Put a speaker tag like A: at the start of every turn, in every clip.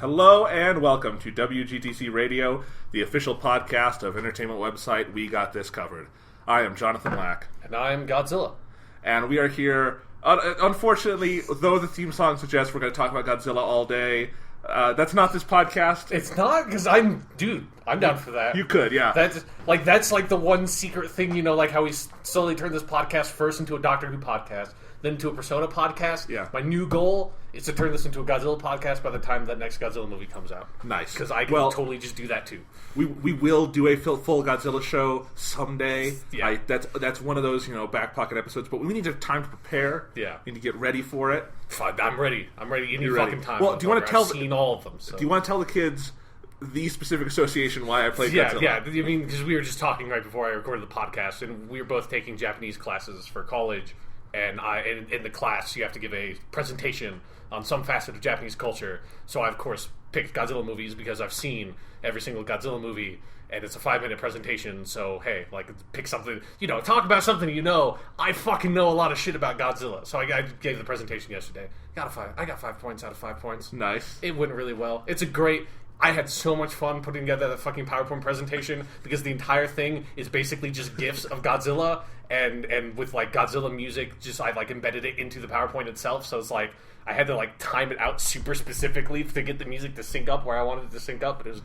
A: Hello and welcome to WGTC Radio, the official podcast of entertainment website We Got This Covered. I am Jonathan Lack.
B: And I am Godzilla.
A: And we are here, unfortunately, though the theme song suggests we're going to talk about Godzilla all day, that's not this podcast.
B: It's not, because I'm down for that.
A: You could, yeah.
B: That's like the one secret thing, you know, like how we slowly turned this podcast first into a Doctor Who podcast, then to a Persona podcast.
A: Yeah.
B: My new goal is to turn this into a Godzilla podcast by the time that next Godzilla movie comes out.
A: Nice.
B: Because I can totally just do that too.
A: We will do a full Godzilla show someday.
B: Yeah.
A: That's one of those, back pocket episodes, but we need to have time to prepare.
B: Yeah.
A: We need to get ready for it.
B: Fine, I'm ready. Any
A: You're
B: fucking
A: ready.
B: time.
A: Well, do you want to tell...
B: I've seen all of them. So.
A: Do you want to tell the kids the specific association why I played Godzilla?
B: Yeah. I mean, because we were just talking right before I recorded the podcast, and we were both taking Japanese classes for college, and in the class you have to give a presentation on some facet of Japanese culture. So I, of course, picked Godzilla movies because I've seen every single Godzilla movie, and it's a 5-minute presentation, so hey, pick something, talk about something I fucking know a lot of shit about Godzilla. So I gave the presentation yesterday. I got 5 points out of 5 points.
A: Nice.
B: It went really well. I had so much fun putting together that fucking PowerPoint presentation because the entire thing is basically just GIFs of Godzilla and with Godzilla music. I embedded it into the PowerPoint itself, so it's I had to time it out super specifically to get the music to sync up where I wanted it to sync up. But it was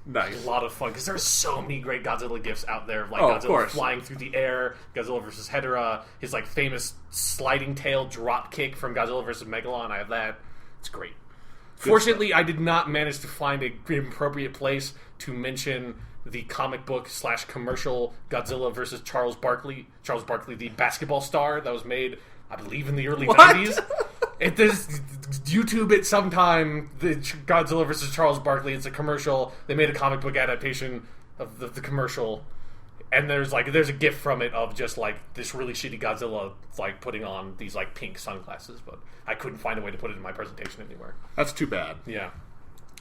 A: nice.
B: A lot of fun because there's so many great Godzilla GIFs out there,
A: Godzilla
B: flying through the air, Godzilla versus Hedorah, his famous sliding tail drop kick from Godzilla versus Megalon. I have that. It's great. Fortunately, I did not manage to find an appropriate place to mention the comic book / commercial Godzilla versus Charles Barkley. Charles Barkley, the basketball star that was made, I believe, in the early 90s. YouTube it sometime. The Godzilla versus Charles Barkley. It's a commercial. They made a comic book adaptation of the commercial. And there's a GIF from it of just this really shitty Godzilla putting on these pink sunglasses, but I couldn't find a way to put it in my presentation anywhere.
A: That's too bad.
B: Yeah.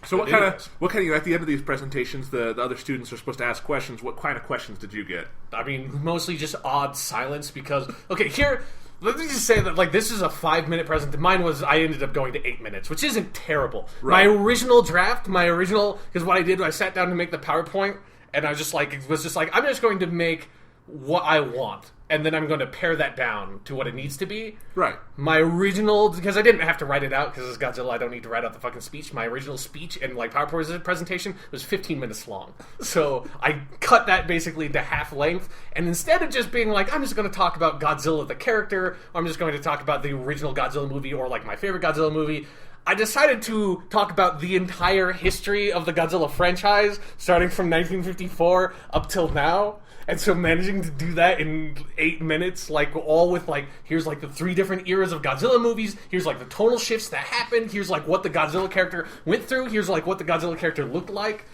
A: So what kind of at the end of these presentations the other students are supposed to ask questions. What kind of questions did you get?
B: I mean, mostly just odd silence because here let me just say that this is a 5-minute presentation. Mine was I ended up going to 8 minutes, which isn't terrible.
A: Right.
B: My original draft, because what I did was I sat down to make the PowerPoint. And I was just I'm just going to make what I want, and then I'm going to pare that down to what it needs to be.
A: Right.
B: My original, because I didn't have to write it out, because it's Godzilla, I don't need to write out the fucking speech. My original speech and PowerPoint presentation was 15 minutes long. So I cut that basically to half length, and instead of just being I'm just going to talk about Godzilla the character, or I'm just going to talk about the original Godzilla movie, or my favorite Godzilla movie, I decided to talk about the entire history of the Godzilla franchise, starting from 1954 up till now. And so managing to do that in 8 minutes, all with, here's, the 3 different eras of Godzilla movies, here's, the tonal shifts that happened, here's, what the Godzilla character went through, here's, what the Godzilla character looked like.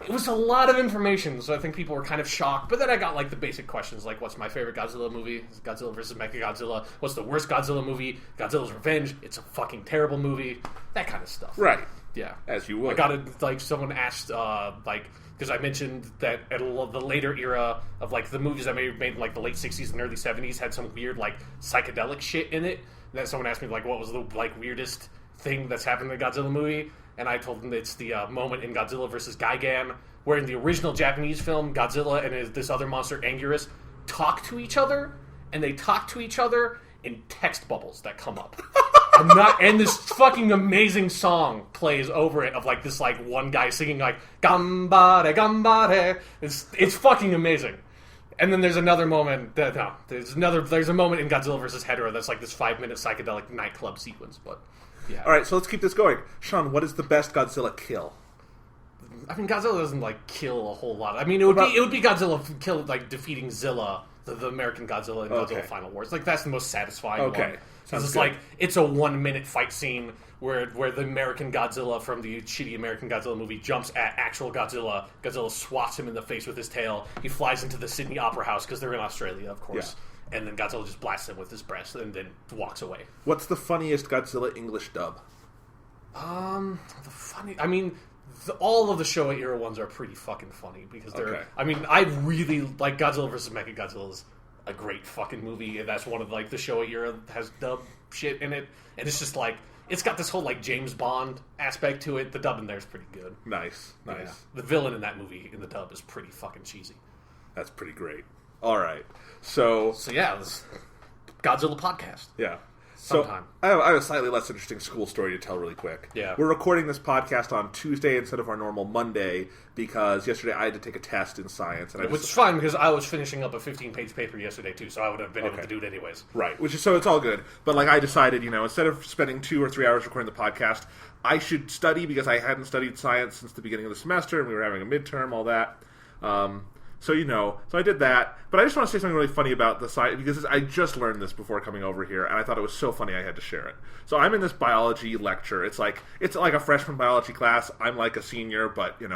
B: It was a lot of information, so I think people were kind of shocked. But then I got, the basic questions, what's my favorite Godzilla movie? Is it Godzilla vs. Mechagodzilla? What's the worst Godzilla movie? Godzilla's Revenge. It's a fucking terrible movie. That kind of stuff.
A: Right.
B: Yeah.
A: As you would.
B: I got it, someone asked, because I mentioned that at the later era of, the movies I made in, the late 60s and early 70s had some weird, psychedelic shit in it. And then someone asked me, what was the, weirdest thing that's happened in the Godzilla movie? And I told them it's the moment in Godzilla vs. Gigan, where in the original Japanese film, Godzilla and this other monster, Anguirus, talk to each other, and they talk to each other in text bubbles that come up. And this fucking amazing song plays over it of this one guy singing Gambare, Gambare. It's fucking amazing. And then there's another moment there's a moment in Godzilla vs. Hedorah that's this 5-minute psychedelic nightclub sequence, but yeah.
A: All right, so let's keep this going. Sean, what is the best Godzilla kill?
B: I mean, Godzilla doesn't kill a whole lot. I mean, it would be Godzilla defeating Zilla, the American Godzilla in Godzilla Final Wars. that's the most satisfying one.
A: Okay.
B: It's it's a 1-minute fight scene where the American Godzilla from the shitty American Godzilla movie jumps at actual Godzilla. Godzilla swats him in the face with his tail. He flies into the Sydney Opera House because they're in Australia, of course.
A: Yeah.
B: And then Godzilla just blasts him with his breast and then walks away.
A: What's the funniest Godzilla English dub?
B: All of the Showa era ones are pretty fucking funny because they're.
A: Okay.
B: I mean, I really like Godzilla vs. Mechagodzilla is a great fucking movie, and that's one of the Showa era has dub shit in it, and it's just it's got this whole like James Bond aspect to it. The dub in there is pretty good.
A: Nice.
B: Yeah. The villain in that movie in the dub is pretty fucking cheesy.
A: That's pretty great. All right. So
B: yeah, this Godzilla podcast.
A: Yeah.
B: Sometime.
A: So I have a slightly less interesting school story to tell really quick.
B: Yeah.
A: We're recording this podcast on Tuesday instead of our normal Monday because yesterday I had to take a test in science.
B: Which is fine because I was finishing up a 15-page paper yesterday too, so I would have been able to do it anyways.
A: Right. So it's all good. But like I decided, instead of spending 2 or 3 hours recording the podcast, I should study because I hadn't studied science since the beginning of the semester and we were having a midterm, all that. So I did that, but I just want to say something really funny about the science, because I just learned this before coming over here, and I thought it was so funny I had to share it. So I'm in this biology lecture. It's like a freshman biology class. I'm like a senior, but, you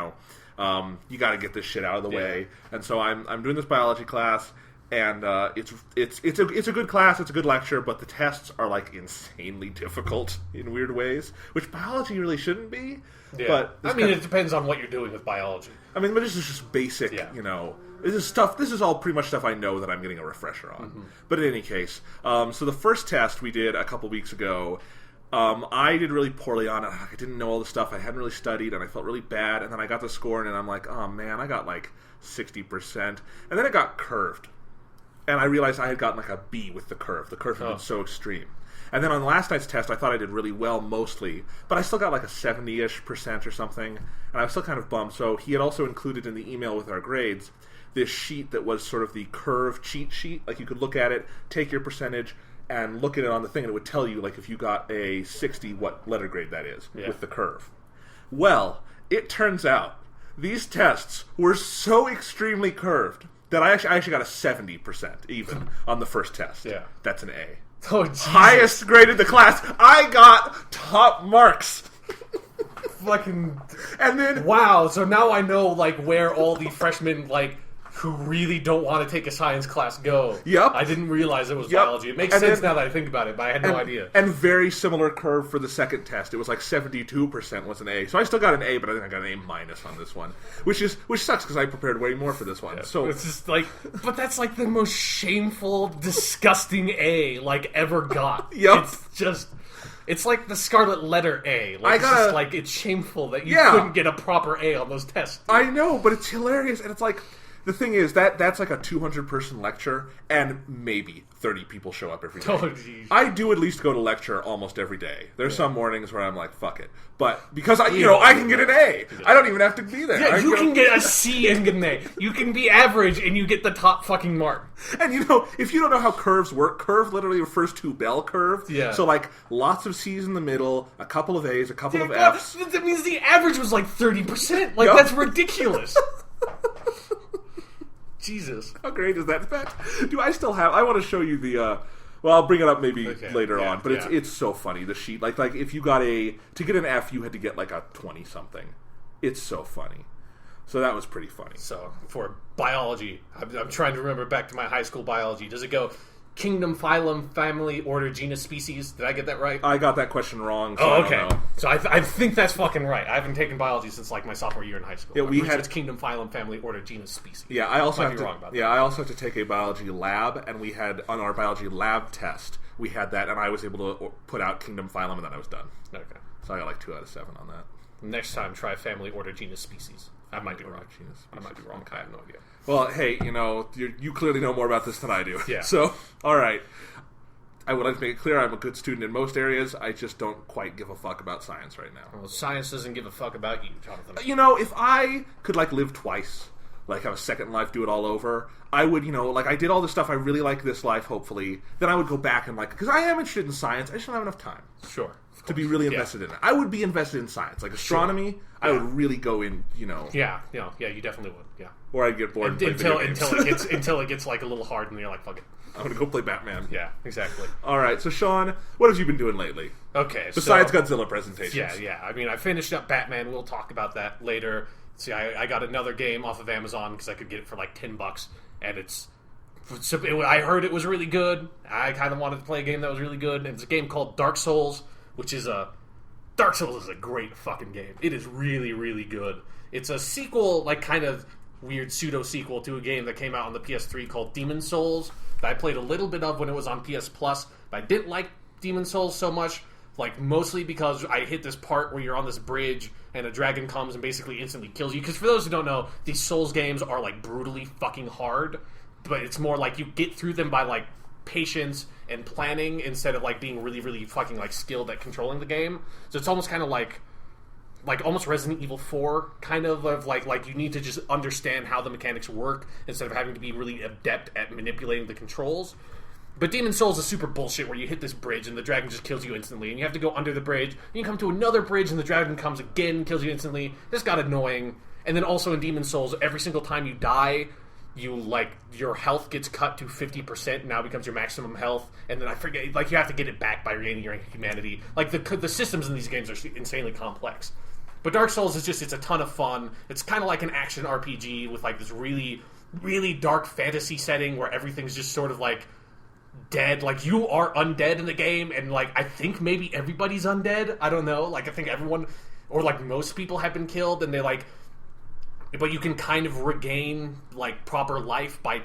A: got to get this shit out of the way. And so I'm doing this biology class, and it's a good class, it's a good lecture, but the tests are like insanely difficult in weird ways, which biology really shouldn't be.
B: Yeah. But it depends on what you're doing with biology.
A: But this is just basic, This is all pretty much stuff I know that I'm getting a refresher on. Mm-hmm. But in any case, so the first test we did a couple weeks ago, I did really poorly on it. I didn't know all the stuff. I hadn't really studied, and I felt really bad. And then I got the score, and I'm like, oh man, I got like 60%. And then it got curved. And I realized I had gotten like a B with the curve. The curve had been so extreme. And then on last night's test, I thought I did really well mostly, but I still got like a 70-ish% or something, and I was still kind of bummed. So he had also included in the email with our grades this sheet that was sort of the curve cheat sheet. Like you could look at it, take your percentage, and look at it on the thing, and it would tell you like if you got a 60, what letter grade that is with the curve. Well, it turns out these tests were so extremely curved that I actually got a 70% even on the first test. Yeah. That's an A.
B: Oh, Jesus.
A: Highest grade in the class. I got top marks.
B: Fucking.
A: And then.
B: Wow, so now I know, like, where all the freshmen, like, who really don't want to take a science class go.
A: Yep.
B: I didn't realize it was biology. It makes sense now that I think about it, but I had no idea.
A: And very similar curve for the second test. It was like 72% was an A. So I still got an A, but I think I got an A minus on this one. Which sucks because I prepared way more for this one. Yeah. So
B: it's just like, but that's like the most shameful, disgusting A like ever got.
A: Yep.
B: It's just. It's like the scarlet letter A. Like, it's shameful that you couldn't get a proper A on those tests.
A: I know, but it's hilarious, and it's like. The thing is, that's like a 200-person lecture, and maybe 30 people show up every day.
B: Oh, geez.
A: I do at least go to lecture almost every day. There's some mornings where I'm like, fuck it. But because I can get an A. I don't even have to be there.
B: Yeah, you can get a C and get an A. You can be average and you get the top fucking mark.
A: And if you don't know how curves work, curve literally refers to bell curve.
B: Yeah.
A: So like lots of C's in the middle, a couple of A's, a couple of F's.
B: That means the average was like 30%. Like, that's ridiculous. Jesus.
A: How great is that? In fact, I want to show you the, I'll bring it up maybe later on, but it's so funny, the sheet. Like if you got to get an F, you had to get like a 20-something. It's so funny. So that was pretty funny.
B: So, for biology, I'm trying to remember back to my high school biology. Does it go kingdom, phylum, family, order, genus, species? Did I get that right?
A: I got that question wrong. So
B: okay. I don't know. So I think that's fucking right. I haven't taken biology since like my sophomore year in high school.
A: Yeah,
B: it's kingdom, phylum, family, order, genus, species.
A: Yeah, I also have to take a biology lab, and we had on our biology lab test, we had that, and I was able to put out kingdom, phylum, and then I was done.
B: Okay.
A: So I got like 2 out of 7 on that.
B: Next time, try family, order, genus, species. I might be wrong. I might be wrong. I have no idea.
A: Well, hey, you clearly know more about this than I do.
B: Yeah.
A: So, all right. I would like to make it clear I'm a good student in most areas. I just don't quite give a fuck about science right now.
B: Well, science doesn't give a fuck about you, Jonathan.
A: If I could, live twice, have a second life, do it all over, I would, I did all this stuff. I really like this life, hopefully. Then I would go back and, because I am interested in science. I just don't have enough time.
B: Sure.
A: To be really invested in it. I would be invested in science. Like astronomy, sure. I would really go in,
B: Yeah, you definitely would, yeah.
A: Or I'd get bored
B: until it gets like a little hard and you're like, fuck it.
A: I'm going to go play Batman.
B: Yeah, exactly.
A: All right, so Sean, what have you been doing lately?
B: Okay,
A: besides Godzilla presentations.
B: Yeah. I mean, I finished up Batman. We'll talk about that later. See, I got another game off of Amazon because I could get it for like $10, and I heard it was really good. I kind of wanted to play a game that was really good. And it's a game called Dark Souls, which is Dark Souls is a great fucking game. It is really, really good. It's a sequel, kind of weird pseudo-sequel to a game that came out on the PS3 called Demon Souls, that I played a little bit of when it was on PS Plus, but I didn't like Demon Souls so much. Like, mostly because I hit this part where you're on this bridge and a dragon comes and basically instantly kills you. Because for those who don't know, these Souls games are, like, brutally fucking hard. But it's more like you get through them by, like, patience and planning instead of, like, being really, really fucking, like, skilled at controlling the game. So it's almost kind of like almost Resident Evil 4 kind of like you need to just understand how the mechanics work instead of having to be really adept at manipulating the controls. But Demon's Souls is super bullshit where you hit this bridge and the dragon just kills you instantly, and you have to go under the bridge, and you come to another bridge and the dragon comes again and kills you instantly. This got annoying. And then also in Demon's Souls, every single time you die, your health gets cut to 50%, now becomes your maximum health, and then I forget, like, you have to get it back by regaining your humanity. Like, the systems in these games are insanely complex. But Dark Souls is just, it's a ton of fun. It's kind of like an action RPG with, like, this really, really dark fantasy setting where everything's just sort of, like, dead. Like, you are undead in the game, and, like, I think maybe everybody's undead. I don't know. Like, I think everyone, or, like, most people have been killed, and they, like, but you can kind of regain, like, proper life by,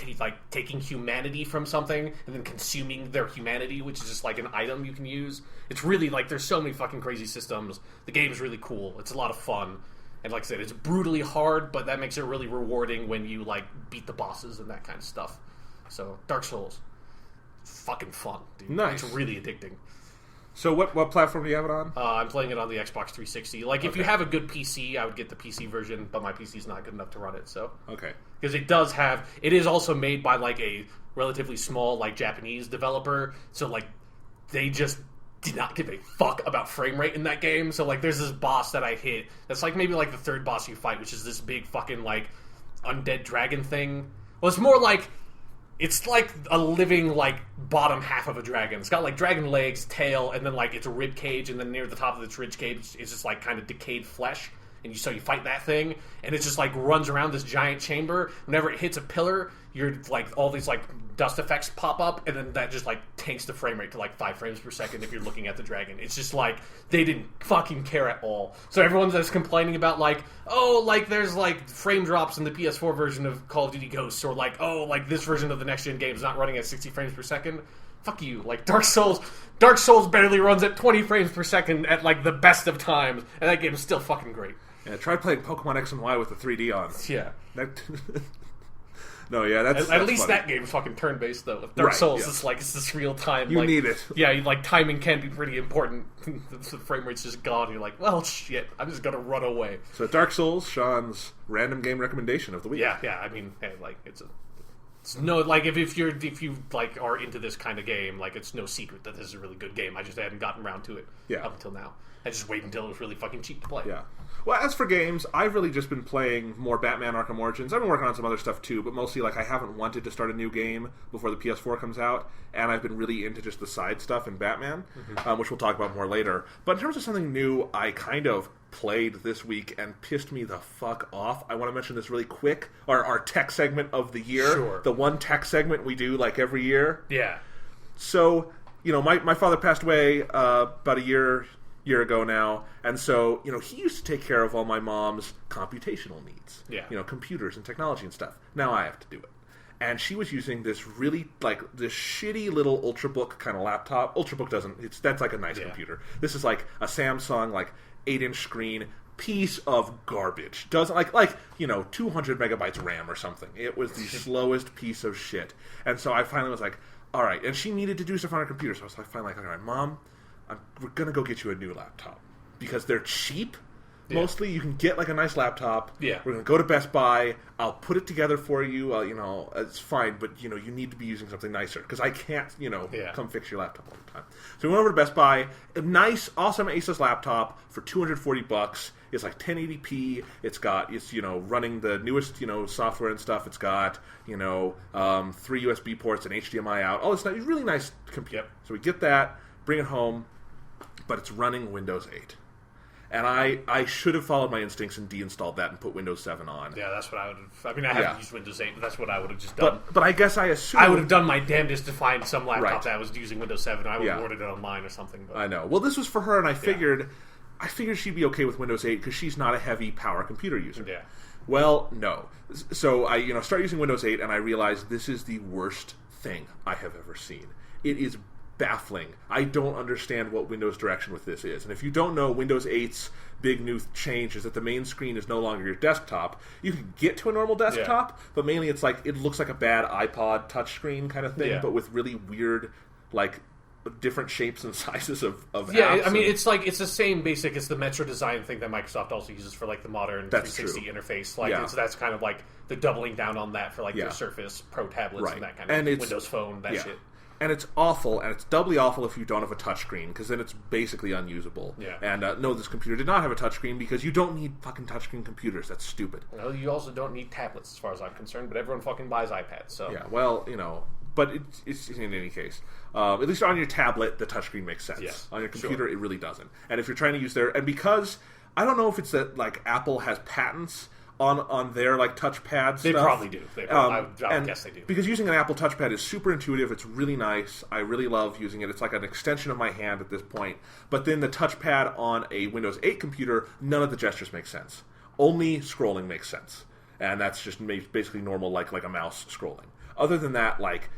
B: taking humanity from something and then consuming their humanity, which is just, like, an item you can use. It's really, like, there's so many fucking crazy systems. The game's really cool. It's a lot of fun. And like I said, it's brutally hard, but that makes it really rewarding when you, like, beat the bosses and that kind of stuff. So, Dark Souls. Fucking fun, dude.
A: Nice.
B: It's really addicting.
A: So what platform do you have it on?
B: I'm playing it on the Xbox 360. Like, if you have a good PC, I would get the PC version, but my PC's not good enough to run it, so.
A: Okay.
B: Because it is also made by, like, a relatively small, like, Japanese developer, so, like, they just did not give a fuck about frame rate in that game. So, like, there's this boss that I hit that's, like, maybe, like, the third boss you fight, which is this big fucking, like, undead dragon thing. Well, it's more like, it's like a living, like, bottom half of a dragon. It's got, like, dragon legs, tail, and then, like, it's a rib cage, and then near the top of its rib cage is just, like, kind of decayed flesh. And so you fight that thing, and it just, like, runs around this giant chamber. Whenever it hits a pillar, you're, like, all these, like, dust effects pop up, and then that just, like, tanks the frame rate to, like, 5 frames per second if you're looking at the dragon. It's just, like, they didn't fucking care at all. So everyone that's complaining about, like, oh, like, there's, like, frame drops in the PS4 version of Call of Duty Ghosts, or, like, oh, like, this version of the next-gen game is not running at 60 frames per second. Fuck you. Like, Dark Souls barely runs at 20 frames per second at, like, the best of times, and that game is still fucking great.
A: Yeah, try playing Pokemon X and Y with the 3D on.
B: Yeah.
A: No, yeah, that's
B: at least
A: funny.
B: That game's fucking turn-based, though. With Dark Souls,
A: yes.
B: it's this real time.
A: You
B: like,
A: need it.
B: Yeah, like, timing can be pretty important. The frame rate's just gone. You're like, well, shit, I'm just gonna run away.
A: So Dark Souls, Sean's random game recommendation of the week.
B: Yeah, I mean, hey, like, it's no, like, if you like are into this kind of game, like, it's no secret that this is a really good game. I just hadn't gotten around to it up until now. I just waited until it was really fucking cheap to play.
A: Yeah. Well, as for games, I've really just been playing more Batman Arkham Origins. I've been working on some other stuff too, but mostly, like, I haven't wanted to start a new game before the PS4 comes out, and I've been really into just the side stuff in Batman, which we'll talk about more later. But in terms of something new, I kind of played this week and pissed me the fuck off. I want to mention this really quick. Our tech segment of the year.
B: Sure.
A: The one tech segment we do, like, every year.
B: Yeah.
A: So, you know, my father passed away about a year ago now, and so, you know, he used to take care of all my mom's computational needs.
B: Yeah.
A: You know, computers and technology and stuff. Now I have to do it. And she was using this really, like, this shitty little Ultrabook kind of laptop. Ultrabook that's like a nice computer. This is like a Samsung, like, 8-inch screen piece of garbage. Doesn't, like, you know, 200 megabytes RAM or something. It was the slowest piece of shit. And so I finally was like, all right. And she needed to do stuff on her computer, so I was like, finally, like, all right, Mom, we're going to go get you a new laptop. Because they're cheap. Yeah. Mostly, you can get, like, a nice laptop. Yeah. We're going to go to Best Buy. I'll put it together for you. You know, it's fine, but, you know, you need to be using something nicer. Because I can't, you know, come fix your laptop all the time. So we went over to Best Buy. A nice, awesome Asus laptop for $240. It's like 1080p. It's, you know, running the newest, you know, software and stuff. It's got, you know, 3 USB ports and HDMI out. All this nice, really nice computer. Yep. So we get that, bring it home, but it's running Windows 8. And I should have followed my instincts and deinstalled that and put Windows 7 on.
B: Yeah, that's what I would have. I mean, I haven't used Windows 8, but that's what I would have just done.
A: But I guess I assumed...
B: I would have done my damnedest to find some laptop that was using Windows 7. I would have ordered it online or something. But.
A: I know. Well, this was for her, and I figured she'd be okay with Windows 8 because she's not a heavy power computer user. Yeah. Well, no. So I, you know, start using Windows 8, and I realized this is the worst thing I have ever seen. It is baffling. I don't understand what Windows direction with this is. And if you don't know, Windows 8's big new change is that the main screen is no longer your desktop. You can get to a normal desktop, but mainly it's like it looks like a bad iPod touchscreen kind of thing, but with really weird, like, different shapes and sizes of apps.
B: I mean, it's the same basic. It's the Metro design thing that Microsoft also uses for like the modern 360 interface. Like that's kind of like the doubling down on that for like their Surface Pro tablets and that kind of Windows Phone shit.
A: And it's awful, and it's doubly awful if you don't have a touchscreen, because then it's basically unusable.
B: Yeah.
A: And no, this computer did not have a touchscreen, because you don't need fucking touchscreen computers. That's stupid.
B: Well, you also don't need tablets, as far as I'm concerned, but everyone fucking buys iPads, so...
A: Yeah, well, but it's in any case. At least on your tablet, the touchscreen makes sense.
B: Yes,
A: on your computer, it really doesn't. And if you're trying to use and because, I don't know if it's that, like, Apple has patents on their like touchpad stuff.
B: They probably do. I would guess they do.
A: Because using an Apple touchpad is super intuitive. It's really nice. I really love using it. It's like an extension of my hand at this point. But then the touchpad on a Windows 8 computer, none of the gestures make sense. Only scrolling makes sense. And that's just basically normal, like a mouse scrolling. Other than that, like,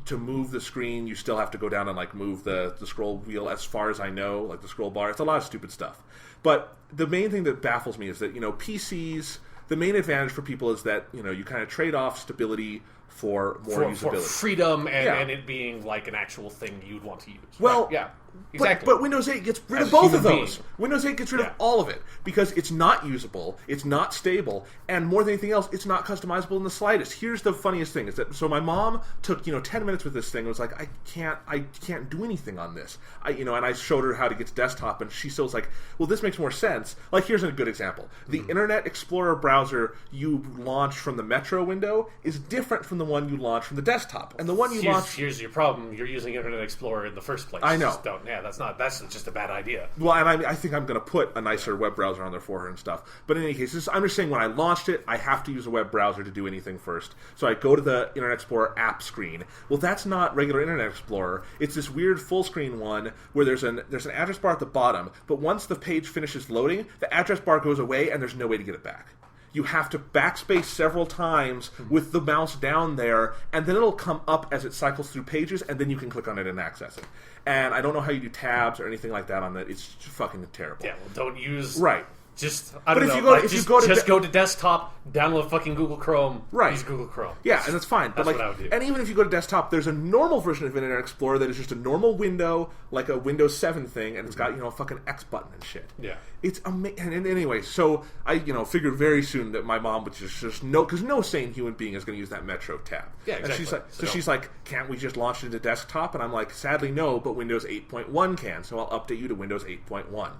A: to move the screen, you still have to go down and like move the scroll wheel, as far as I know, like the scroll bar. It's a lot of stupid stuff. But the main thing that baffles me is that, PCs... The main advantage for people is that, you kind of trade off stability for more usability.
B: For freedom and it being like an actual thing you'd want to use.
A: Well,
B: right? Yeah, exactly.
A: But Windows 8 gets rid of both of those. Windows 8 gets rid of all of it because it's not usable, it's not stable, and more than anything else, it's not customizable in the slightest. Here's the funniest thing: is that so my mom took 10 minutes with this thing and was like, I can't do anything on this. And I showed her how to get to desktop, and she still was like, well, this makes more sense. Like, here's a good example: the Internet Explorer browser you launch from the Metro window is different from the one you launch from the desktop, and the one you launch.
B: Here's your problem: you're using Internet Explorer in the first place.
A: I know.
B: That's just a bad idea.
A: Well, and I think I'm going to put a nicer web browser on there for her and stuff. But in any case, I'm just saying when I launched it, I have to use a web browser to do anything first. So I go to the Internet Explorer app screen. Well, that's not regular Internet Explorer. It's this weird full screen one where there's an address bar at the bottom, but once the page finishes loading, the address bar goes away and there's no way to get it back. You have to backspace several times with the mouse down there, and then it'll come up as it cycles through pages, and then you can click on it and access it. And I don't know how you do tabs or anything like that on that. It's just fucking terrible.
B: Yeah, well, don't use...
A: Right.
B: Just,
A: Just
B: go to desktop, download fucking Google Chrome, use Google Chrome.
A: Yeah, and that's fine.
B: That's what I would do.
A: And even if you go to desktop, there's a normal version of Internet Explorer that is just a normal window, like a Windows 7 thing, and it's got, a fucking X button and shit.
B: Yeah.
A: It's amazing. And anyway, so I, figured very soon that my mom would just know, because no sane human being is going to use that Metro tab.
B: Yeah, exactly.
A: And she's like, can't we just launch it into desktop? And I'm like, sadly, no, but Windows 8.1 can, so I'll update you to Windows 8.1.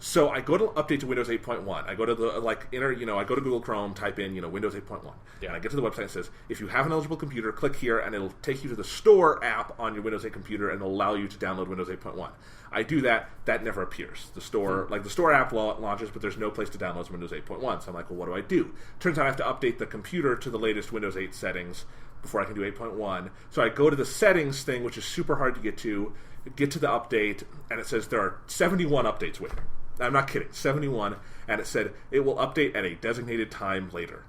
A: So I go to update to Windows 8.1. I go to the I go to Google Chrome, type in Windows 8.1, and I get to the website and it says, if you have an eligible computer, click here, and it'll take you to the Store app on your Windows 8 computer, and it'll allow you to download Windows 8.1. I do that never appears. The Store the Store app launches, but there's no place to download Windows 8.1. So I'm like, well, what do I do? Turns out I have to update the computer to the latest Windows 8 settings before I can do 8.1. So I go to the settings thing, which is super hard to get to the update, and it says there are 71 updates waiting. I'm not kidding, 71, and it said it will update at a designated time later.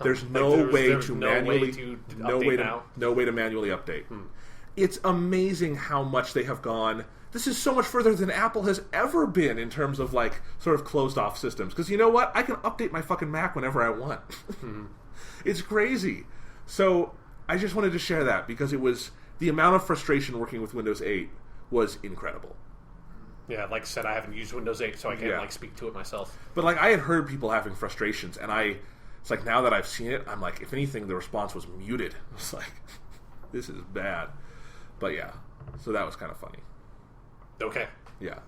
A: There's no way to manually update. It's amazing how much they have gone. This is so much further than Apple has ever been in terms of like sort of closed off systems. Because you know what? I can update my fucking Mac whenever I want. It's crazy. So I just wanted to share that because it was the amount of frustration working with Windows 8 was incredible.
B: Yeah, like I said, I haven't used Windows 8, so I can't speak to it myself.
A: But like I had heard people having frustrations, and it's like now that I've seen it, I'm like, if anything, the response was muted. It's like, this is bad. But yeah, so that was kind of funny.
B: Okay.
A: Yeah.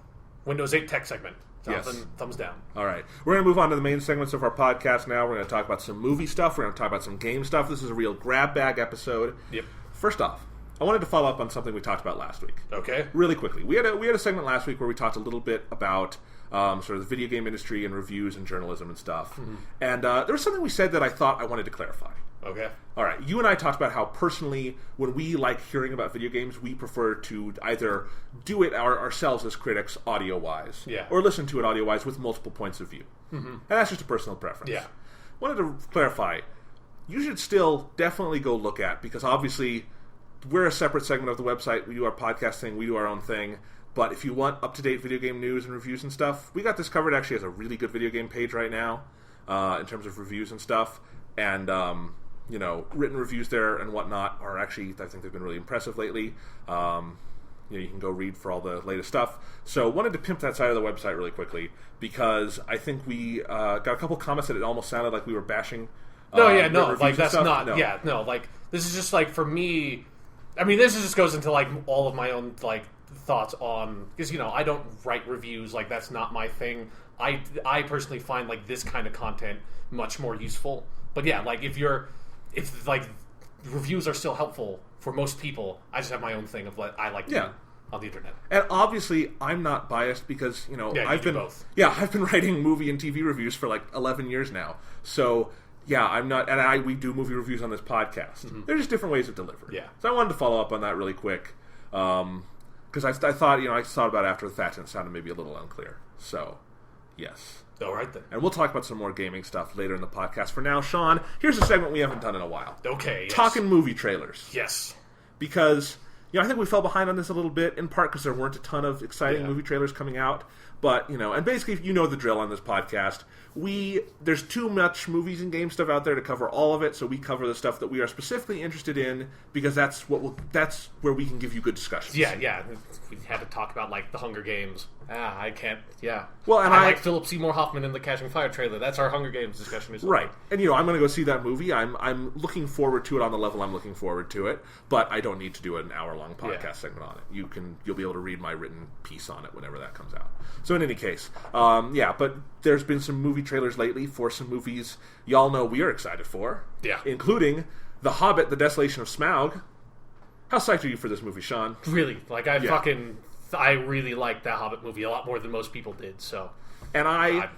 B: Windows 8 tech segment. Jonathan,
A: yes.
B: Thumbs down.
A: All right. We're going to move on to the main segments of our podcast now. We're going to talk about some movie stuff. We're going to talk about some game stuff. This is a real grab bag episode.
B: Yep.
A: First off, I wanted to follow up on something we talked about last week.
B: Okay.
A: Really quickly. We had a segment last week where we talked a little bit about sort of the video game industry and reviews and journalism and stuff. Mm-hmm. And there was something we said that I thought I wanted to clarify.
B: Okay.
A: All right. You and I talked about how personally, when we like hearing about video games, we prefer to either do it ourselves as critics, audio-wise, or listen to it audio-wise with multiple points of view. Mm-hmm. And that's just a personal preference.
B: Yeah.
A: Wanted to clarify, you should still definitely go look at, because obviously we're a separate segment of the website. We do our podcast thing. We do our own thing. But if you want up-to-date video game news and reviews and stuff, we got this covered. Actually has a really good video game page right now in terms of reviews and stuff. And, written reviews there and whatnot are actually, I think they've been really impressive lately. You can go read for all the latest stuff. So wanted to pimp that side of the website really quickly because I think we got a couple comments that it almost sounded like we were bashing.
B: This is just like, for me, I mean, this just goes into like all of my own like thoughts on, because I don't write reviews, like that's not my thing. I personally find like this kind of content much more useful. But yeah, like if like reviews are still helpful for most people, I just have my own thing of what I like to do on the internet. And
A: obviously, I'm not biased because I've been
B: both.
A: Yeah, I've been writing movie and TV reviews for like 11 years now. So yeah, I'm not, and we do movie reviews on this podcast. Mm-hmm. They're just different ways of delivery.
B: Yeah.
A: So I wanted to follow up on that really quick because I thought I thought about it after the fact and it sounded maybe a little unclear. So yes.
B: All right, then.
A: And we'll talk about some more gaming stuff later in the podcast. For now, Sean, here's a segment we haven't done in a while.
B: Okay, yes.
A: Talking movie trailers.
B: Yes.
A: Because, I think we fell behind on this a little bit, in part because there weren't a ton of exciting movie trailers coming out. But, and basically, the drill on this podcast. There's too much movies and game stuff out there to cover all of it, so we cover the stuff that we are specifically interested in, because that's where we can give you good discussions.
B: Yeah. We had to talk about, like, the Hunger Games. I can't,
A: Well, and
B: I like Philip Seymour Hoffman in the Catching Fire trailer. That's our Hunger Games discussion.
A: Right. And, I'm going to go see that movie. I'm looking forward to it on the level I'm looking forward to it, but I don't need to do an hour-long podcast segment on it. You'll be able to read my written piece on it whenever that comes out. So in any case, but there's been some movie trailers lately for some movies y'all know we are excited for.
B: Yeah.
A: Including The Hobbit, The Desolation of Smaug. How psyched are you for this movie, Sean?
B: Really. Like, I really liked that Hobbit movie a lot more than most people did, so...
A: And I'm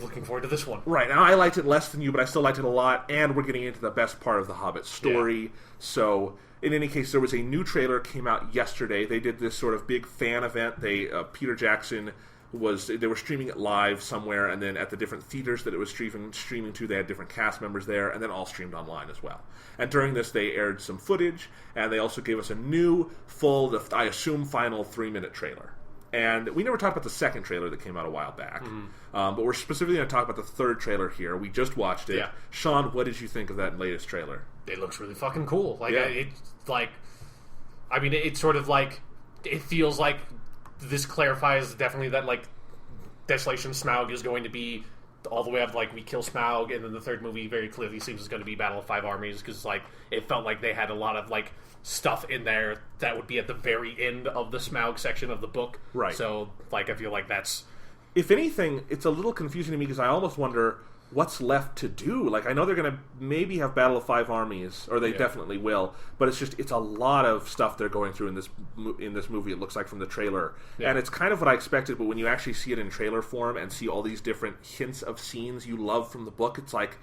B: looking forward to this one.
A: Right, and I liked it less than you, but I still liked it a lot, and we're getting into the best part of the Hobbit story. Yeah. So, in any case, there was a new trailer came out yesterday. They did this sort of big fan event. Peter Jackson they were streaming it live somewhere, and then at the different theaters that it was streaming to, they had different cast members there, and then all streamed online as well. And during this, they aired some footage, and they also gave us a new, full, I assume, final 3-minute trailer. And we never talked about the second trailer that came out a while back, but we're specifically going to talk about the third trailer here. We just watched it.
B: Yeah.
A: Sean, what did you think of that latest trailer?
B: It looks really fucking cool. It's sort of like, it feels like this clarifies definitely that, like, Desolation Smaug is going to be all the way up, like, we kill Smaug, and then the third movie very clearly seems it's going to be Battle of Five Armies, because, like, it felt like they had a lot of, like, stuff in there that would be at the very end of the Smaug section of the book.
A: Right.
B: So, like, I feel like that's...
A: If anything, it's a little confusing to me, because I almost wonder what's left to do. Like, I know they're going to maybe have Battle of Five Armies, or they definitely will, but it's a lot of stuff they're going through in this movie, it looks like, from the trailer. Yeah. And it's kind of what I expected, but when you actually see it in trailer form and see all these different hints of scenes you love from the book, it's like,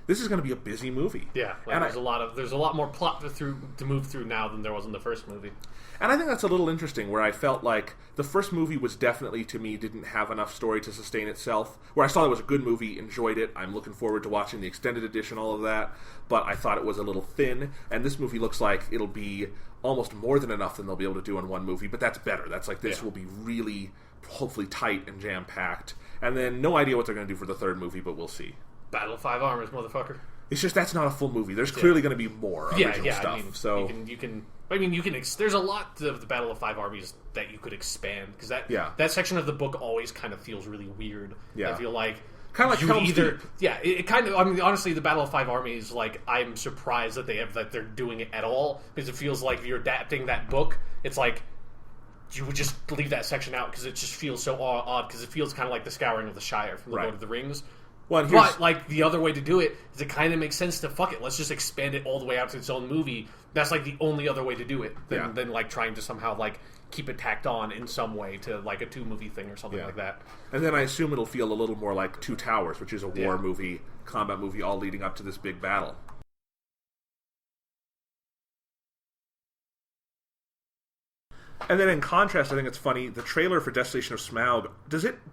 A: this is going to be a busy movie.
B: Yeah, and there's a lot more plot to move through now than there was in the first movie.
A: And I think that's a little interesting, where I felt like the first movie was definitely, to me, didn't have enough story to sustain itself. Where I thought it was a good movie, enjoyed it, I'm looking forward to watching the extended edition, all of that, but I thought it was a little thin, and this movie looks like it'll be almost more than enough than they'll be able to do in one movie, but that's better. That's like, this will be really, hopefully, tight and jam-packed. And then, no idea what they're going to do for the third movie, but we'll see.
B: Battle of Five Armies, motherfucker.
A: It's just, that's not a full movie. There's clearly going to be more original stuff.
B: I mean,
A: so
B: you can. There's a lot of the Battle of Five Armies that you could expand, because that section of the book always kind of feels really weird.
A: Yeah.
B: I feel like
A: kind of like
B: it kind of. I mean, honestly, the Battle of Five Armies, like, I'm surprised that they're doing it at all, because it feels like if you're adapting that book, it's like you would just leave that section out, because it just feels so odd, because it feels kind of like the Scouring of the Shire from the Lord of the Rings.
A: Well,
B: but, like, the other way to do it is it kind of makes sense to fuck it. Let's just expand it all the way out to its own movie. That's, like, the only other way to do it than like, trying to somehow, like, keep it tacked on in some way to, like, a 2-movie thing or something like that.
A: And then I assume it'll feel a little more like Two Towers, which is a war movie, combat movie, all leading up to this big battle. And then in contrast, I think it's funny, the trailer for Desolation of Smaug,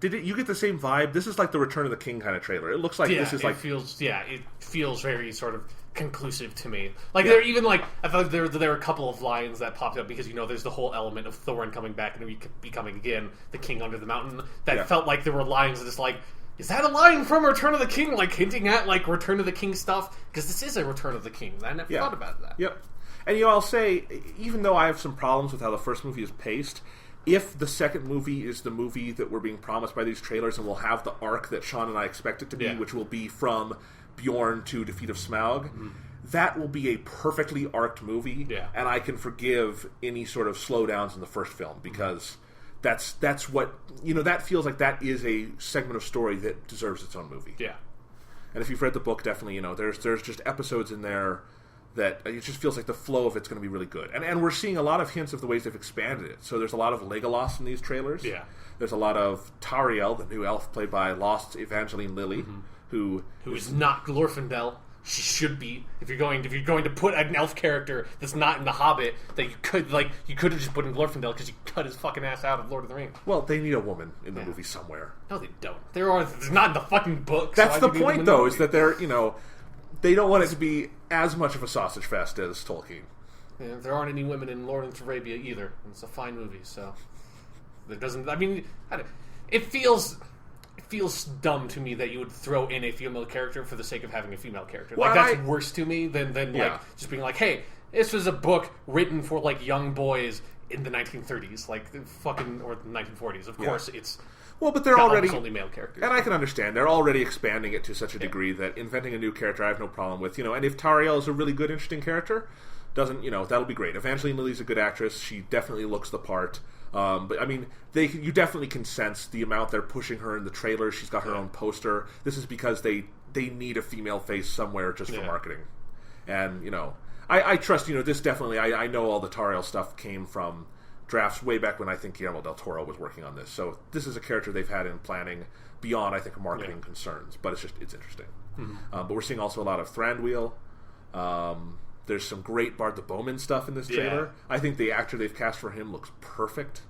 A: you get the same vibe? This is like the Return of the King kind of trailer. It looks like this is like...
B: it feels very sort of conclusive to me. Like, there even, like, I thought there were a couple of lines that popped up because, there's the whole element of Thorin coming back and becoming, again, the king under the mountain. That felt like there were lines that just, like, is that a line from Return of the King? Like, hinting at, like, Return of the King stuff? Because this is a Return of the King. I never thought about that.
A: Yep. And, I'll say, even though I have some problems with how the first movie is paced, if the second movie is the movie that we're being promised by these trailers and will have the arc that Sean and I expect it to be, which will be from Bjorn to Defeat of Smaug, that will be a perfectly arced movie, and I can forgive any sort of slowdowns in the first film, because that's what, that feels like that is a segment of story that deserves its own movie.
B: Yeah.
A: And if you've read the book, definitely, there's just episodes in there that it just feels like the flow of it's going to be really good. And we're seeing a lot of hints of the ways they've expanded it. So there's a lot of Legolas in these trailers.
B: Yeah.
A: There's a lot of Tauriel, the new elf played by Lost Evangeline Lilly, who
B: is not Glorfindel. She should be. If you're going to put an elf character that's not in The Hobbit, that you could have just put in Glorfindel because you cut his fucking ass out of Lord of the Rings.
A: Well, they need a woman in the movie somewhere.
B: No, they don't. There's not in the fucking book.
A: That's the point, though, is that they're, they don't want it to be as much of a sausage fest as Tolkien.
B: Yeah, there aren't any women in Lawrence of Arabia either. It's a fine movie, so it doesn't. I mean, it feels dumb to me that you would throw in a female character for the sake of having a female character.
A: Well,
B: that's worse to me than like just being like, hey, this was a book written for like young boys in the 1930s, like fucking, or the 1940s. Of course, it's.
A: Well, but they're already
B: only male characters,
A: and I can understand they're already expanding it to such a degree that inventing a new character I have no problem with. And if Tauriel is a really good, interesting character, that'll be great. Evangeline Lilly's a good actress; she definitely looks the part. But I mean, you definitely can sense the amount they're pushing her in the trailer. She's got her own poster. This is because they need a female face somewhere just for marketing, and I trust. This definitely. I know all the Tauriel stuff came from drafts way back when I think Guillermo del Toro was working on this. So this is a character they've had in planning beyond, I think, marketing concerns. But it's interesting. Mm-hmm. But we're seeing also a lot of Thranduil. There's some great Bard the Bowman stuff in this trailer. I think the actor they've cast for him looks perfect.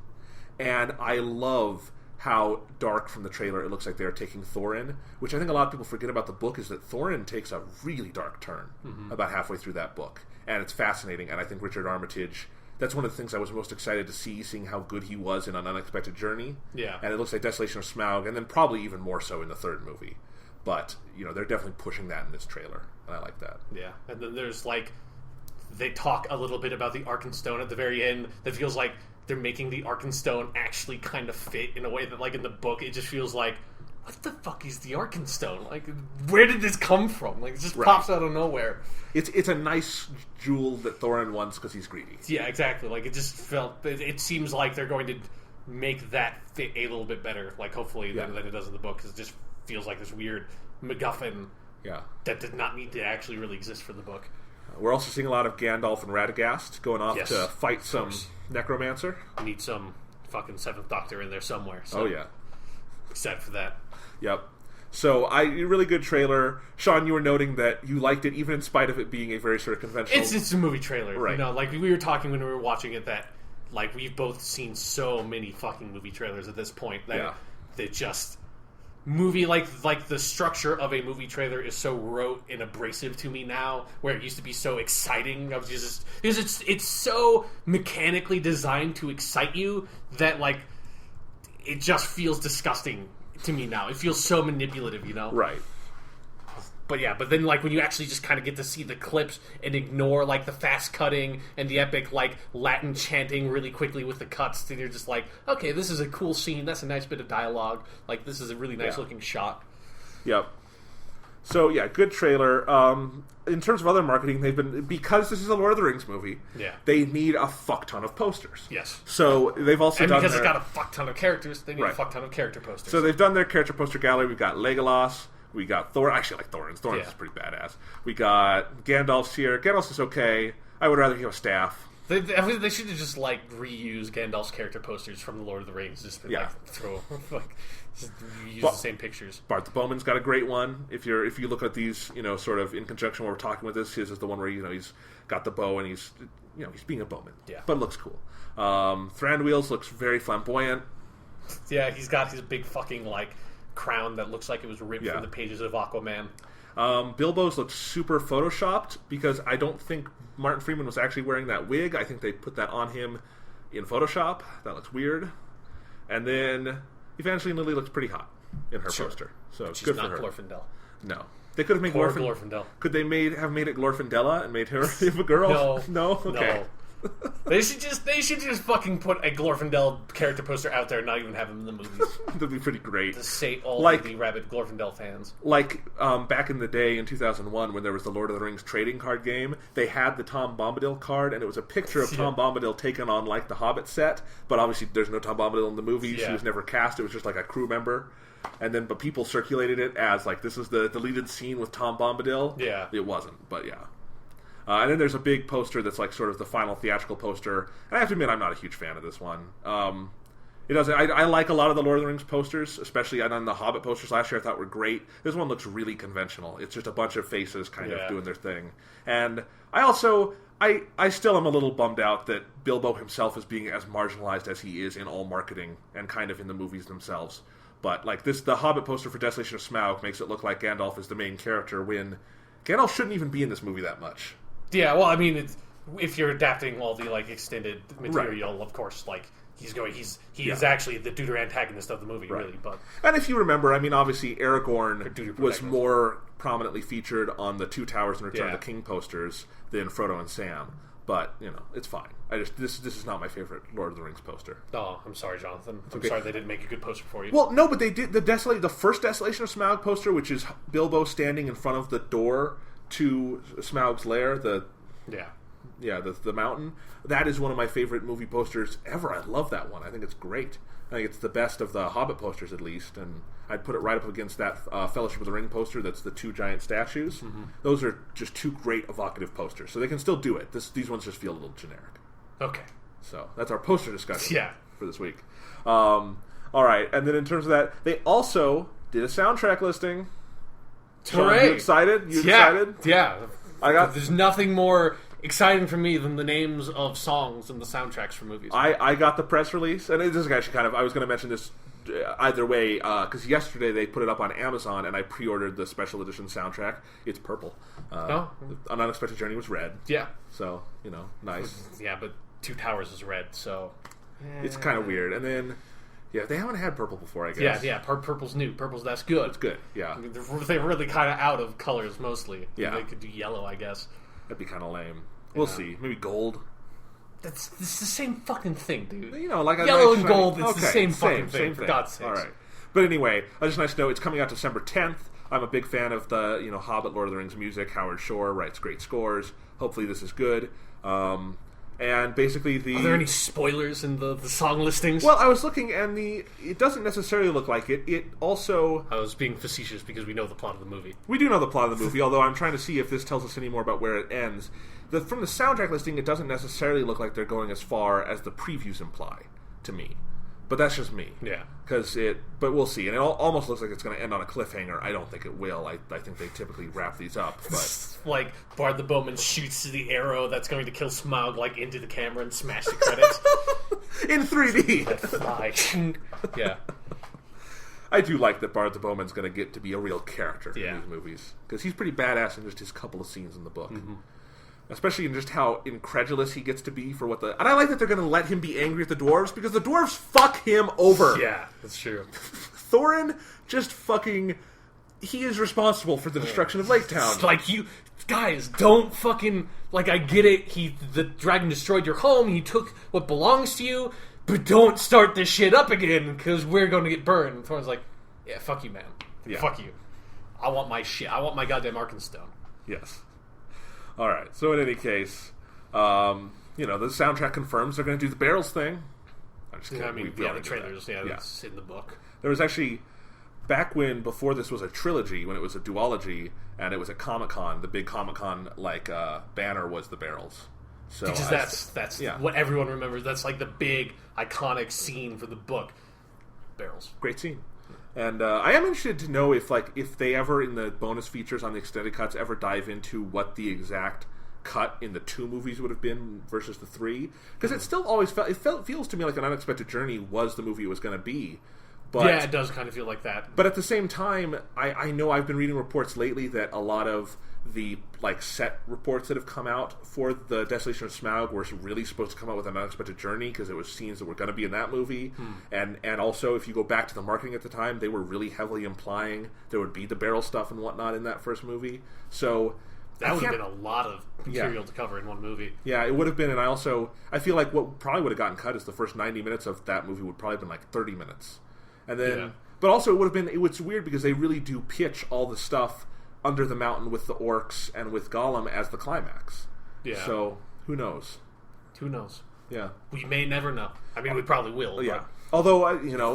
A: And I love how dark from the trailer it looks like they're taking Thorin, which I think a lot of people forget about the book, is that Thorin takes a really dark turn about halfway through that book. And it's fascinating. And I think Richard Armitage... That's one of the things I was most excited to see, seeing how good he was in An Unexpected Journey. Yeah. And it looks like Desolation of Smaug, and then probably even more so in the third movie. But, they're definitely pushing that in this trailer, and I like that.
B: Yeah. And then there's, they talk a little bit about the Arkenstone at the very end that feels like they're making the Arkenstone actually kind of fit in a way that, in the book, it just feels like, what the fuck is the Arkenstone? Where did this come from? It just pops out of nowhere.
A: It's a nice jewel that Thorin wants because he's greedy.
B: Yeah, exactly. It just felt... It seems like they're going to make that fit a little bit better, hopefully, than it does in the book, because it just feels like this weird MacGuffin that did not need to actually really exist for the book.
A: We're also seeing a lot of Gandalf and Radagast going off to fight some necromancer.
B: Need some fucking Seventh Doctor in there somewhere.
A: So. Oh, yeah.
B: Except for that.
A: Yep. So, really good trailer. Sean, you were noting that you liked it, even in spite of it being a very sort of conventional...
B: It's a movie trailer.
A: Right.
B: We were talking when we were watching it that, we've both seen so many fucking movie trailers at this point that they just... Movie, the structure of a movie trailer is so rote and abrasive to me now, where it used to be so exciting. Because it's so mechanically designed to excite you that, it just feels disgusting to me now. It feels so manipulative,
A: Right.
B: But then when you actually just kind of get to see the clips and ignore the fast cutting and the epic Latin chanting really quickly with the cuts, then you're just okay, this is a cool scene. That's a nice bit of dialogue. This is a really nice looking shot.
A: Yep. So good trailer. In terms of other marketing, because this is a Lord of the Rings movie.
B: Yeah.
A: They need a fuck ton of posters.
B: Yes.
A: So they've also done
B: because it's got a fuck ton of characters, they need a fuck ton of character posters.
A: So they've done their character poster gallery. We've got Legolas. We got Thor. I actually like Thorin's. Thorin's is pretty badass. We got Gandalf's here. Gandalf's is okay. I would rather he have a staff.
B: They should have just reuse Gandalf's character posters from the Lord of the Rings. Just throw just use the same pictures.
A: Bart the Bowman's got a great one. If you look at these, sort of in conjunction while we're talking with this, his is the one where he's got the bow and he's he's being a bowman.
B: Yeah.
A: But it looks cool. Thranduil's looks very flamboyant.
B: Yeah, he's got his big fucking, like, crown that looks like it was ripped from the pages of Aquaman.
A: Bilbo's looks super photoshopped because I don't think Martin Freeman was actually wearing that wig. I think they put that on him in Photoshop. That looks weird. And then Evangeline Lilly looks pretty hot in her poster. So
B: she's
A: good for
B: not
A: her.
B: Glorfindel.
A: No. They could have made
B: Glorfindel.
A: Could they have made it Glorfindella and made her a girl?
B: No.
A: Okay.
B: No. They should just fucking put a Glorfindel character poster out there and not even have him in the movies.
A: That'd be pretty great.
B: To sate all the rabid Glorfindel fans.
A: Like, back in the day in 2001 when there was the Lord of the Rings trading card game, they had the Tom Bombadil card, and it was a picture of Tom Bombadil taken on, like, the Hobbit set, but obviously there's no Tom Bombadil in the movies. She was never cast. It was just, like, a crew member. But people circulated it as, like, this is the deleted scene with Tom Bombadil.
B: Yeah.
A: It wasn't, but yeah. And then there's a big poster that's like sort of the final theatrical poster. And I have to admit, I'm not a huge fan of this one. It doesn't. I like a lot of the Lord of the Rings posters, especially on the Hobbit posters last year. I thought were great. This one looks really conventional. It's just a bunch of faces kind of doing their thing. And I still am a little bummed out that Bilbo himself is being as marginalized as he is in all marketing and kind of in the movies themselves. But like the Hobbit poster for Desolation of Smaug makes it look like Gandalf is the main character when Gandalf shouldn't even be in this movie that much.
B: Yeah, well, I mean, if you're adapting all the like extended material, of course, like he is actually the Duder antagonist of the movie, really. But
A: and if you remember, I mean, obviously Aragorn was more prominently featured on the Two Towers and Return of the King posters than Frodo and Sam. But it's fine. This is not my favorite Lord of the Rings poster.
B: Oh, I'm sorry, Jonathan. I'm sorry they didn't make a good poster for you.
A: Well, no, but they did the first Desolation of Smaug poster, which is Bilbo standing in front of the door to Smaug's lair, the mountain. That is one of my favorite movie posters ever. I love that one. I think it's great. I think it's the best of the Hobbit posters, at least, and I'd put it right up against that Fellowship of the Ring poster. That's the two giant statues. Mm-hmm. Those are just two great evocative posters, so they can still do it. These ones just feel a little generic.
B: Okay.
A: So that's our poster discussion for this week. All right, and then in terms of that, they also did a soundtrack listing.
B: Hooray!
A: Sean, you excited? Excited?
B: Yeah. There's nothing more exciting for me than the names of songs and the soundtracks for movies.
A: I got the press release, and this is actually I was going to mention this either way, because yesterday they put it up on Amazon, and I pre-ordered the special edition soundtrack. It's purple. An Unexpected Journey was red.
B: Yeah.
A: So, nice.
B: Yeah, but Two Towers is red, so...
A: It's kind of weird. And then... Yeah, they haven't had purple before, I guess.
B: Yeah, purple's new. That's good.
A: It's good, yeah.
B: I mean, they're really kind of out of colors, mostly.
A: Yeah.
B: They could do yellow, I guess.
A: That'd be kind of lame. We'll see. Maybe gold.
B: It's the same fucking thing, dude.
A: Like
B: yellow
A: nice
B: and gold, it's the same fucking thing, for God's sakes.
A: All right. But anyway, just nice to know, it's coming out December 10th. I'm a big fan of the, Hobbit, Lord of the Rings music. Howard Shore writes great scores. Hopefully this is good. And basically
B: Are there any spoilers in the song listings?
A: Well, I was looking, and it doesn't necessarily look like it. It also...
B: I was being facetious because we know the plot of the movie.
A: We do know the plot of the movie, although I'm trying to see if this tells us any more about where it ends. From the soundtrack listing, it doesn't necessarily look like they're going as far as the previews imply, to me. But that's just me.
B: Yeah.
A: But we'll see. And it almost looks like it's going to end on a cliffhanger. I don't think it will. I think they typically wrap these up. But
B: like Bard the Bowman shoots the arrow that's going to kill Smaug into the camera and smash the credits
A: in 3D.
B: That fly. Yeah.
A: I do like that Bard the Bowman's going to get to be a real character in these movies, because he's pretty badass in just his couple of scenes in the book. Mm-hmm. Especially in just how incredulous he gets to be for what the... And I like that they're going to let him be angry at the dwarves, because the dwarves fuck him over.
B: Yeah, that's true.
A: Thorin just fucking... He is responsible for the destruction of Lake Town.
B: It's you... Guys, don't fucking... I get it. The dragon destroyed your home. He took what belongs to you. But don't start this shit up again, because we're going to get burned. And Thorin's like, yeah, fuck you, man. Yeah. Fuck you. I want my shit. I want my goddamn Arkenstone.
A: Yes. All right. So in any case, the soundtrack confirms they're going to do the barrels thing. I'm just kidding.
B: The trailers. That's in the book.
A: There was actually before this was a trilogy, when it was a duology, and it was at Comic-Con. The big Comic-Con banner was the barrels. So
B: because that's what everyone remembers. That's like the big iconic scene for the book. Barrels.
A: Great scene. And I am interested to know if they ever, in the bonus features on the extended cuts, ever dive into what the exact cut in the 2 movies would have been versus the 3, because it still always feels to me like An Unexpected Journey was the movie it was going to be. But,
B: yeah, it does kind of feel like that.
A: But at the same time, I know I've been reading reports lately that a lot of the set reports that have come out for the Desolation of Smaug were really supposed to come out with An Unexpected Journey, because it was scenes that were going to be in that movie. And also, if you go back to the marketing at the time, they were really heavily implying there would be the barrel stuff and whatnot in that first movie. So
B: that would have been a lot of material to cover in one movie.
A: Yeah, it would have been. And I feel like what probably would have gotten cut is the first 90 minutes of that movie would probably have been like 30 minutes. And then, but also it would have been. It's weird because they really do pitch all the stuff under the mountain with the orcs and with Gollum as the climax. Yeah. So who knows?
B: Who knows?
A: Yeah.
B: We may never know. I mean, we probably will.
A: Yeah. Although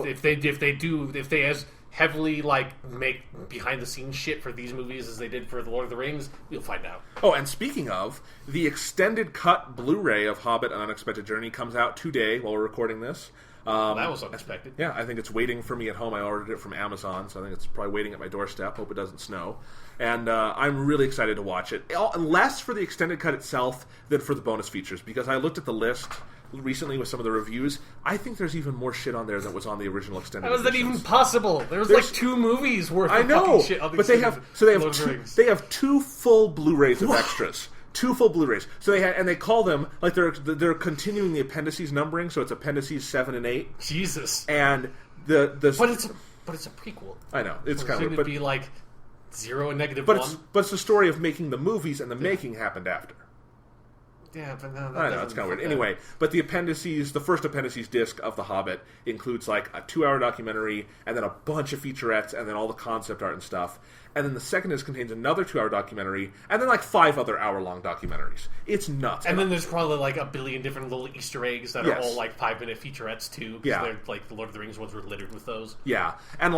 B: if they as heavily make behind the scenes shit for these movies as they did for the Lord of the Rings, we'll find out.
A: Oh, and speaking of, the extended cut Blu-ray of Hobbit: An Unexpected Journey comes out today while we're recording this.
B: That was unexpected.
A: Yeah, I think it's waiting for me at home. I ordered it from Amazon, so I think it's probably waiting at my doorstep. Hope it doesn't snow. And I'm really excited to watch it. Less for the extended cut itself than for the bonus features, because I looked at the list recently with some of the reviews. I think there's even more shit on there than was on the original extended editions.
B: How is that even possible? There's like 2 movies worth of fucking shit on these.
A: But they have 2 full Blu-rays of extras. 2 full Blu-rays. So they call them they're continuing the appendices numbering, so it's appendices 7 and 8.
B: Jesus.
A: And but
B: it's a prequel.
A: I know it's kind of weird,
B: but be like 0 and -1.
A: But it's the story of making the movies, and the making happened after.
B: Yeah, but no,
A: I know, it's kind of weird. Anyway, but the first appendices disc of The Hobbit includes a 2-hour documentary, and then a bunch of featurettes, and then all the concept art and stuff. And then the second disc contains another 2-hour documentary, and then 5 other hour-long documentaries. It's nuts.
B: And then there's probably a billion different little Easter eggs that are all 5-minute featurettes too.
A: Yeah.
B: They're the Lord of the Rings ones were littered with those.
A: Yeah, and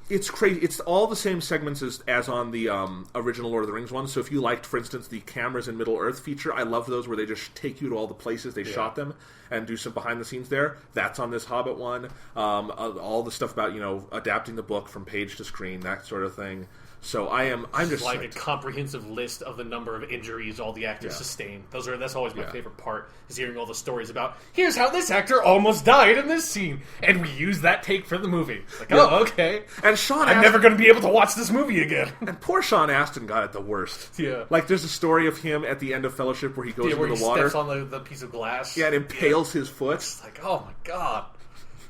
A: it's crazy. It's all the same segments as on the original Lord of the Rings one. So if you liked, for instance, the Cameras in Middle-earth feature, I love those where they just take you to all the places they shot them and do some behind-the-scenes there. That's on this Hobbit one. All the stuff about, adapting the book from page to screen, that sort of thing. So I'm just
B: a comprehensive list of the number of injuries all the actors sustained. That's always my favorite part, is hearing all the stories about here's how this actor almost died in this scene, and we use that take for the movie. Oh, okay.
A: And
B: I'm never going to be able to watch this movie again.
A: And poor Sean Astin got it the worst.
B: Yeah.
A: There's a story of him at the end of Fellowship where he goes into the water.
B: Steps on the piece of glass.
A: Yeah, and impales his foot.
B: It's oh my god.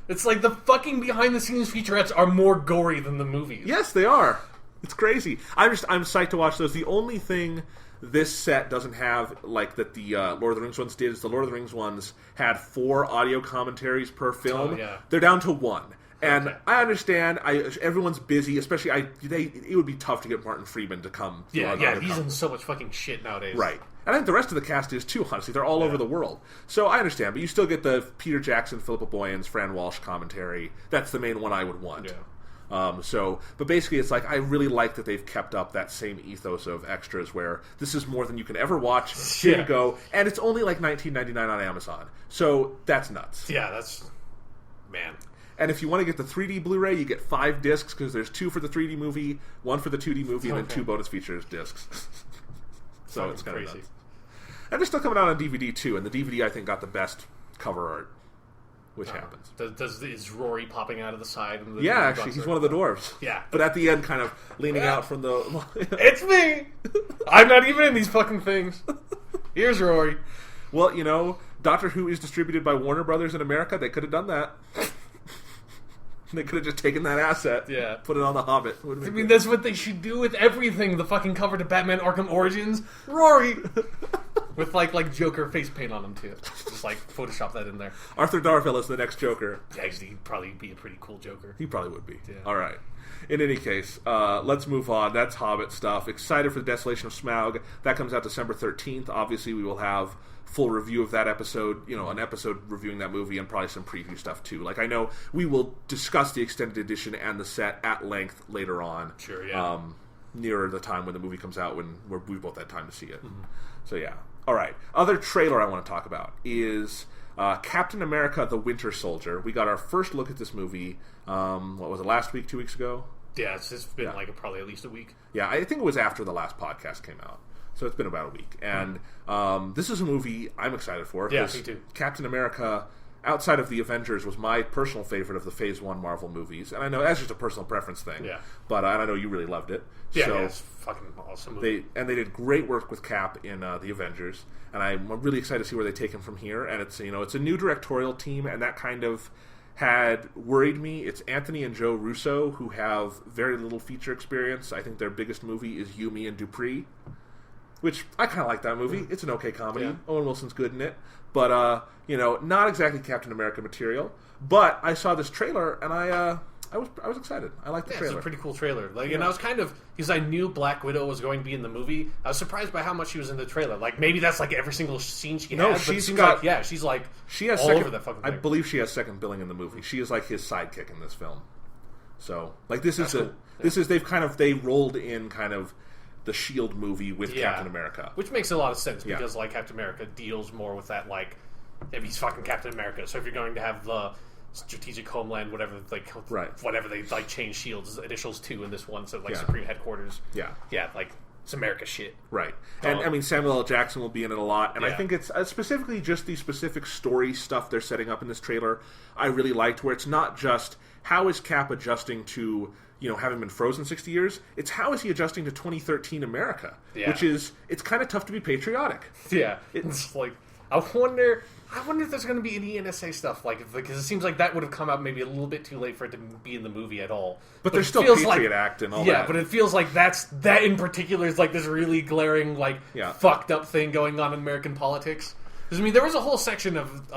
B: It's the fucking behind the scenes featurettes are more gory than the movies.
A: Yes, they are. It's crazy. I'm psyched to watch those. The only thing this set doesn't have, that the Lord of the Rings ones did, is the Lord of the Rings ones had 4 audio commentaries per film.
B: Oh, yeah.
A: They're down to 1. And I understand. Everyone's busy, especially it would be tough to get Martin Freeman to come.
B: Yeah, he's in so much fucking shit nowadays.
A: Right. And I think the rest of the cast is too, honestly. They're all over the world. So I understand, but you still get the Peter Jackson, Philippa Boyens, Fran Walsh commentary. That's the main one I would want.
B: Yeah.
A: But basically it's I really like that they've kept up that same ethos of extras where this is more than you can ever watch. Here you go. And it's only $19.99 on Amazon. So that's nuts.
B: Yeah, that's... Man.
A: And if you want to get the 3D Blu-ray, you get 5 discs, because there's 2 for the 3D movie, 1 for the 2D movie, and then 2 bonus features discs. So it's kind of crazy. And they're still coming out on DVD too, and the DVD I think got the best cover art. Which happens.
B: Is Rory popping out of the side?
A: Actually, he's one of the dwarves.
B: Yeah.
A: But at the end, kind of leaning out from the...
B: It's me! I'm not even in these fucking things. Here's Rory.
A: Well, Doctor Who is distributed by Warner Brothers in America. They could have done that. They could have just taken that asset, put it on The Hobbit.
B: I mean, that's what they should do with everything. The fucking cover to Batman Arkham Origins, Rory! With, like Joker face paint on him, too. Just, Photoshop that in there.
A: Arthur Darvill is the next Joker.
B: Yeah, actually, he'd probably be a pretty cool Joker.
A: He probably would be.
B: Yeah.
A: All right. In any case, let's move on. That's Hobbit stuff. Excited for the Desolation of Smaug. That comes out December 13th. Obviously, we will have full review of that episode, an episode reviewing that movie, and probably some preview stuff too. I know we will discuss the extended edition and the set at length later on.
B: Sure, yeah.
A: Nearer the time when the movie comes out, when we both had time to see it. Mm-hmm. So yeah. All right. Other trailer I want to talk about is Captain America: The Winter Soldier. We got our first look at this movie. What was it? Last week? 2 weeks ago?
B: Yeah, it's been like probably at least a week.
A: Yeah, I think it was after the last podcast came out. So it's been about a week. And this is a movie I'm excited for.
B: Yeah, me too.
A: Captain America, outside of the Avengers, was my personal favorite of the Phase 1 Marvel movies. And I know that's just a personal preference thing.
B: Yeah.
A: But I know you really loved it.
B: Yeah,
A: so
B: it's fucking awesome movie.
A: They did great work with Cap in the Avengers. And I'm really excited to see where they take him from here. And it's a new directorial team, and that kind of had worried me. It's Anthony and Joe Russo, who have very little feature experience. I think their biggest movie is Yumi and Dupree, which I kind of like that movie. It's an okay comedy.
B: Yeah.
A: Owen Wilson's good in it. But, not exactly Captain America material. But I saw this trailer, and I was excited. I liked the trailer.
B: It's a pretty cool trailer. And I was kind of, because I knew Black Widow was going to be in the movie, I was surprised by how much she was in the trailer. Like, maybe that's like every single scene she has.
A: She's
B: she has all over that fucking thing.
A: I believe she has second billing in the movie. She is like his sidekick in this film. So, like, this is they rolled in kind of the S.H.I.E.L.D. movie with Captain America.
B: Which makes a lot of sense, because, like, Captain America deals more with that, like, if he's fucking Captain America. So if you're going to have the strategic homeland, whatever they, like, change S.H.I.E.L.D.'s initials to in this one, so, like, Supreme Headquarters.
A: Yeah.
B: Yeah, like, it's America shit.
A: Right. And, I mean, Samuel L. Jackson will be in it a lot, and I think it's specifically just the specific story stuff they're setting up in this trailer I really liked, where it's not just how is Cap adjusting to, having been frozen 60 years, it's how is he adjusting to 2013 America, which is, it's kind of tough to be patriotic.
B: Yeah. It's like, I wonder if there's going to be any NSA stuff, because it seems like that would have come out maybe a little bit too late for it to be in the movie at all.
A: But there's still Patriot Act and all that.
B: Yeah, but it feels like that in particular is like this really glaring, fucked up thing going on in American politics. Because, I mean, there was a whole section of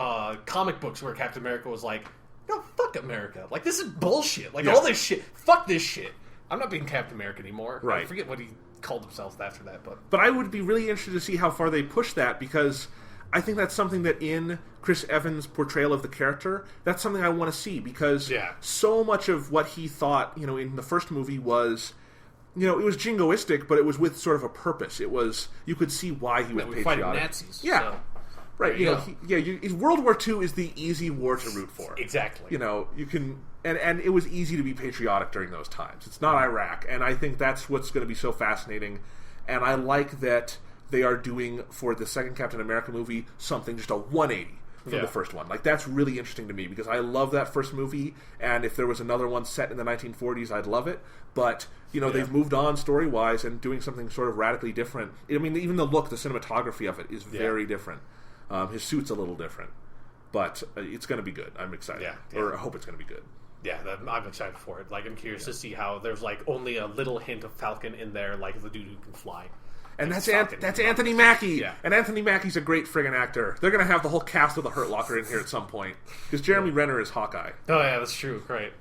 B: comic books where Captain America was like, no, fuck America. Like, this is bullshit. Like, all this shit. Fuck this shit. I'm not being Captain America anymore.
A: Right.
B: I forget what he called himself after that.
A: But I would be really interested to see how far they push that, because I think that's something that in Chris Evans' portrayal of the character, that's something I want to see, because so much of what he thought, in the first movie was, it was jingoistic, but it was with sort of a purpose. It was, you could see why he was patriotic.
B: Fighting Nazis.
A: Yeah.
B: So.
A: Right, World War II is the easy war to root for.
B: Exactly.
A: You can, and it was easy to be patriotic during those times. It's not Iraq, and I think that's what's going to be so fascinating. And I like that they are doing, for the second Captain America movie, something just a 180 from the first one. Like, that's really interesting to me, because I love that first movie, and if there was another one set in the 1940s, I'd love it. But, they've moved on story-wise and doing something sort of radically different. I mean, even the look, the cinematography of it is very different. His suit's a little different, but it's going to be good. I'm excited, or I hope it's going to be good.
B: Yeah, I'm excited for it. Like, I'm curious to see how there's like only a little hint of Falcon in there, like the dude who can fly.
A: And that's Anthony Mackie, and Anthony Mackie's a great friggin' actor. They're going to have the whole cast of the Hurt Locker in here at some point, because Jeremy Renner is Hawkeye.
B: Oh yeah, that's true. Right.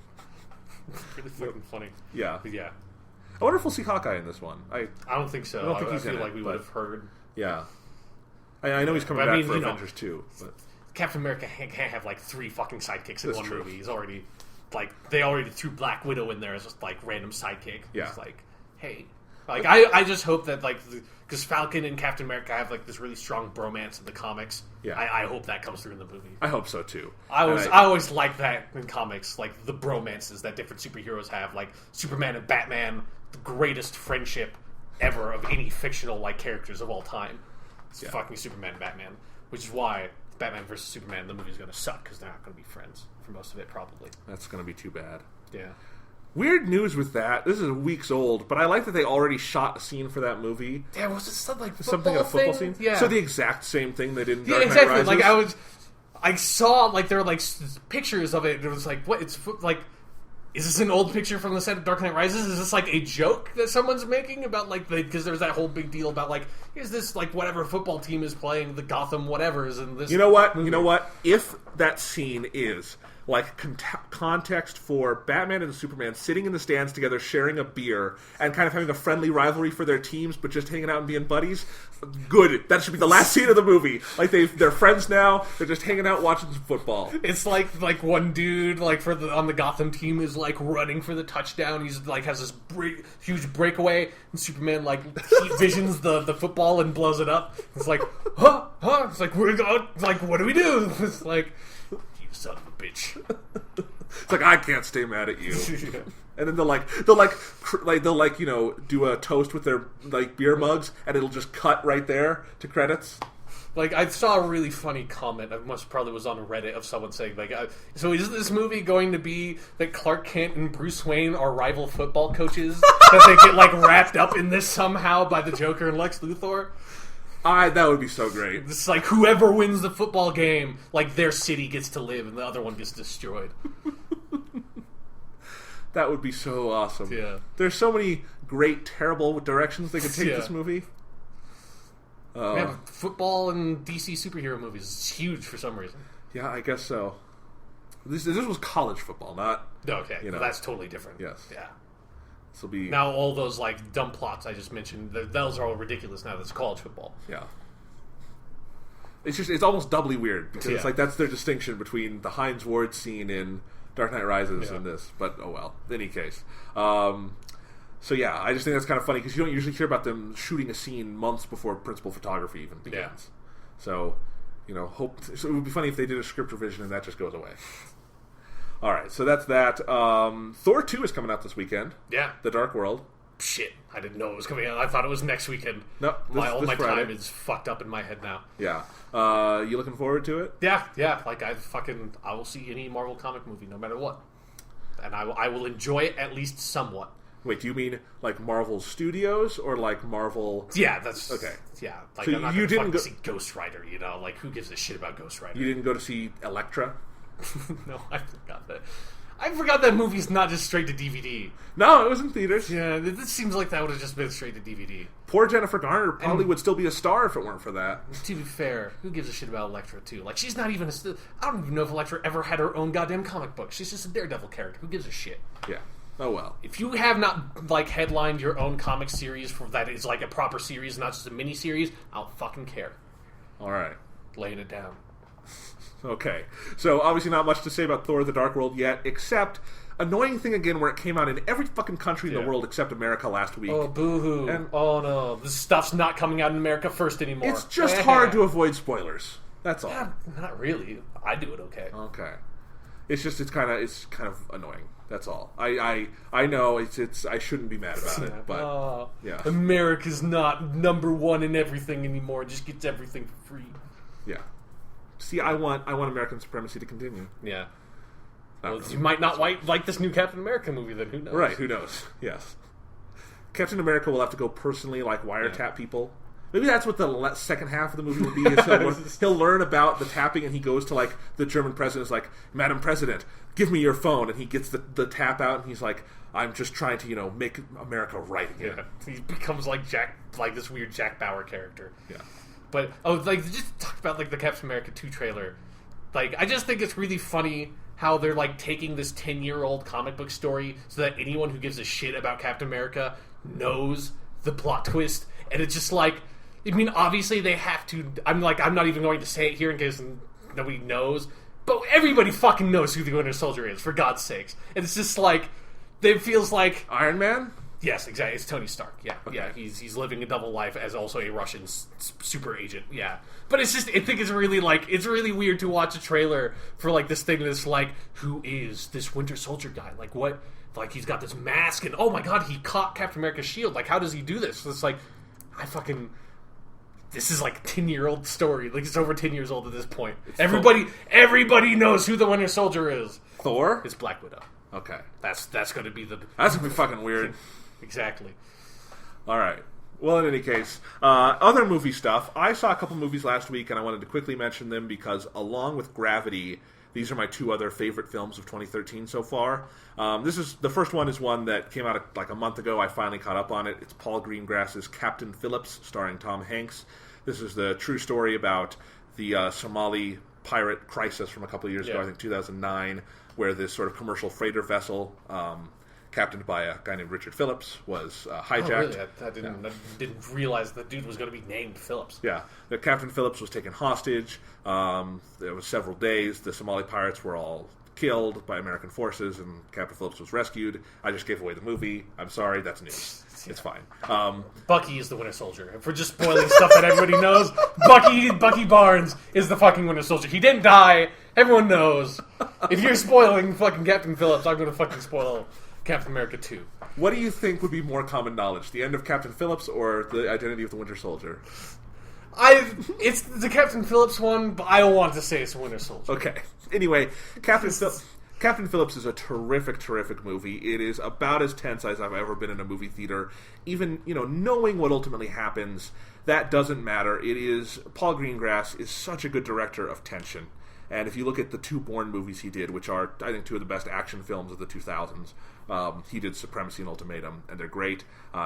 B: Really fucking funny.
A: Yeah.
B: Yeah.
A: I wonder if we'll see Hawkeye in this one. I
B: don't think so.
A: I don't think he's
B: I feel
A: in
B: like we would have heard.
A: Yeah. I know he's coming back for Avengers 2. But
B: Captain America can't have like 3 fucking sidekicks in one movie. He's already they already threw Black Widow in there as just like random sidekick.
A: Yeah.
B: It's like, hey, like I just hope that because Falcon and Captain America have like this really strong bromance in the comics.
A: Yeah.
B: I hope that comes through in the movie.
A: I hope so too.
B: I always like that in comics, like the bromances that different superheroes have, like Superman and Batman, the greatest friendship ever of any fictional like characters of all time. It's fucking Superman and Batman, which is why Batman vs. Superman, the movie's going to suck, because they're not going to be friends for most of it, probably.
A: That's going to be too bad.
B: Yeah.
A: Weird news with that. This is weeks old, but I like that they already shot a scene for that movie.
B: Yeah, was it something like
A: something in a football scene?
B: Yeah.
A: So the exact same thing they did in Dark Knight
B: exactly.
A: Rises?
B: Like I saw like there were like pictures of it, and it was like, what? It's like, is this an old picture from the set of Dark Knight Rises? Is this like a joke that someone's making about like because there's that whole big deal about like, here's this like whatever football team is playing the Gotham whatevers and this.
A: You know what? Movie. You know what? If that scene is like context for Batman and Superman sitting in the stands together, sharing a beer, and kind of having a friendly rivalry for their teams, but just hanging out and being buddies. Good. That should be the last scene of the movie. Like they're friends now. They're just hanging out watching some football.
B: It's like one dude like on the Gotham team is like running for the touchdown. He's like has this huge breakaway, and Superman like heat visions the football and blows it up. It's like huh. It's like what do we do? It's like, you son of a bitch.
A: It's like, I can't stay mad at you.
B: Yeah.
A: And then they'll do a toast with their like beer mugs, and it'll just cut right there to credits.
B: Like, I saw a really funny comment, probably was on Reddit, of someone saying, like, so is this movie going to be that Clark Kent and Bruce Wayne are rival football coaches? That they get, like, wrapped up in this somehow by the Joker and Lex Luthor?
A: That would be so great.
B: It's like, whoever wins the football game, like, their city gets to live and the other one gets destroyed.
A: That would be so awesome.
B: Yeah.
A: There's so many great, terrible directions they could take this movie.
B: Football and DC superhero movies is huge for some reason.
A: Yeah, I guess so. This was college football, not...
B: Okay, that's totally different.
A: Yes.
B: Yeah.
A: This will be...
B: Now all those, like, dumb plots I just mentioned, those are all ridiculous now. That's college football.
A: Yeah. It's almost doubly weird, because it's like that's their distinction between the Hines Ward scene in Dark Knight Rises and this. But, oh well. In any case. So yeah, I just think that's kind of funny because you don't usually hear about them shooting a scene months before principal photography even begins.
B: Yeah.
A: So, so it would be funny if they did a script revision and that just goes away. All right, so that's that. Thor 2 is coming out this weekend.
B: Yeah.
A: The Dark World.
B: Shit, I didn't know it was coming out. I thought it was next weekend.
A: No,
B: all my
A: Friday.
B: time is fucked up in my head now.
A: Yeah. You looking forward to it?
B: Yeah. Like, I will see any Marvel comic movie no matter what. And I will enjoy it at least somewhat.
A: Wait, do you mean like Marvel Studios or like Marvel?
B: Yeah, that's...
A: Okay.
B: Yeah, like,
A: So
B: I'm not
A: you
B: going to
A: didn't
B: see Ghost Rider, Like, who gives a shit about Ghost Rider?
A: You didn't go to see Elektra?
B: No, I forgot that. I forgot that movie's not just straight to DVD.
A: No, it was in theaters.
B: Yeah, this seems like that would have just been straight to DVD.
A: Poor Jennifer Garner probably would still be a star if it weren't for that.
B: To be fair, who gives a shit about Elektra, too? Like, she's not even I don't even know if Elektra ever had her own goddamn comic book. She's just a Daredevil character. Who gives a shit?
A: Yeah. Oh, well.
B: If you have not, like, headlined your own comic series for that is, like, a proper series, not just a mini-series, I don't fucking care.
A: All right.
B: Laying it down.
A: Okay. So, obviously not much to say about Thor: The Dark World yet, except... Annoying thing again where it came out in every fucking country in the world except America last week.
B: Oh, boo-hoo. And, oh, no. This stuff's not coming out in America first anymore.
A: It's just hard to avoid spoilers. That's all.
B: Yeah, not really. I do it okay.
A: Okay. It's kind of annoying. That's all. I know it's I shouldn't be mad about it, but yeah.
B: America's not number one in everything anymore. It just gets everything for free.
A: Yeah. See, I want American supremacy to continue.
B: Yeah. Well, you might not like this new Captain America movie, then who knows?
A: Right, who knows? Yes. Captain America will have to go personally, like, wiretap people. Maybe that's what the second half of the movie will be. Is he'll learn about the tapping, and he goes to, like, the German president's like, Madam President, give me your phone. And he gets the tap out, and he's like, I'm just trying to, make America right again.
B: Yeah. He becomes like this weird Jack Bauer character.
A: Yeah.
B: But, just talk about, like, the Captain America 2 trailer. Like, I just think it's really funny how they're, like, taking this 10-year-old comic book story so that anyone who gives a shit about Captain America knows the plot twist. And it's just like, I mean, obviously they have to... I'm not even going to say it here in case nobody knows. But everybody fucking knows who the Winter Soldier is, for God's sakes. And it's just like, it feels like...
A: Iron Man?
B: Yes, exactly. It's Tony Stark. Yeah,
A: okay.
B: Yeah. He's living a double life as also a Russian super agent. Yeah, but it's just I think it's really weird to watch a trailer for like this thing that's like, who is this Winter Soldier guy? Like what? Like he's got this mask and oh my god, he caught Captain America's shield. Like how does he do this? So it's like this is like a 10-year-old story. Like it's over 10 years old at this point. Everybody knows who the Winter Soldier is.
A: Thor?
B: It's Black Widow.
A: Okay,
B: that's going to be the.
A: That's gonna be fucking weird.
B: Exactly.
A: All right. Well, in any case, other movie stuff. I saw a couple movies last week, and I wanted to quickly mention them because, along with Gravity, these are my two other favorite films of 2013 so far. The first one is one that came out like a month ago. I finally caught up on it. It's Paul Greengrass's Captain Phillips, starring Tom Hanks. This is the true story about the Somali pirate crisis from a couple of years ago, I think 2009, where this sort of commercial freighter vessel, captained by a guy named Richard Phillips, was hijacked.
B: Oh, really? I didn't realize the dude was going to be named Phillips.
A: Yeah. The Captain Phillips was taken hostage. There was several days. The Somali pirates were all killed by American forces and Captain Phillips was rescued. I just gave away the movie. I'm sorry, that's news. It's fine.
B: Bucky is the Winter Soldier. If we're just spoiling stuff that everybody knows, Bucky Barnes is the fucking Winter Soldier. He didn't die. Everyone knows. If you're spoiling fucking Captain Phillips, I'm going to fucking spoil Captain America 2.
A: What do you think would be more common knowledge? The end of Captain Phillips or the identity of the Winter Soldier?
B: It's the Captain Phillips one, but I don't want to say it's Winter Soldier.
A: Okay. Anyway, Captain Phillips is a terrific, terrific movie. It is about as tense as I've ever been in a movie theater. Even, knowing what ultimately happens, that doesn't matter. Paul Greengrass is such a good director of tension. And if you look at the 2 Bourne movies he did, which are, I think, 2 of the best action films of the 2000s, he did Supremacy and Ultimatum, and they're great.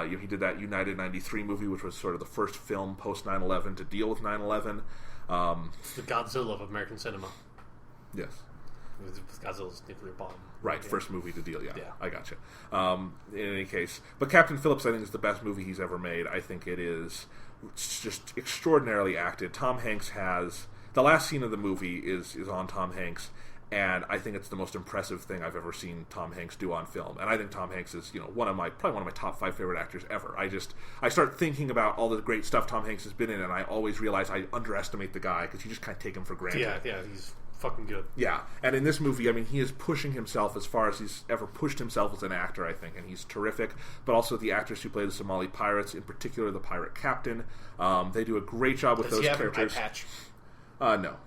A: He did that United 93 movie, which was sort of the first film post 9/11 to deal with 9/11.
B: It's the Godzilla of American cinema.
A: Yes.
B: Godzilla's nuclear bomb.
A: Right, first movie to deal, yeah. I gotcha. In any case. But Captain Phillips, I think, is the best movie he's ever made. I think it's just extraordinarily acted. Tom Hanks has... The last scene of the movie is on Tom Hanks, and I think it's the most impressive thing I've ever seen Tom Hanks do on film. And I think Tom Hanks is, probably one of my top 5 favorite actors ever. I start thinking about all the great stuff Tom Hanks has been in, and I always realize I underestimate the guy because you just kind of take him for granted.
B: Yeah, he's fucking good.
A: Yeah, and in this movie, he is pushing himself as far as he's ever pushed himself as an actor, I think, and he's terrific. But also the actors who play the Somali pirates, in particular the pirate captain, they do a great job with those characters.
B: Does he have an eye patch?
A: No.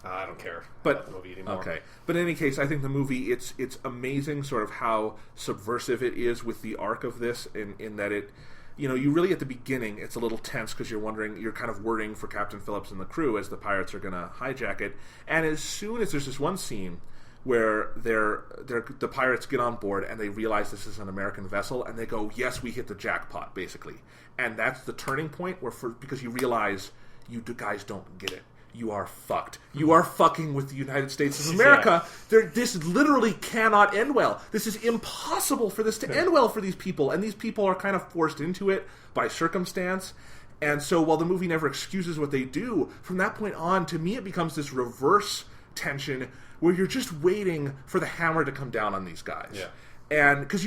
B: I don't care
A: about
B: the movie anymore.
A: Okay. But in any case, I think the movie, it's amazing sort of how subversive it is with the arc of this, in that it, you really at the beginning, it's a little tense because you're kind of worrying for Captain Phillips and the crew as the pirates are going to hijack it. And as soon as there's this one scene where the pirates get on board and they realize this is an American vessel and they go, yes, we hit the jackpot, basically. And that's the turning point because you realize you guys don't get it. You are fucked. You are fucking with the United States of America. Yeah. This literally cannot end well. This is impossible for this to end well for these people. And these people are kind of forced into it by circumstance. And so while the movie never excuses what they do, from that point on, to me, it becomes this reverse tension where you're just waiting for the hammer to come down on these guys. Yeah. And because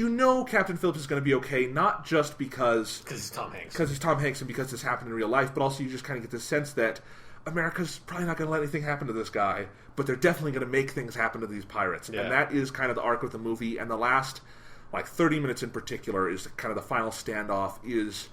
A: Captain Phillips is going to be okay, not just because
B: he's Tom Hanks.
A: Because he's Tom Hanks and because this happened in real life, but also you just kind of get this sense that America's probably not going to let anything happen to this guy, but they're definitely going to make things happen to these pirates. Yeah. And that is kind of the arc of the movie. And the last, 30 minutes in particular, is kind of the final standoff, is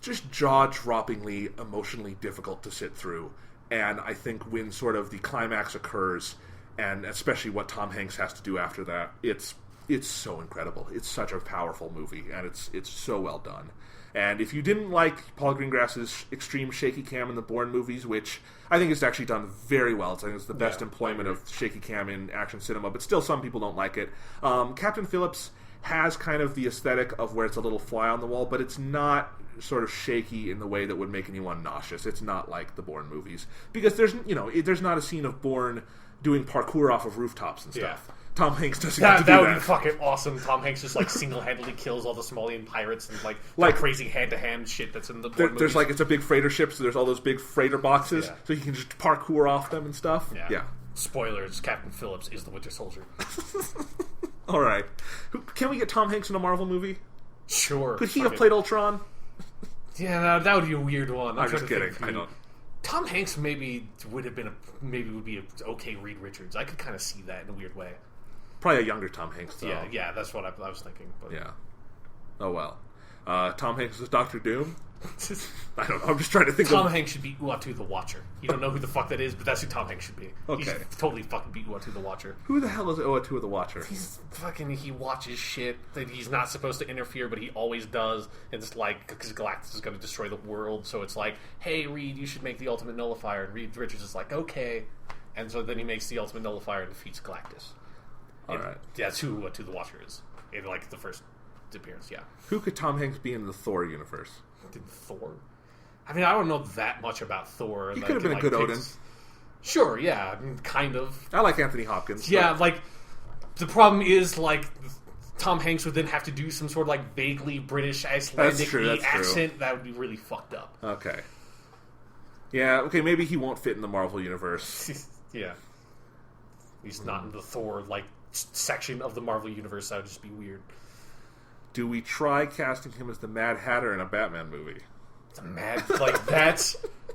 A: just jaw-droppingly, emotionally difficult to sit through. And I think when sort of the climax occurs, and especially what Tom Hanks has to do after that, it's so incredible. It's such a powerful movie, and it's so well done. And if you didn't like Paul Greengrass's extreme shaky cam in the Bourne movies, which I think is actually done very well, I think it's the best employment of shaky cam in action cinema, but still some people don't like it. Captain Phillips has kind of the aesthetic of where it's a little fly on the wall, but it's not sort of shaky in the way that would make anyone nauseous. It's not like the Bourne movies. Because there's not a scene of Bourne doing parkour off of rooftops and stuff. Yeah. Tom Hanks doesn't get to do that.
B: That would be fucking awesome. Tom Hanks just single-handedly kills all the Somalian pirates and like crazy hand-to-hand shit that's in the Bourne movies.
A: There's it's a big freighter ship, so there's all those big freighter boxes, so you can just parkour off them and stuff. Yeah.
B: Spoilers, Captain Phillips is the Winter Soldier.
A: All right. Can we get Tom Hanks in a Marvel movie?
B: Sure.
A: Could he have played Ultron?
B: Yeah, that would be a weird one.
A: I'm just kidding. I don't.
B: Tom Hanks would be an okay Reed Richards. I could kind of see that in a weird way.
A: Probably a younger Tom Hanks, though.
B: Yeah, that's what I was thinking. But.
A: Yeah. Oh, well. Tom Hanks is Dr. Doom? I don't know. I'm just trying to think
B: Tom Hanks should be Uatu the Watcher. You don't know who the fuck that is, but that's who Tom Hanks should be.
A: Okay.
B: He should totally fucking be Uatu the Watcher.
A: Who the hell is Uatu the Watcher?
B: He watches shit that he's not supposed to interfere, but he always does. And it's because Galactus is going to destroy the world, so it's hey, Reed, you should make the ultimate nullifier. And Reed Richards is okay. And so then he makes the ultimate nullifier and defeats Galactus.
A: Alright.
B: Yeah, that's who Uatu the Watcher is. In the first appearance, yeah.
A: Who could Tom Hanks be in the Thor universe?
B: Thor? I mean, I don't know that much about Thor.
A: He could have been a good Odin.
B: Sure, yeah, kind of.
A: I like Anthony Hopkins.
B: Yeah, the problem is, Tom Hanks would then have to do some sort of, vaguely British, Icelandic accent. That would be really fucked up.
A: Okay. Yeah, okay, maybe he won't fit in the Marvel universe.
B: Yeah. He's not in the Thor section of the Marvel universe. That would just be weird.
A: Do we try casting him as the Mad Hatter in a Batman movie?
B: The Mad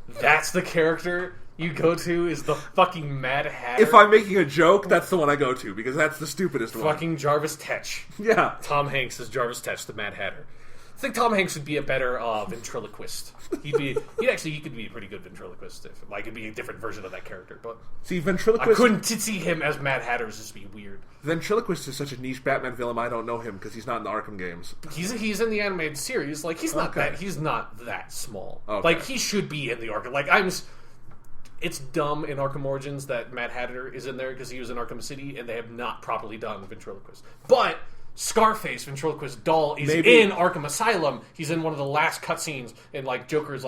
B: that's the character you go to is the fucking Mad Hatter.
A: If I'm making a joke, that's the one I go to because that's the stupidest one.
B: Fucking Jarvis Tetch.
A: Yeah.
B: Tom Hanks is Jarvis Tetch, the Mad Hatter. I think Tom Hanks would be a better ventriloquist. He could be a pretty good ventriloquist. It'd be a different version of that character. But
A: see, ventriloquist.
B: I couldn't see him as Mad Hatter. It'd just be weird.
A: Ventriloquist is such a niche Batman villain. I don't know him because he's not in the Arkham games.
B: He's in the animated series. He's not that small.
A: Okay.
B: He should be in the Arkham. It's dumb in Arkham Origins that Mad Hatter is in there because he was in Arkham City, and they have not properly done ventriloquist. But Scarface, ventriloquist doll, is in Arkham Asylum. He's in one of the last cutscenes, and Joker's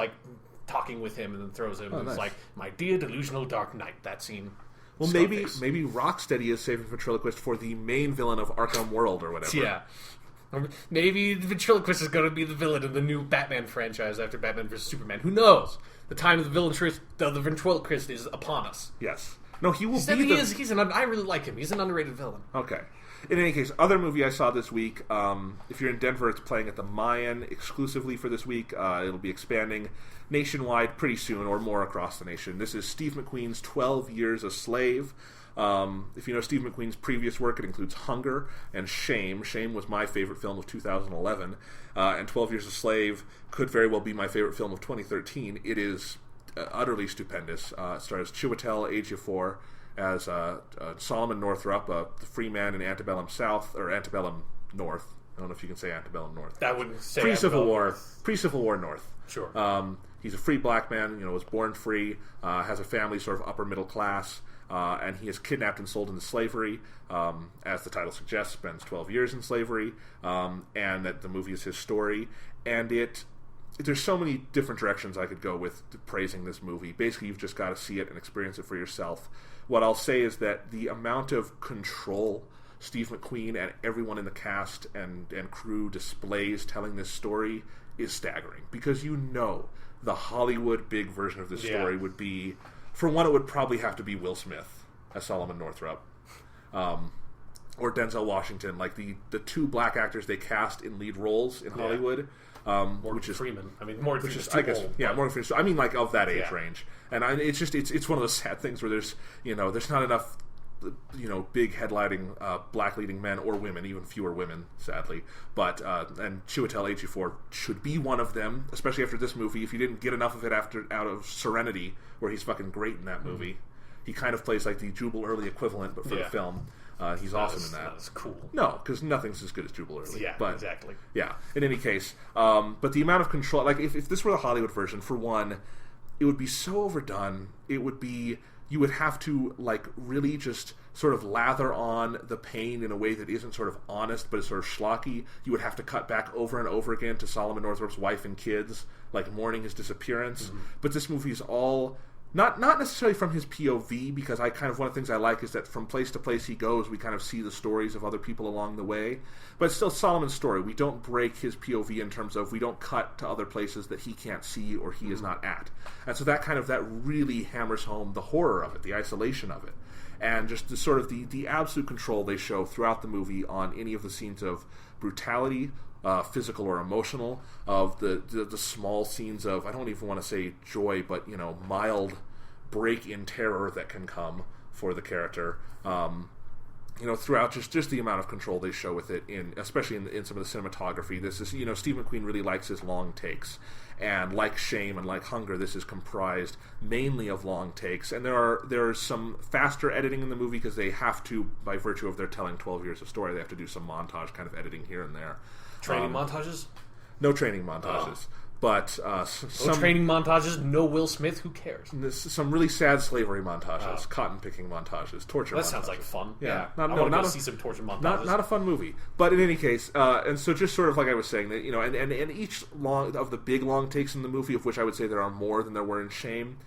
B: talking with him, and then throws him. And it's
A: nice.
B: My dear delusional Dark Knight. That scene.
A: Well,
B: Scarface.
A: maybe Rocksteady is saving ventriloquist for the main villain of Arkham World or whatever.
B: Yeah. Or maybe the ventriloquist is going to be the villain in the new Batman franchise after Batman vs Superman. Who knows? The time of the ventriloquist is upon us.
A: Yes. No, he will be
B: I really like him. He's an underrated villain.
A: Okay. In any case, other movie I saw this week, if you're in Denver, it's playing at the Mayan exclusively for this week. It'll be expanding nationwide pretty soon, or more across the nation. This is Steve McQueen's 12 Years a Slave. If you know Steve McQueen's previous work, it includes Hunger and Shame. Shame was my favorite film of 2011, and 12 Years a Slave could very well be my favorite film of 2013. It is utterly stupendous. It stars Chiwetel Ejiofor as Solomon Northup, the free man in antebellum South, or antebellum North. I don't know if you can say antebellum North.
B: I wouldn't say
A: Pre-Civil War North.
B: Sure.
A: He's a free black man, was born free, has a family sort of upper middle class, and he is kidnapped and sold into slavery. As the title suggests, spends 12 years in slavery, and that the movie is his story. And there's so many different directions I could go with praising this movie. Basically, you've just got to see it and experience it for yourself. What I'll say is that the amount of control Steve McQueen and everyone in the cast and crew displays telling this story is staggering. Because the Hollywood big version of this story would be, for one, it would probably have to be Will Smith as Solomon Northup. Or Denzel Washington, the two black actors they cast in lead roles in Hollywood.
B: Morgan Freeman. Morgan Freeman's too old.
A: Yeah, Morgan Freeman. of that age range. And it's one of those sad things where there's not enough big headlining black leading men or women, even fewer women, sadly. But and Chiwetel Ejiofor should be one of them, especially after this movie. If you didn't get enough of it out of Serenity, where he's fucking great in that movie, he kind of plays like the Jubal Early equivalent, but for the film. He's awesome in that.
B: That's cool.
A: No, because nothing's as good as Jubal Early.
B: Yeah,
A: but,
B: exactly.
A: Yeah, in any case. But the amount of control... if this were the Hollywood version, for one, it would be so overdone. It would be... You would have to, really just sort of lather on the pain in a way that isn't sort of honest, but is sort of schlocky. You would have to cut back over and over again to Solomon Northup's wife and kids, mourning his disappearance. Mm-hmm. But this movie is all... Not necessarily from his POV, because one of the things I like is that from place to place he goes, we kind of see the stories of other people along the way. But it's still Solomon's story. We don't break his POV in terms of we don't cut to other places that he can't see or he is not at. And so that really hammers home the horror of it, the isolation of it. And just the sort of the absolute control they show throughout the movie on any of the scenes of brutality, physical or emotional, of the small scenes of, I don't even want to say joy, but mild break in terror that can come for the character. Throughout just the amount of control they show with it, especially in some of the cinematography. This is, Steve McQueen really likes his long takes, and like Shame and like Hunger, this is comprised mainly of long takes. And there's some faster editing in the movie because they have to, by virtue of their telling 12 years of story, they have to do some montage kind of editing here and there.
B: Training montages?
A: No training montages. But some
B: training montages, no Will Smith, who cares?
A: Some really sad slavery montages, cotton picking montages, torture montages.
B: That sounds like fun.
A: Yeah.
B: I want to see some torture montages.
A: Not a fun movie. But in any case, and so just sort of like I was saying, that and each of the big long takes in the movie, of which I would say there are more than there were in Shame,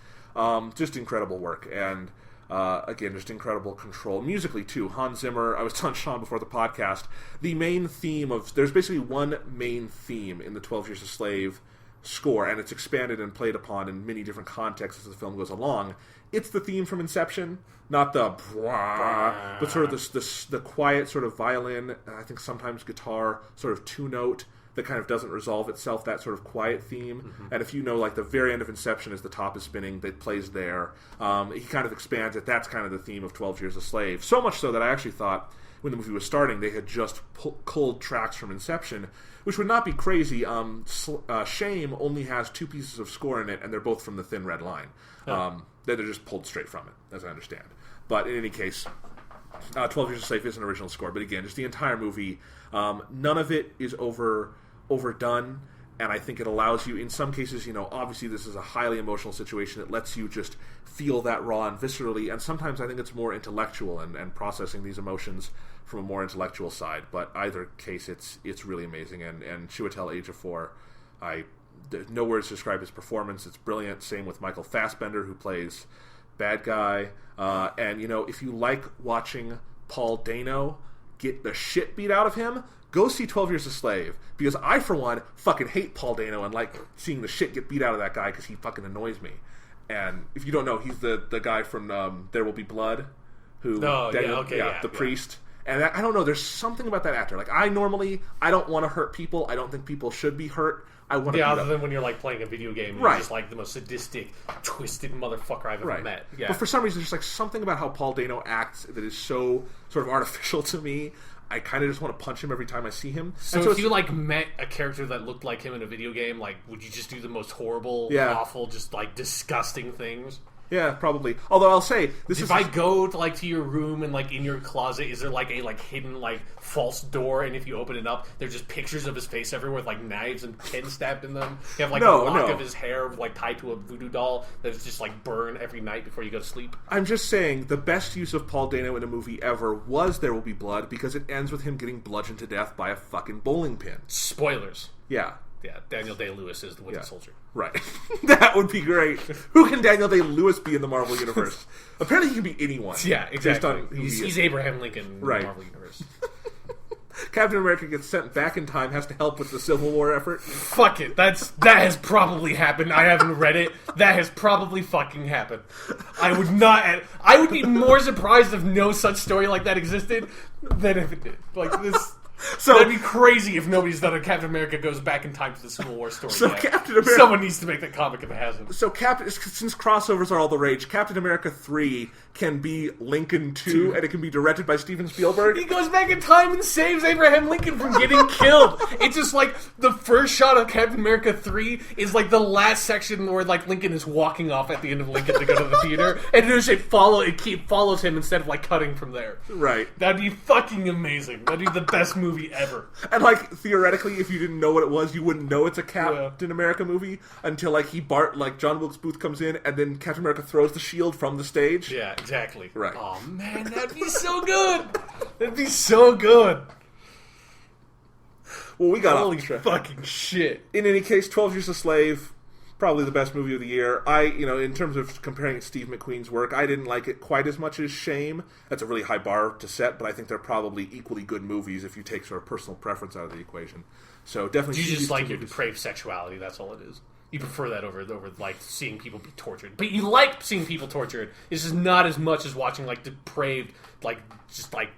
A: just incredible work. And again, just incredible control. Musically, too. Hans Zimmer, I was telling Sean before the podcast, the main theme there's basically one main theme in the 12 Years a Slave score, and it's expanded and played upon in many different contexts as the film goes along. It's the theme from Inception, not the but sort of the quiet sort of violin, and I think sometimes guitar, sort of two-note that kind of doesn't resolve itself, that sort of quiet theme. Mm-hmm. And if you know, like, the very end of Inception as the top is spinning, that plays there. He kind of expands it. That's kind of the theme of 12 Years a Slave. So much so that I actually thought, when the movie was starting, they had just culled tracks from Inception, which would not be crazy. Shame only has 2 pieces of score in it, and they're both from the Thin Red Line. They're just pulled straight from it, as I understand. But in any case, 12 Years a Slave is an original score. But again, just the entire movie, none of it is overdone. And I think it allows you, in some cases, obviously this is a highly emotional situation. It lets you just feel that raw and viscerally. And sometimes I think it's more intellectual and processing these emotions from a more intellectual side. But either case, it's really amazing. And Chiwetel Ejiofor, there's no words to describe his performance. It's brilliant. Same with Michael Fassbender, who plays bad guy. And, if you like watching Paul Dano get the shit beat out of him, go see 12 Years a Slave. Because I, for one, fucking hate Paul Dano and like seeing the shit get beat out of that guy because he fucking annoys me. And if you don't know, he's the guy from There Will Be Blood, who... the priest. And I don't know, there's something about that actor. Like, I don't want to hurt people. I don't think people should be hurt. I want to
B: other than when you're, like, playing a video game. You're just, like, the most sadistic, twisted motherfucker I've ever met. Yeah.
A: But for some reason, there's, like, something about how Paul Dano acts that is so sort of artificial to me. I kind of just want to punch him every time I see him.
B: So if you, like, met a character that looked like him in a video game, like, would you just do the most horrible, awful, just, like, disgusting things?
A: Yeah, probably. Although I'll say,
B: if I go to your room and like in your closet, is there like a hidden false door? And if you open it up, there's just pictures of his face everywhere with like knives and pins stabbed in them. You have a lock of his hair like tied to a voodoo doll that's just like burn every night before you go to sleep.
A: I'm just saying the best use of Paul Dano in a movie ever was There Will Be Blood, because it ends with him getting bludgeoned to death by a fucking bowling pin.
B: Spoilers.
A: Yeah.
B: Yeah, Daniel Day-Lewis is the Winter Soldier.
A: Right. That would be great. Who can Daniel Day-Lewis be in the Marvel Universe? Apparently he can be anyone.
B: Yeah, exactly. He's Abraham Lincoln in the Marvel Universe.
A: Captain America gets sent back in time, has to help with the Civil War effort.
B: Fuck it. That has probably happened. I haven't read it. That has probably fucking happened. I would be more surprised if no such story like that existed than if it did. Like this... So that'd be crazy if nobody's done a Captain America goes back in time to the Civil War story.
A: So
B: yet.
A: Captain America,
B: someone needs to make that comic if it hasn't.
A: So since crossovers are all the rage, Captain America 3 can be Lincoln 2, and it can be directed by Steven Spielberg.
B: He goes back in time and saves Abraham Lincoln from getting killed. It's just like the first shot of Captain America 3 is like the last section where like Lincoln is walking off at the end of Lincoln to go to the theater, and it follows him instead of like cutting from there.
A: Right.
B: That'd be fucking amazing. That'd be the best movie ever.
A: And like theoretically, if you didn't know what it was, you wouldn't know it's a Captain America movie until John Wilkes Booth comes in, and then Captain America throws the shield from the stage.
B: Yeah, exactly.
A: Right.
B: Oh man, that'd be so good. That'd be so good.
A: Well, we got
B: holy fucking shit.
A: In any case, 12 Years a Slave, probably the best movie of the year. In terms of comparing it to Steve McQueen's work, I didn't like it quite as much as Shame. That's a really high bar to set, but I think they're probably equally good movies if you take sort of personal preference out of the equation. So definitely...
B: You just like your depraved sexuality, that's all it is. You prefer that over like seeing people be tortured. But you like seeing people tortured. It's just not as much as watching like depraved,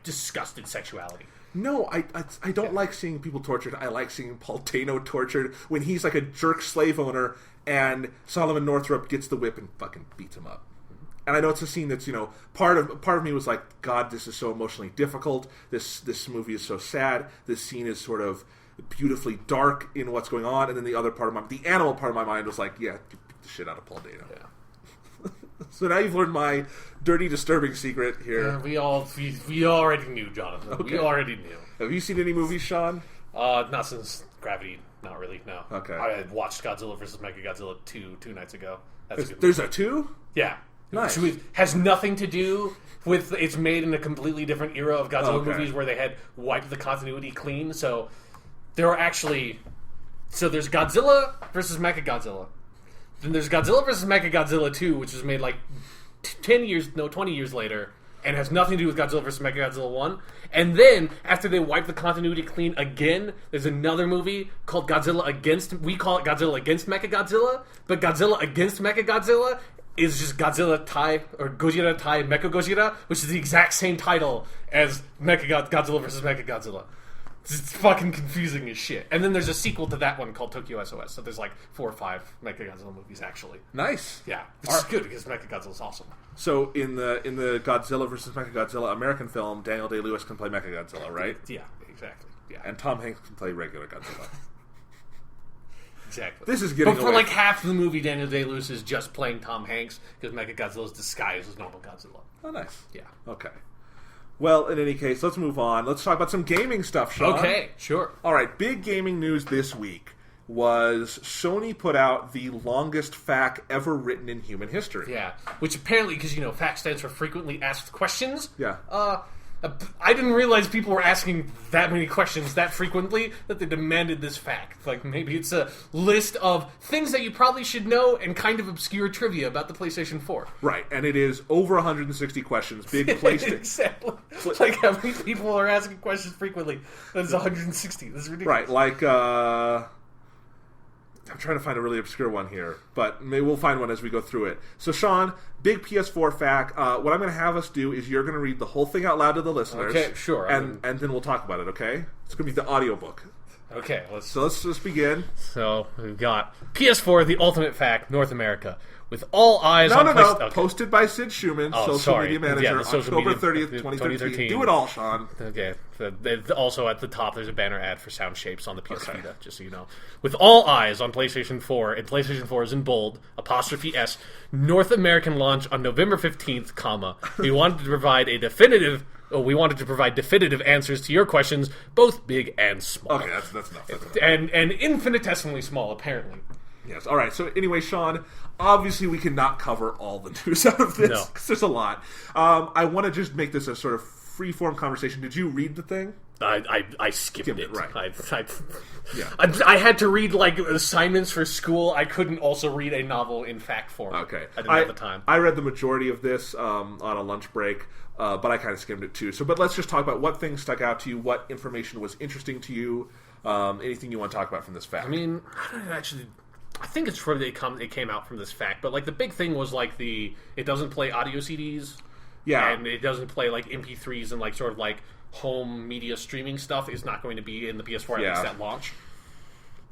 B: disgusted sexuality.
A: No, I don't like seeing people tortured. I like seeing Paul Dano tortured when he's like a jerk slave owner and Solomon Northrop gets the whip and fucking beats him up. And I know it's a scene that's, part of me was like, God, this is so emotionally difficult. This movie is so sad. This scene is sort of beautifully dark in what's going on. And then the animal part of my mind was like, yeah, beat the shit out of Paul Dano. Yeah. So now you've learned my dirty, disturbing secret here.
B: We already knew, Jonathan. Okay. We already knew.
A: Have you seen any movies, Sean?
B: Not since Gravity. Not really, no.
A: Okay.
B: I had watched Godzilla vs. Mechagodzilla 2 nights ago.
A: There's a 2?
B: Yeah.
A: Nice.
B: Which has nothing to do with... It's made in a completely different era of Godzilla movies where they had wiped the continuity clean. So there are actually... So there's Godzilla vs. Mechagodzilla. Then there's Godzilla vs. Mechagodzilla 2, which was made 20 years later. and has nothing to do with Godzilla vs. Mechagodzilla 1. And then, after they wipe the continuity clean again, there's another movie called Godzilla Against... We call it Godzilla Against Mechagodzilla, but Godzilla Against Mechagodzilla is just Godzilla Tai, or Gojira Tai Mecha Gojira, which is the exact same title as Godzilla vs. Mechagodzilla. It's fucking confusing as shit. And then there's a sequel to that one called Tokyo SOS. So there's like 4 or 5 Mechagodzilla movies, actually.
A: Nice.
B: Yeah. Which is good, because Mechagodzilla's awesome.
A: So in the Godzilla vs. Mechagodzilla American film, Daniel Day-Lewis can play Mechagodzilla, right?
B: Yeah, exactly. Yeah.
A: And Tom Hanks can play regular Godzilla.
B: Exactly.
A: This is getting
B: But for like half the movie, Daniel Day-Lewis is just playing Tom Hanks, because Mechagodzilla's disguised as normal Godzilla.
A: Oh, nice.
B: Yeah.
A: Okay. Well, in any case, let's move on. Let's talk about some gaming stuff, Sean.
B: Okay, sure.
A: All right, big gaming news this week was Sony put out the longest FAQ ever written in human history.
B: Yeah, which apparently, because, FAQ stands for frequently asked questions.
A: Yeah.
B: I didn't realize people were asking that many questions that frequently that they demanded this fact. Like, maybe it's a list of things that you probably should know and kind of obscure trivia about the PlayStation 4.
A: Right, and it is over 160 questions. Big PlayStation.
B: Exactly. Like, how many people are asking questions frequently? That's 160. That's ridiculous.
A: Right, like, I'm trying to find a really obscure one here, but maybe we'll find one as we go through it. So, Sean, big PS4 FAQ. What I'm going to have us do is you're going to read the whole thing out loud to the listeners.
B: Okay, sure.
A: And then we'll talk about it, okay? It's going to be the audiobook.
B: Okay,
A: let's just begin.
B: So, we've got PS4, the Ultimate FAQ, North America. With all eyes on
A: PlayStation. Okay. Posted by Sid Schumann, social media manager, October 30th, 2013. Do it all, Sean.
B: Okay. Also at the top, there's a banner ad for Sound Shapes on the PS Vita, just so you know. With all eyes on PlayStation 4, and PlayStation 4 is in bold, *S, North American launch on November 15th, comma. We wanted to provide definitive answers to your questions, both big and small.
A: Okay, that's enough.
B: And infinitesimally small, apparently.
A: Yes. All right. So anyway, Sean, obviously we cannot cover all the news out of this because there's a lot. I want to just make this a sort of free-form conversation. Did you read the thing?
B: I skipped it.
A: Right.
B: I had to read like assignments for school. I couldn't also read a novel in fact form.
A: Okay.
B: I didn't have the time.
A: I read the majority of this on a lunch break, but I kind of skimmed it too. But let's just talk about what things stuck out to you, what information was interesting to you, anything you want to talk about from this fact.
B: I mean, I think it's from it came out from this fact, but like the big thing was like it doesn't play audio CDs, and it doesn't play like MP3s and like sort of like home media streaming stuff is not going to be in the PS4 at least at launch.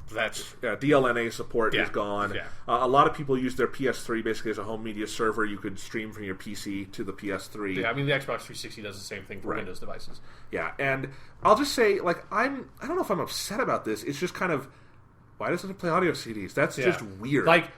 A: DLNA support is gone.
B: Yeah.
A: A lot of people use their PS3 basically as a home media server. You could stream from your PC to the PS3.
B: Yeah, I mean the Xbox 360 does the same thing for Windows devices.
A: Yeah, and I'll just say like I don't know if I'm upset about this. It's just kind of, why doesn't it play audio CDs? That's just weird.
B: Like,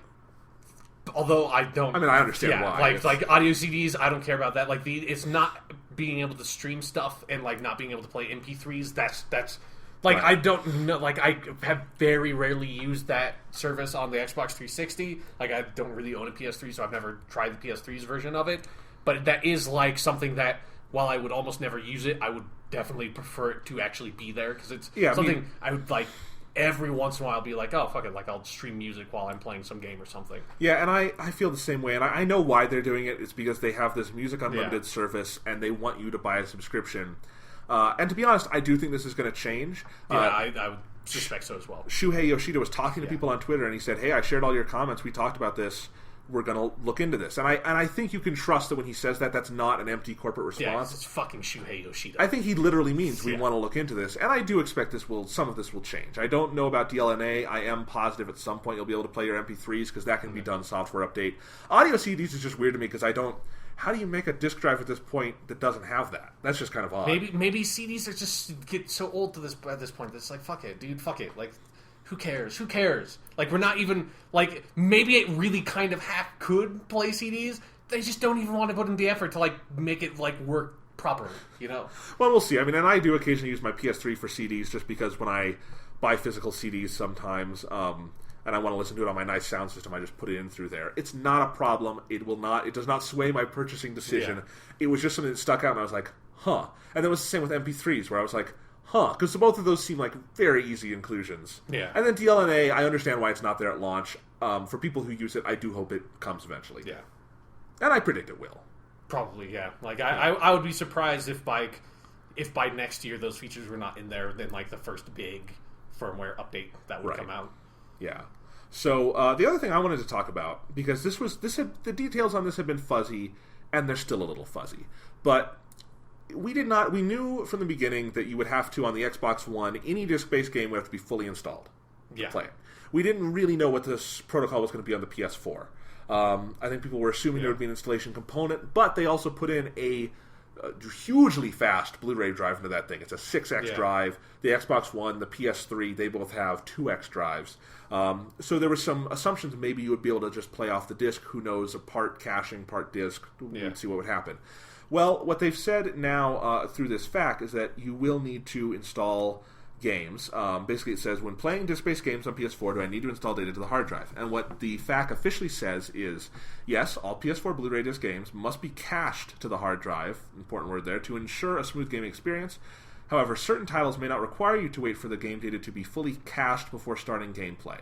B: although I don't.
A: I mean, I understand why.
B: Like audio CDs, I don't care about that. Like it's not being able to stream stuff and like not being able to play MP3s. That's like I don't know. Like I have very rarely used that service on the Xbox 360. Like I don't really own a PS3, so I've never tried the PS3's version of it. But that is like something that, while I would almost never use it, I would definitely prefer it to actually be there because it's something I would like. Every once in a while be like, oh, fuck it, like I'll stream music while I'm playing some game or something. Yeah, and I feel the same way, and I know why they're doing it. It's because they have this Music Unlimited service, and they want you to buy a subscription. And to be honest, I do think this is going to change. I would suspect so as well.
A: Shuhei Yoshida was talking to people on Twitter, and he said, hey, I shared all your comments, we talked about this, we're going to look into this. And I think you can trust that when he says that, that's not an empty corporate response.
B: Yeah, it's fucking Shuhei Yoshida.
A: I think he literally means we want to look into this. And I do expect some of this will change. I don't know about DLNA. I am positive at some point you'll be able to play your MP3s because that can be done software update. Audio CDs is just weird to me because how do you make a disc drive at this point that doesn't have that? That's just kind of odd.
B: Maybe CDs are just get so old at this point. It's like, fuck it, dude, fuck it. Like, who cares? Like, we're not even, like, maybe it really kind of could play CDs. They just don't even want to put in the effort to, like, make it, like, work properly, you know?
A: Well, we'll see. I mean, and I do occasionally use my PS3 for CDs just because when I buy physical CDs sometimes, and I want to listen to it on my nice sound system, I just put it in through there. It's not a problem. It does not sway my purchasing decision. Yeah. It was just something that stuck out, and I was like, huh. And it was the same with MP3s, where I was like, huh, because both of those seem like very easy inclusions.
B: Yeah.
A: And then DLNA, I understand why it's not there at launch. For people who use it, I do hope it comes eventually.
B: Yeah.
A: And I predict it will.
B: Probably, yeah. Like, I would be surprised if by next year those features were not in there, then, like, the first big firmware update that would come out.
A: Yeah. So, the other thing I wanted to talk about, because the details on this have been fuzzy, and they're still a little fuzzy, but we knew from the beginning that you would have to, on the Xbox One, any disc-based game would have to be fully installed to play it. We didn't really know what this protocol was going to be on the PS4. I think people were assuming there would be an installation component, but they also put in a hugely fast Blu-ray drive into that thing. It's a 6x drive. The Xbox One, the PS3, they both have 2x drives. So there were some assumptions maybe you would be able to just play off the disc. Who knows, a part caching, part disc. We'd see what would happen. Well, what they've said now through this FAQ is that you will need to install games. Basically, it says, when playing disc-based games on PS4, do I need to install data to the hard drive? And what the FAQ officially says is, yes, all PS4 Blu-ray disc games must be cached to the hard drive, important word there, to ensure a smooth gaming experience. However, certain titles may not require you to wait for the game data to be fully cached before starting gameplay.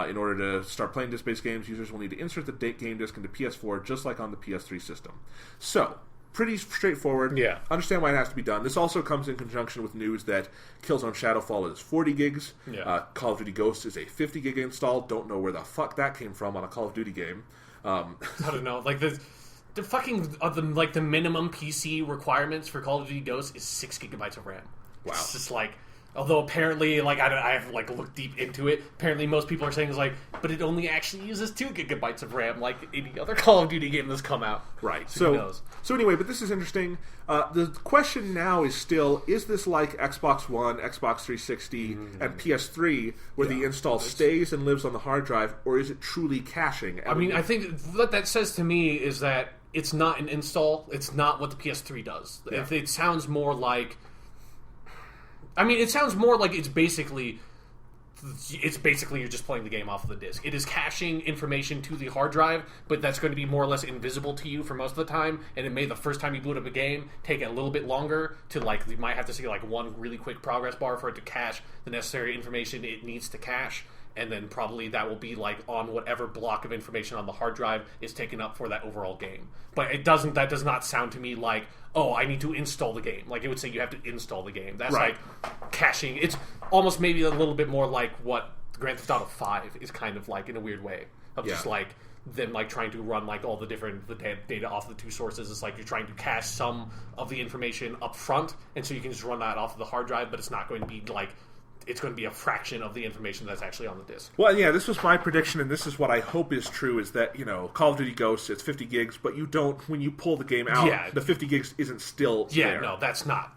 A: In order to start playing disc-based games, users will need to insert the game disc into PS4, just like on the PS3 system. So, pretty straightforward.
B: Yeah.
A: Understand why it has to be done. This also comes in conjunction with news that Killzone Shadowfall is 40 gigs.
B: Yeah.
A: Call of Duty Ghosts is a 50 gig install. Don't know where the fuck that came from on a Call of Duty game.
B: I don't know. Like, the fucking, the minimum PC requirements for Call of Duty Ghosts is 6 gigabytes of RAM.
A: Wow.
B: It's just like, although apparently, like, I have, like, looked deep into it. Apparently most people are saying it's like, but it only actually uses 2 gigabytes of RAM, like any other Call of Duty game that's come out.
A: Right.
B: So who knows?
A: So anyway, but this is interesting. The question now is still, is this like Xbox One, Xbox 360, and PS3, where the install stays and lives on the hard drive, or is it truly caching?
B: I mean, I think what that says to me is that it's not an install. It's not what the PS3 does.
A: Yeah.
B: It sounds more like... I mean, it sounds more like it's basically you're just playing the game off of the disc. It is caching information to the hard drive, but that's going to be more or less invisible to you for most of the time, and it may, the first time you boot up a game, take a little bit longer to, like, you might have to see, like, one really quick progress bar for it to cache the necessary information it needs to cache, and then probably that will be, like, on whatever block of information on the hard drive is taken up for that overall game. But that does not sound to me like, oh, I need to install the game. Like, it would say you have to install the game. That's
A: right.
B: Like caching. It's almost maybe a little bit more like what Grand Theft Auto 5 is kind of like, in a weird way. Of just like them, like, trying to run, like, all the different data off the two sources. It's like you're trying to cache some of the information up front, and so you can just run that off of the hard drive, but it's not going to be like, it's going to be a fraction of the information that's actually on the disc.
A: Well, yeah, this was my prediction, and this is what I hope is true, is that, Call of Duty Ghosts, it's 50 gigs, but you don't, when you pull the game out, the 50 gigs isn't still there.
B: No, that's not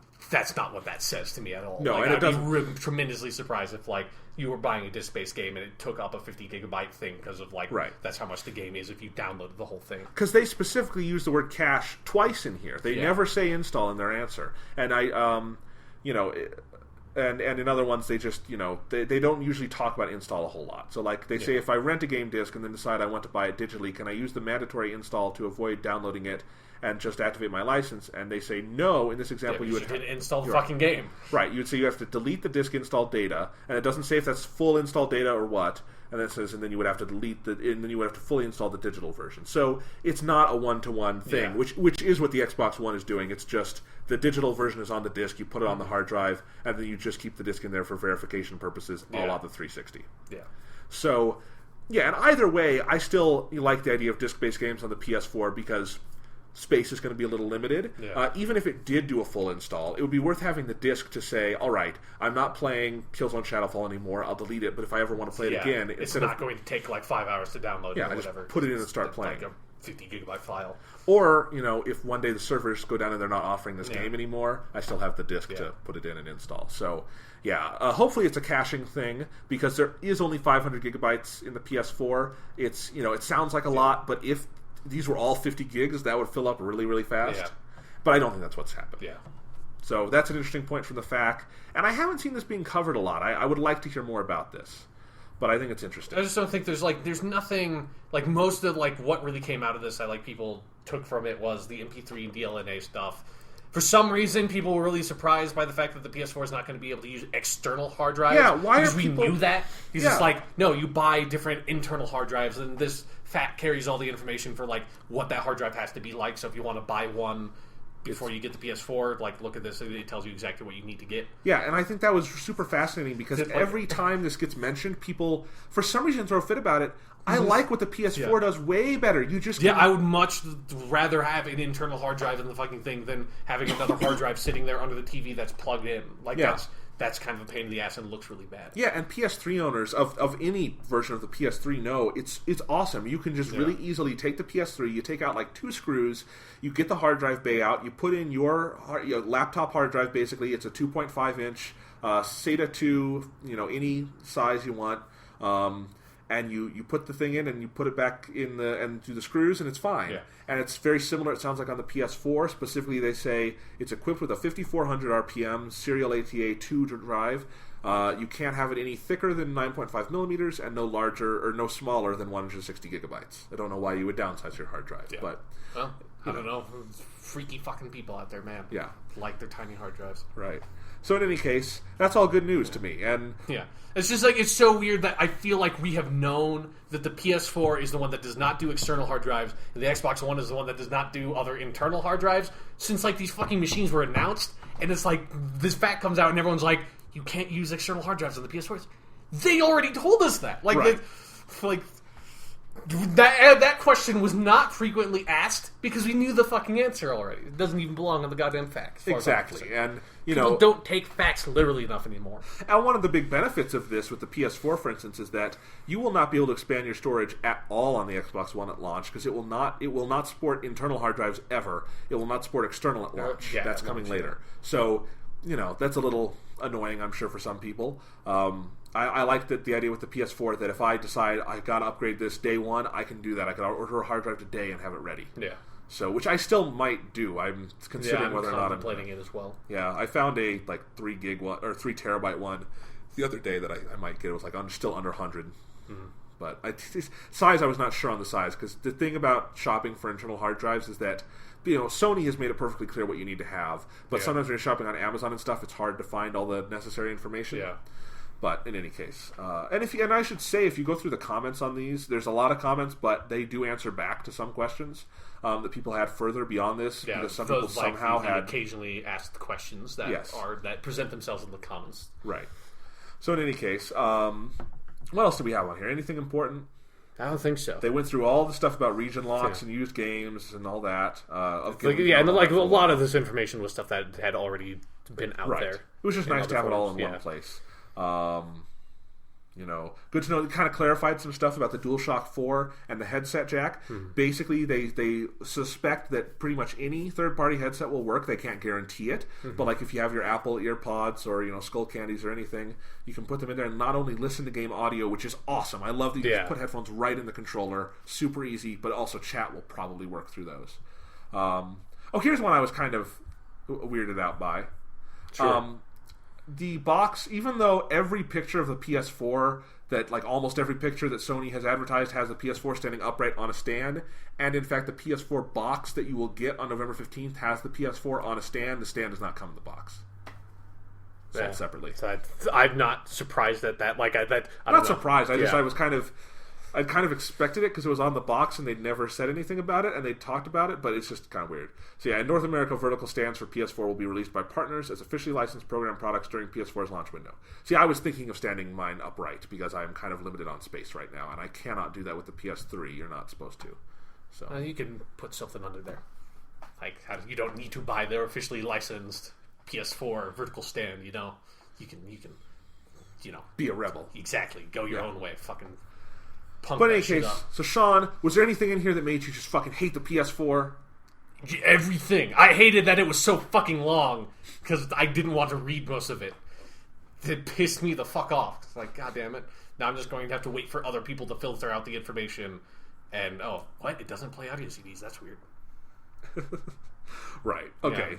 B: what that says to me at all.
A: No,
B: like,
A: and it
B: I'd be tremendously surprised if, like, you were buying a disc-based game and it took up a 50 gigabyte thing because of, like, that's how much the game is if you downloaded the whole thing. Because
A: they specifically use the word cache twice in here. They never say install in their answer. And And in other ones, they just, they don't usually talk about install a whole lot. So, like, they say, if I rent a game disc and then decide I want to buy it digitally, can I use the mandatory install to avoid downloading it and just activate my license? And they say, no, in this example, you would
B: didn't install the fucking game.
A: Right. You would say you have to delete the disc install data, and it doesn't say if that's full install data or what. And then it says, and then you would have to and then you would have to fully install the digital version. So it's not a one-to-one thing, which is what the Xbox One is doing. It's just the digital version is on the disc, you put it on the hard drive, and then you just keep the disc in there for verification purposes, a la the 360.
B: Yeah.
A: So, yeah, and either way, I still like the idea of disc-based games on the PS4 because space is going to be a little limited.
B: Yeah.
A: Even if it did do a full install, it would be worth having the disc to say, all right, I'm not playing Killzone Shadowfall anymore, I'll delete it, but if I ever want to play it again...
B: It's not going to take like 5 hours to download or whatever.
A: Just put it in and start playing.
B: Like a 50 gigabyte file.
A: Or, if one day the servers go down and they're not offering this game anymore, I still have the disc to put it in and install. So, hopefully it's a caching thing, because there is only 500 gigabytes in the PS4. It's, it sounds like a lot, but if these were all 50 gigs, that would fill up really, really fast.
B: Yeah.
A: But I don't think that's what's happened.
B: Yeah.
A: So that's an interesting point from the FAQ. And I haven't seen this being covered a lot. I would like to hear more about this. But I think it's interesting.
B: I just don't think there's nothing, like, most of, like, what really came out of this, people took from it was the MP3 and DLNA stuff. For some reason, people were really surprised by the fact that the PS4 is not going to be able to use external hard drives.
A: Yeah, why
B: because
A: are people...
B: we knew that. He's just like, no, you buy different internal hard drives, and this FAQ carries all the information for like what that hard drive has to be like. So if you want to buy one before you get the PS4, like, look at this, it tells you exactly what you need to get.
A: Yeah, and I think that was super fascinating because every time this gets mentioned, people, for some reason, throw a fit about it. I like what the PS4 does way better. You just
B: I would much rather have an internal hard drive in the fucking thing than having another hard drive sitting there under the TV that's plugged in. Like, that's kind of a pain in the ass and looks really bad. Yeah, and PS3 owners of any version of the PS3 know it's awesome. You can just really easily take the PS3, you take out like 2 screws, you get the hard drive bay out, you put in your laptop hard drive. Basically, it's a 2.5 inch SATA 2, any size you want. And you put the thing in and you put it back in and do the screws and it's fine. Yeah. And it's very similar, it sounds like, on the PS4. Specifically, they say it's equipped with a 5400 RPM serial ATA 2 drive. You can't have it any thicker than 9.5 millimeters and no larger or no smaller than 160 gigabytes. I don't know why you would downsize your hard drive, but well, I don't know. Freaky fucking people out there, man.
A: Yeah,
B: like their tiny hard drives.
A: Right. So in any case, that's all good news to me. And
B: it's just like, it's so weird that I feel like we have known that the PS4 is the one that does not do external hard drives, and the Xbox One is the one that does not do other internal hard drives since like these fucking machines were announced. And it's like this fact comes out and everyone's like, you can't use external hard drives on the PS4. They already told us that. Like, that question was not frequently asked because we knew the fucking answer already. It doesn't even belong on the goddamn facts.
A: Exactly. And
B: people don't take facts literally enough anymore.
A: And one of the big benefits of this with the PS4, for instance, is that you will not be able to expand your storage at all on the Xbox One at launch because it will not support internal hard drives ever. It will not support external at launch. That's coming later. So, that's a little annoying, I'm sure, for some people. I like the idea with the PS4 that if I decide I gotta upgrade this day one, I can do that. I can order a hard drive today and have it ready. Yeah. So, which I still might do. I'm considering whether or not I'm
B: contemplating it as well.
A: Yeah, I found a 3 gig one or 3 terabyte one the other day that I might get. It was like still under 100. Mm-hmm. But size, I was not sure on the size because the thing about shopping for internal hard drives is that Sony has made it perfectly clear what you need to have. But sometimes when you're shopping on Amazon and stuff, it's hard to find all the necessary information. Yeah. But in any case, and I should say, if you go through the comments on these, there's a lot of comments, but they do answer back to some questions that people had further beyond this.
B: Yeah,
A: because some people somehow had
B: occasionally asked questions that present themselves in the comments.
A: Right. So in any case, what else do we have on here? Anything important?
B: I don't think so.
A: They went through all the stuff about region locks and used games and all that.
B: And a lot of this information was stuff that had already been out there.
A: It was just nice to have it all in one place. Good to know. It kind of clarified some stuff about the DualShock 4 and the headset jack. Mm-hmm. Basically, they suspect that pretty much any third-party headset will work. They can't guarantee it, but like if you have your Apple EarPods or Skull Candies or anything, you can put them in there and not only listen to game audio, which is awesome. I love that you just put headphones right in the controller, super easy. But also chat will probably work through those. Here's one I was kind of weirded out by. Sure. The box, even though every picture of the PS4, almost every picture that Sony has advertised has the PS4 standing upright on a stand, and in fact the PS4 box that you will get on November 15th has the PS4 on a stand, the stand does not come in the box. Sold separately.
B: So I'm not surprised at that.
A: Surprised. I'd kind of expected it because it was on the box and they'd never said anything about it and they'd talked about it, but it's just kind of weird. So in North America, vertical stands for PS4 will be released by partners as officially licensed program products during PS4's launch window. See, I was thinking of standing mine upright because I'm kind of limited on space right now, and I cannot do that with the PS3. You're not supposed to. So
B: you can put something under there. You don't need to buy their officially licensed PS4 vertical stand. You can
A: be a rebel.
B: Exactly. Go your own way. Fucking.
A: But in any case, so Sean, was there anything in here that made you just fucking hate the PS4?
B: Everything. I hated that it was so fucking long because I didn't want to read most of it. It pissed me the fuck off. It's like, God damn it. Now I'm just going to have to wait for other people to filter out the information. And, what? It doesn't play audio CDs. That's weird.
A: Right. Okay,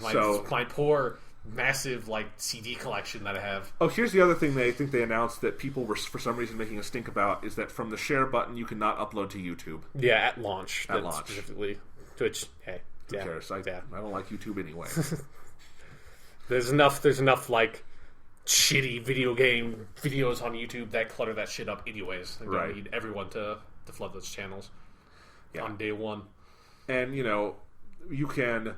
B: my poor... massive CD collection that I have.
A: Here's the other thing I think they announced that people were for some reason making a stink about is that from the share button you cannot upload to YouTube.
B: Yeah, at launch. Specifically. Which, hey.
A: Who cares? I don't like YouTube anyway.
B: There's enough like shitty video game videos on YouTube that clutter that shit up anyways. They don't need everyone to flood those channels on day one. And
A: you can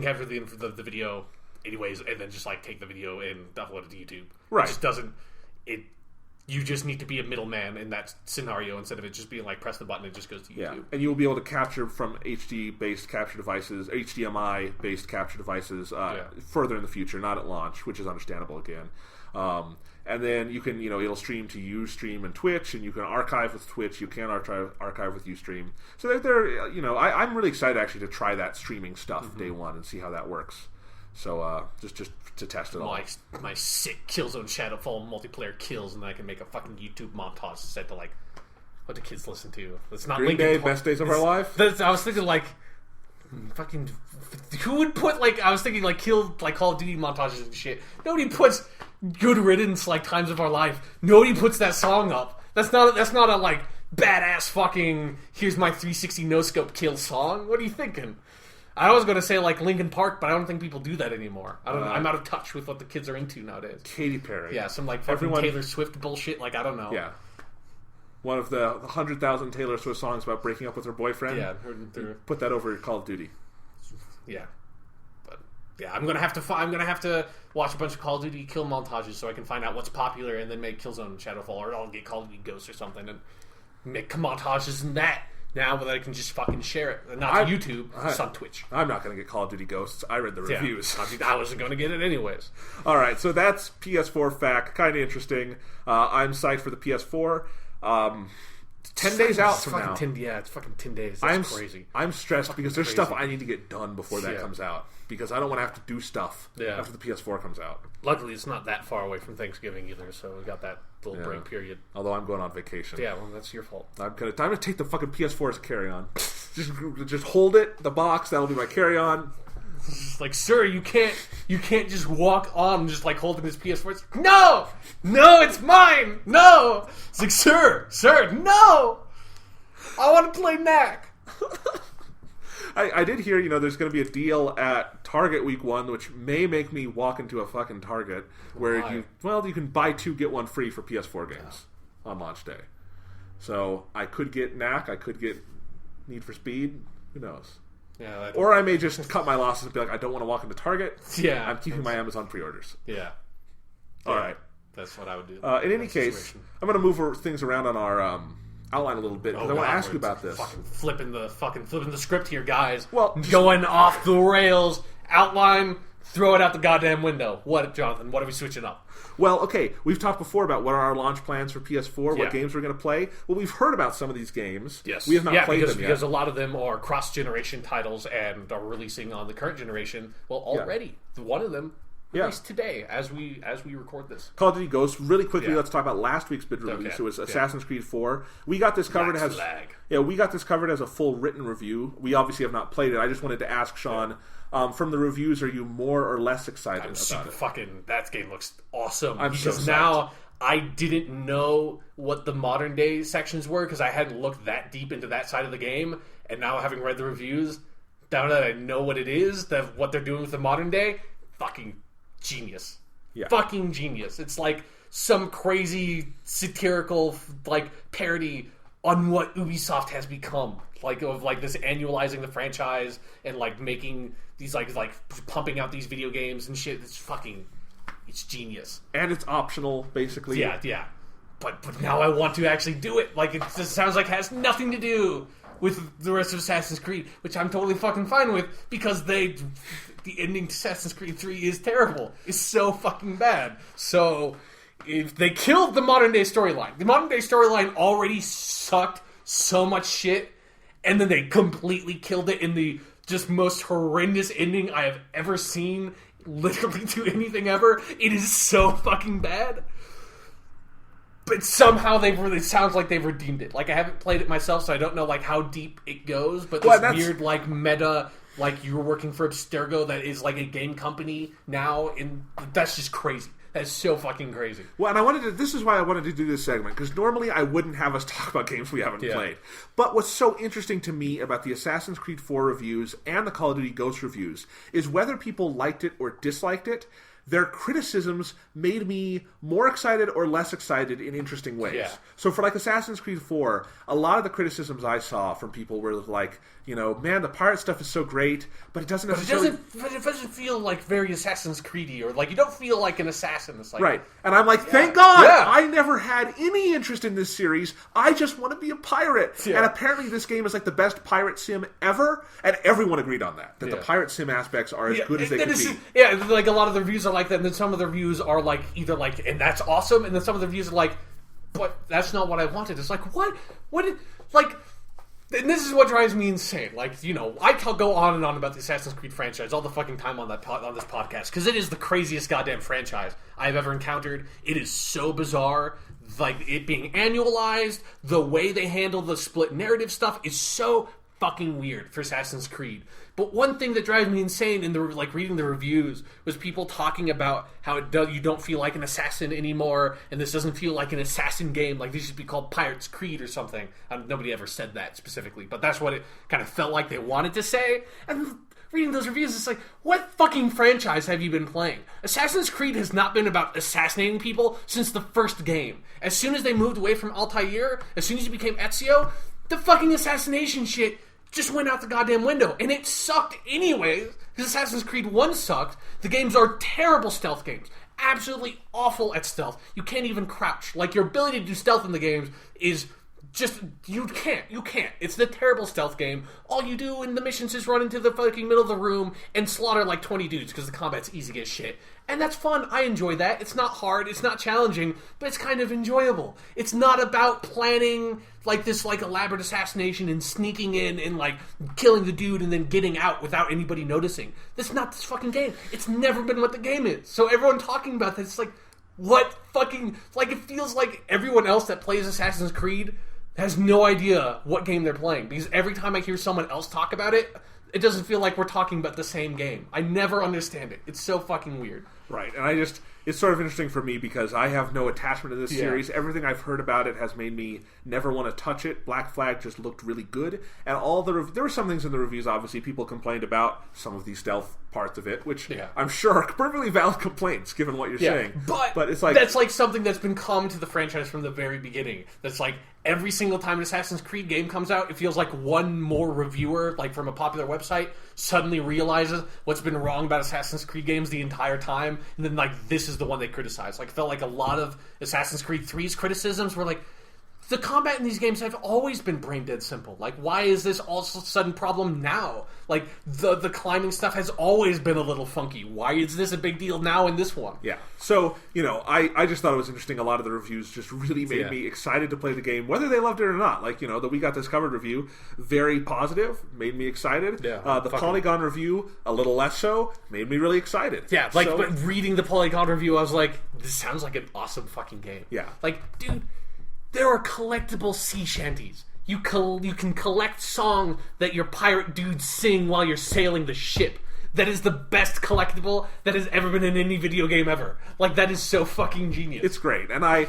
B: capture the video anyways, and then just like take the video and upload it to YouTube.
A: Right.
B: It just doesn't. You just need to be a middleman in that scenario instead of it just being like press the button and it just goes to YouTube.
A: Yeah, and you'll be able to capture from HD-based capture devices, HDMI-based capture devices further in the future, not at launch, which is understandable again. And then you can, it'll stream to Ustream and Twitch, and you can archive with Twitch. You can archive with Ustream. So I'm really excited actually to try that streaming stuff day one and see how that works. So just to test it all.
B: My sick Killzone Shadowfall multiplayer kills, and then I can make a fucking YouTube montage set to like what do kids listen to? It's not
A: Green Day, Best Days of Our Life.
B: I was thinking like fucking who would put like I was thinking like Call of Duty montages and shit. Nobody puts Good Riddance like Times of Our Life. Nobody puts that song up. That's not a like badass fucking here's my 360 no scope kill song. What are you thinking? I was going to say like Linkin Park, but I don't think people do that anymore. I'm out of touch with what the kids are into nowadays.
A: Katy Perry.
B: Yeah, some like fucking Taylor Swift bullshit. Like I don't know.
A: Yeah. One of the 100,000 Taylor Swift songs about breaking up with her boyfriend.
B: Yeah.
A: Put that over Call of Duty.
B: Yeah. But yeah, I'm gonna have to watch a bunch of Call of Duty kill montages so I can find out what's popular and then make Killzone Shadowfall, or I'll get Call of Duty Ghosts or something and make montages in that. Now that I can just fucking share it, not to YouTube, just on Twitch.
A: I'm not going to get Call of Duty Ghosts. I read the reviews.
B: I wasn't going to get it anyways.
A: All right, so that's PS4 FAQ. Kind of interesting. I'm psyched for the PS4. 10 days out from now.
B: It's fucking 10 days. That's crazy.
A: I'm stressed because there's stuff I need to get done before that comes out. Because I don't want to have to do stuff after the PS4 comes out.
B: Luckily, it's not that far away from Thanksgiving either, so we got that little break period.
A: Although I'm going on vacation.
B: Yeah, well, that's your fault.
A: I'm gonna take the fucking PS4 as a carry-on. just hold it, the box. That'll be my carry-on.
B: Like, sir, you can't just walk on just like holding this PS4. It's, no, it's mine. No, it's like, sir, no. I want to play Knack.
A: I did hear, there's going to be a deal at Target Week 1, which may make me walk into a fucking Target, where you can buy 2, get 1 free for PS4 games on launch day. So I could get Knack, I could get Need for Speed, who knows?
B: Yeah,
A: or I may just cut my losses and be like, I don't want to walk into Target.
B: Yeah.
A: I'm keeping my Amazon pre-orders.
B: Yeah.
A: All right.
B: That's what I would do.
A: In any case, I'm going to move things around on our outline a little bit because I want to ask you about this.
B: Fucking flipping the script here, guys.
A: Well,
B: going off the rails. Outline, throw it out the goddamn window. What, Jonathan? What are we switching up?
A: Well, okay, we've talked before about what are our launch plans for PS4, what games we're going to play. Well, we've heard about some of these games.
B: Yes.
A: We have not played them yet.
B: Because a lot of them are cross-generation titles and are releasing on the current generation. Well, already. One of them released today as we record this.
A: Call of Duty Ghosts. Really quickly, let's talk about last week's big release. It was Assassin's Creed 4. We got this covered we got this covered as a full written review. We obviously have not played it. I just wanted to ask Sean, from the reviews, are you more or less excited about it?
B: That game looks awesome.
A: Because
B: now I didn't know what the modern day sections were because I hadn't looked that deep into that side of the game, and now having read the reviews, now that I know what it is, what they're doing with the modern day, fucking genius.
A: Yeah.
B: Fucking genius. It's like some crazy satirical like parody on what Ubisoft has become. Of this annualizing the franchise and like making these like pumping out these video games and shit. It's genius.
A: And it's optional, basically.
B: Yeah. But now I want to actually do it. Like, it just sounds like it has nothing to do with the rest of Assassin's Creed, which I'm totally fucking fine with because the ending to Assassin's Creed 3 is terrible. It's so fucking bad. So if they killed the modern day storyline. The modern day storyline already sucked so much shit, and then they completely killed it in the just most horrendous ending I have ever seen, literally to anything ever. It is so fucking bad. But somehow it sounds like they've redeemed it. Like, I haven't played it myself, so I don't know like how deep it goes, but this weird like meta, like you're working for Abstergo that is like a game company now, and that's just crazy. That's so fucking crazy.
A: Well, and this is why I wanted to do this segment, because normally I wouldn't have us talk about games we haven't played. But what's so interesting to me about the Assassin's Creed 4 reviews and the Call of Duty Ghosts reviews is whether people liked it or disliked it, their criticisms made me more excited or less excited in interesting ways.
B: Yeah.
A: So for like Assassin's Creed 4, a lot of the criticisms I saw from people were like, man, the pirate stuff is so great, but it doesn't necessarily...
B: It doesn't feel like very Assassin's Creedy, or like you don't feel like an assassin. It's like,
A: right. And I'm like, thank God! Yeah. I never had any interest in this series. I just want to be a pirate. Yeah. And apparently this game is like the best pirate sim ever, and everyone agreed on that the pirate sim aspects are as good as they can be.
B: Yeah, like a lot of the reviews are like that, and then some of the reviews are like either like, and that's awesome, and then some of the reviews are like, but that's not what I wanted. It's like, what? Like... And this is what drives me insane. Like, I can go on and on about the Assassin's Creed franchise all the fucking time on this podcast, because it is the craziest goddamn franchise I've ever encountered. It is so bizarre. Like, it being annualized, the way they handle the split narrative stuff is so fucking weird for Assassin's Creed. But one thing that drives me insane in reading the reviews was people talking about how you don't feel like an assassin anymore, and this doesn't feel like an assassin game. Like, this should be called Pirates Creed or something. Nobody ever said that specifically, but that's what it kind of felt like they wanted to say. And reading those reviews, it's like, what fucking franchise have you been playing? Assassin's Creed has not been about assassinating people since the first game. As soon as they moved away from Altair, as soon as you became Ezio, the fucking assassination shit just went out the goddamn window, and it sucked anyway, because Assassin's Creed 1 sucked. The games are terrible stealth games. Absolutely awful at stealth. You can't even crouch. Like, your ability to do stealth in the games is just, you can't. It's the terrible stealth game. All you do in the missions is run into the fucking middle of the room and slaughter like 20 dudes, because the combat's easy as shit. And that's fun. I enjoy that. It's not hard. It's not challenging, but it's kind of enjoyable. It's not about planning like this like elaborate assassination and sneaking in and like killing the dude and then getting out without anybody noticing. That's not this fucking game. It's never been what the game is. So everyone talking about this, it's like, what fucking... Like, it feels like everyone else that plays Assassin's Creed has no idea what game they're playing. Because every time I hear someone else talk about it, it doesn't feel like we're talking about the same game. I never understand it. It's so fucking weird.
A: Right, and it's sort of interesting for me because I have no attachment to this series. Everything I've heard about it has made me never want to touch it. Black Flag just looked really good, and there were some things in the reviews, obviously, people complained about some of the stealth parts of it, which I'm sure are perfectly valid complaints, given what you're saying.
B: But
A: it's like...
B: That's like something that's been common to the franchise from the very beginning. That's like, every single time an Assassin's Creed game comes out, it feels like one more reviewer, like from a popular website, suddenly realizes what's been wrong about Assassin's Creed games the entire time, and then like, this is the one they criticize. Like, it felt like a lot of Assassin's Creed 3's criticisms were like, the combat in these games have always been brain dead simple. Like, why is this all of a sudden problem now? Like, the climbing stuff has always been a little funky. Why is this a big deal now in this one?
A: Yeah. So, I just thought it was interesting. A lot of the reviews just really made me excited to play the game, whether they loved it or not. Like, the We Got This Covered review, very positive, made me excited.
B: Yeah,
A: the Polygon review, a little less so, made me really excited.
B: Yeah, like, but reading the Polygon review, I was like, this sounds like an awesome fucking game.
A: Yeah.
B: Like, dude... There are collectible sea shanties. You can collect song that your pirate dudes sing while you're sailing the ship. That is the best collectible that has ever been in any video game ever. Like, that is so fucking genius.
A: It's great. And I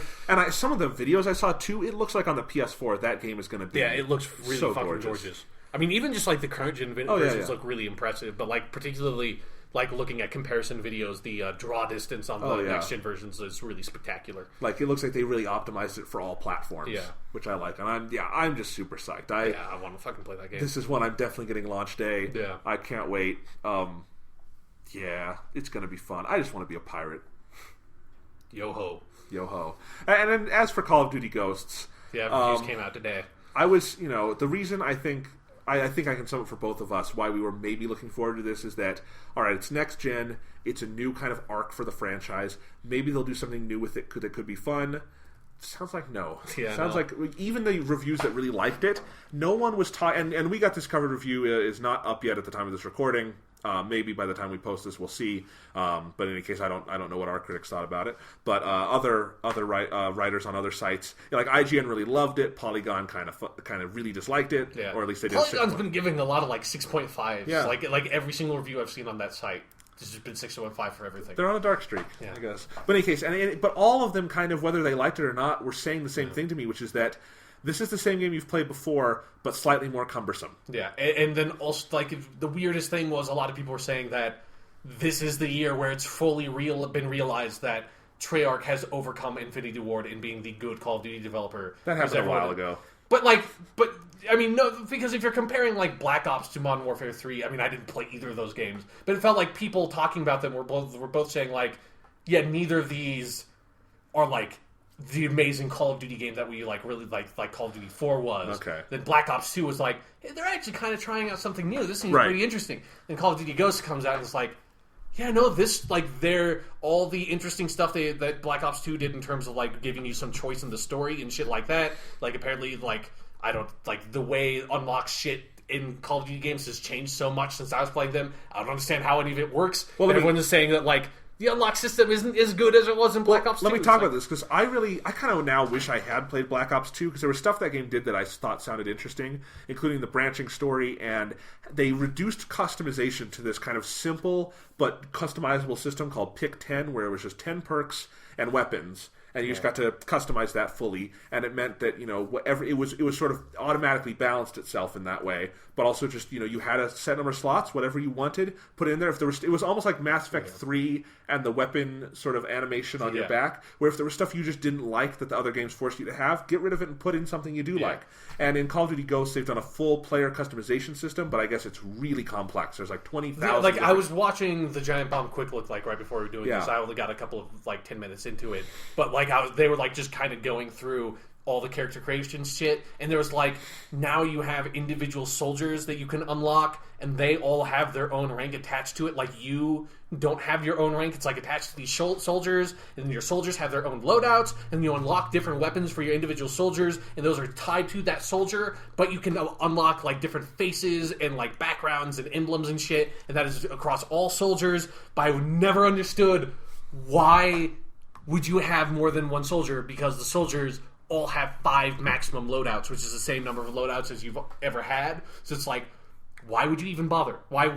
A: some of the videos I saw too, it looks like on the PS4 that game is going to be
B: it looks really
A: so
B: fucking gorgeous. I mean, even just like the current gen versions look really impressive, but like particularly like looking at comparison videos, the draw distance on the next gen versions is really spectacular.
A: Like, it looks like they really optimized it for all platforms, which I like. And I'm just super psyched. I
B: want to fucking play that game.
A: This is one I'm definitely getting launch day.
B: Yeah,
A: I can't wait. It's gonna be fun. I just want to be a pirate.
B: Yo ho.
A: And then as for Call of Duty Ghosts,
B: reviews came out today.
A: I was, the reason I think I can sum it for both of us why we were maybe looking forward to this is that, alright, it's next gen, it's a new kind of arc for the franchise, maybe they'll do something new with it that could be fun. Sounds like no. Sounds like even the reviews that really liked it, no one was talking, and We Got This Covered review is not up yet at the time of this recording. Maybe by the time we post this, we'll see. But in any case, I don't know what our critics thought about it. But other writers on other sites, like IGN, really loved it. Polygon kind of really disliked it, or at least they did.
B: Polygon's been giving a lot of like 6.5s.
A: Yeah.
B: Like every single review I've seen on that site. This has been 6.15 for everything.
A: They're on a dark streak, I guess. But in any case, but all of them kind of, whether they liked it or not, were saying the same thing to me, which is that this is the same game you've played before, but slightly more cumbersome.
B: Yeah, and then also, like, the weirdest thing was a lot of people were saying that this is the year where it's fully been realized that Treyarch has overcome Infinity Ward in being the good Call of Duty developer.
A: That happened a while ago.
B: But I mean, no, because if you're comparing like Black Ops to Modern Warfare 3, I mean, I didn't play either of those games, but it felt like people talking about them were both saying like, yeah, neither of these are like the amazing Call of Duty game that we like really like Call of Duty 4 was.
A: Okay.
B: Then Black Ops 2 was like, hey, they're actually kind of trying out something new. This seems pretty interesting. Then Call of Duty Ghosts comes out and it's like, yeah, no, this, like, all the interesting stuff that Black Ops 2 did in terms of, like, giving you some choice in the story and shit like that. Like, apparently, like, the way unlock shit in Call of Duty games has changed so much since I was playing them. I don't understand how any of it works. Well, everyone's just saying that, like, the unlock system isn't as good as it was in Black Ops 2.
A: Let me talk about this, because I kind of now wish I had played Black Ops 2, because there was stuff that game did that I thought sounded interesting, including the branching story, and they reduced customization to this kind of simple but customizable system called Pick 10, where it was just 10 perks and weapons, and you just got to customize that fully, and it meant that, you know, whatever it was sort of automatically balanced itself in that way, but also just, you know, you had a set number of slots, whatever you wanted, put in there. If there was, it was almost like Mass Effect 3 and the weapon sort of animation on your back, where if there was stuff you just didn't like that the other games forced you to have, get rid of it and put in something you do like. And in Call of Duty Ghosts, they've done a full player customization system, but I guess it's really complex. There's like 20,000.
B: Like, I was watching the Giant Bomb Quick Look, like, right before we were doing this. I only got a couple of, like, 10 minutes into it. But, like, they were, like, just kind of going through all the character creation shit, and there was like, now you have individual soldiers that you can unlock, and they all have their own rank attached to it. Like, you don't have your own rank, it's like attached to these soldiers, and your soldiers have their own loadouts, and you unlock different weapons for your individual soldiers, and those are tied to that soldier, but you can unlock like different faces and like backgrounds and emblems and shit, and that is across all soldiers. But I never understood why would you have more than one soldier, because the soldiers all have 5 maximum loadouts, which is the same number of loadouts as you've ever had. So it's like, why would you even bother? Why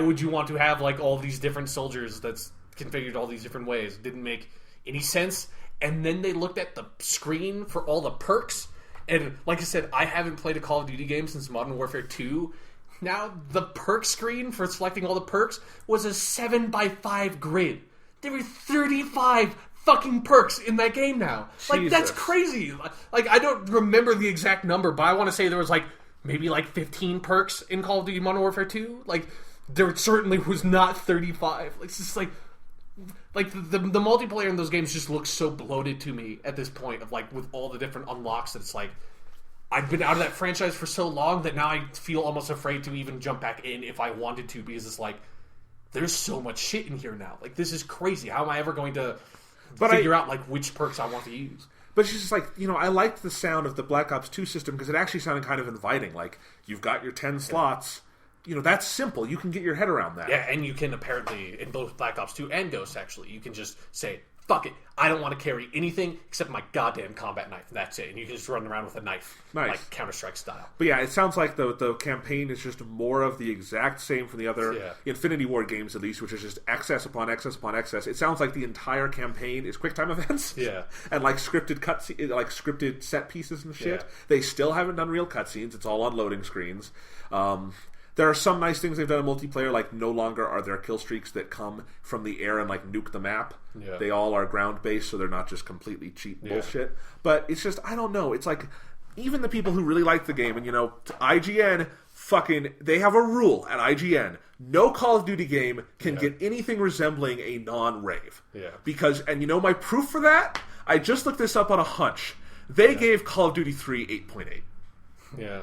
B: would you want to have like all these different soldiers that's configured all these different ways? It didn't make any sense. And then they looked at the screen for all the perks, and like I said, I haven't played a Call of Duty game since Modern Warfare 2. Now the perk screen for selecting all the perks was a 7x5 grid. There were 35 fucking perks in that game now. Like, Jesus. That's crazy. Like, I don't remember the exact number, but I want to say there was like maybe like 15 perks in Call of Duty Modern Warfare 2. Like, there certainly was not 35. Like, it's just like the multiplayer in those games just looks so bloated to me at this point, of like, with all the different unlocks, that it's like, I've been out of that franchise for so long that now I feel almost afraid to even jump back in if I wanted to, because it's like, there's so much shit in here now. Like, this is crazy. How am I ever going to figure out like which perks I want to use?
A: But it's just like, you know, I liked the sound of the Black Ops 2 system because it actually sounded kind of inviting. Like, you've got your 10 slots. You know, that's simple. You can get your head around that.
B: Yeah, and you can apparently, in both Black Ops 2 and Ghosts, actually, you can just say, fuck it, I don't want to carry anything except my goddamn combat knife. That's it. And you can just run around with a knife.
A: Nice.
B: Like Counter-Strike style.
A: But yeah, it sounds like the campaign is just more of the exact same from the other Infinity Ward games, at least, which is just excess upon excess upon excess. It sounds like the entire campaign is QuickTime events.
B: Yeah.
A: And like scripted set pieces and shit. Yeah. They still haven't done real cutscenes. It's all on loading screens. There are some nice things they've done in multiplayer, like no longer are there kill streaks that come from the air and like nuke the map.
B: Yeah.
A: They all are ground-based, so they're not just completely cheap bullshit. But it's just, I don't know. It's like, even the people who really like the game, and you know, IGN, they have a rule at IGN. No Call of Duty game can get anything resembling a non-rave.
B: Yeah.
A: Because, and you know my proof for that? I just looked this up on a hunch. They gave Call of Duty 3 8.8.
B: Yeah.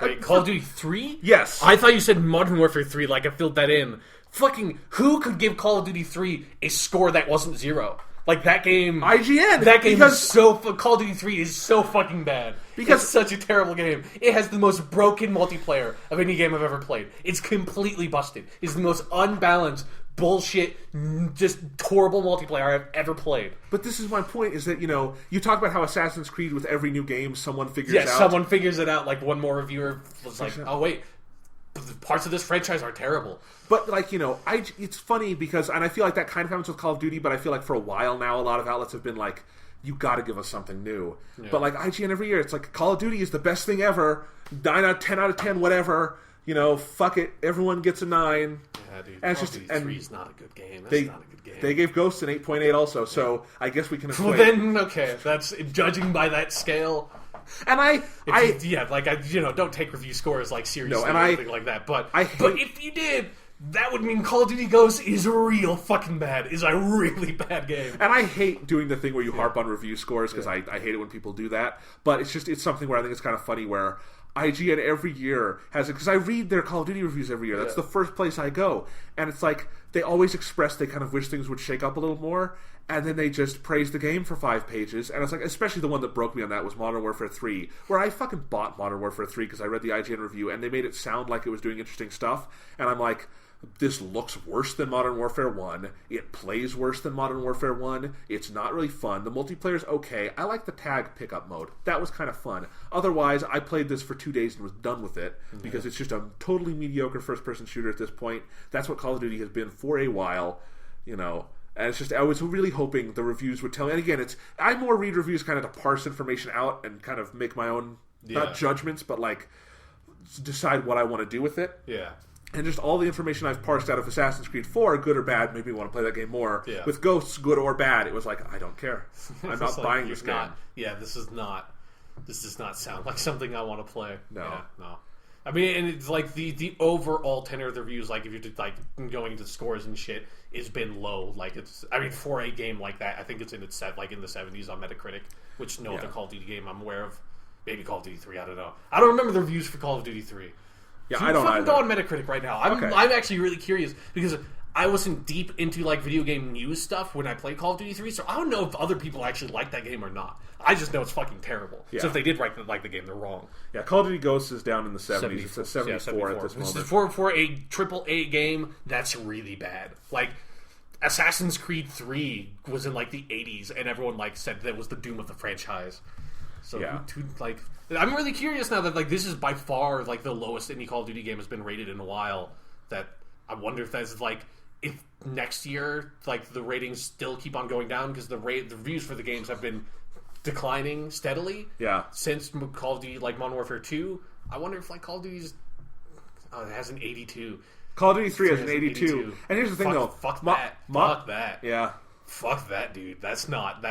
B: Wait, Call of Duty 3?
A: Yes.
B: I thought you said Modern Warfare 3, like I filled that in. Fucking, who could give Call of Duty 3 a score that wasn't 0? Like, that game...
A: IGN!
B: That game is so... Call of Duty 3 is so fucking bad.
A: Because
B: it's such a terrible game. It has the most broken multiplayer of any game I've ever played. It's completely busted. It's the most unbalanced, bullshit, just horrible multiplayer I've ever played.
A: But this is my point, is that, you know, you talk about how Assassin's Creed, with every new game, someone figures out...
B: Yeah, someone figures it out. Like, one more reviewer was like, oh, wait... parts of this franchise are terrible.
A: But, like, you know, it's funny because, and I feel like that kind of happens with Call of Duty, but I feel like for a while now, a lot of outlets have been like, you gotta give us something new. Yeah. But, like, IGN every year, it's like, Call of Duty is the best thing ever, 9 out of 10 out of 10, whatever, you know, fuck it, everyone gets a 9.
B: Yeah, dude,
A: and
B: Call of Duty 3 is not a good game. That's not a good game.
A: They gave Ghosts an 8.8 also, so I guess we can equate.
B: Well, then, okay, that's, judging by that scale...
A: And
B: don't take review scores like seriously
A: or
B: anything like that. But if you did, that would mean Call of Duty Ghosts is real fucking bad. Is a really bad game.
A: And I hate doing the thing where you harp on review scores because I hate it when people do that. But it's something where I think it's kind of funny where IGN every year has it, because I read their Call of Duty reviews every year. That's the first place I go, and it's like they always express they kind of wish things would shake up a little more. And then they just praise the game for 5 pages. And it's like, especially the one that broke me on that was Modern Warfare 3, where I fucking bought Modern Warfare 3 because I read the IGN review and they made it sound like it was doing interesting stuff. And I'm like, this looks worse than Modern Warfare 1. It plays worse than Modern Warfare 1. It's not really fun. The multiplayer's okay. I like the tag pickup mode. That was kind of fun. Otherwise, I played this for 2 days and was done with it because it's just a totally mediocre first-person shooter at this point. That's what Call of Duty has been for a while, you know. And it's just, I was really hoping the reviews would tell me. And again, I more read reviews kind of to parse information out and kind of make my own, not judgments, but like decide what I want to do with it.
B: Yeah.
A: And just all the information I've parsed out of Assassin's Creed 4, good or bad, made me want to play that game more. Yeah. With Ghosts, good or bad, it was like, I don't care. I'm not buying this game.
B: This does not sound like something I want to play.
A: No.
B: Yeah, no. I mean, and it's like the overall tenor of the reviews, like if you're like going into scores and shit, has been low. Like for a game like that, I think it's in the 70s on Metacritic, which no other Call of Duty game I'm aware of. Maybe Call of Duty 3, I don't know. I don't remember the reviews for Call of Duty 3.
A: Yeah, I don't either.
B: Go on Metacritic right now. I'm actually really curious because I wasn't deep into like video game news stuff when I played Call of Duty 3, so I don't know if other people actually like that game or not. I just know it's fucking terrible. Yeah. So if they did like the game, they're wrong.
A: Yeah, Call of Duty Ghosts is down in the 70s. It's a 74 at this moment.
B: For a AAA game, that's really bad. Like, Assassin's Creed 3 was in like the 80s, and everyone like said that was the doom of the franchise. So I'm really curious now that like this is by far like the lowest any Call of Duty game has been rated in a while. That I wonder if that's like if next year like the ratings still keep on going down because the reviews for the games have been declining steadily.
A: Yeah.
B: Since Call of Duty like Modern Warfare 2, I wonder if like Call of Duty's it has an 82.
A: Call of Duty 3 has an 82. And here's the thing though.
B: Fuck that.
A: Yeah.
B: Fuck that, dude. That's not.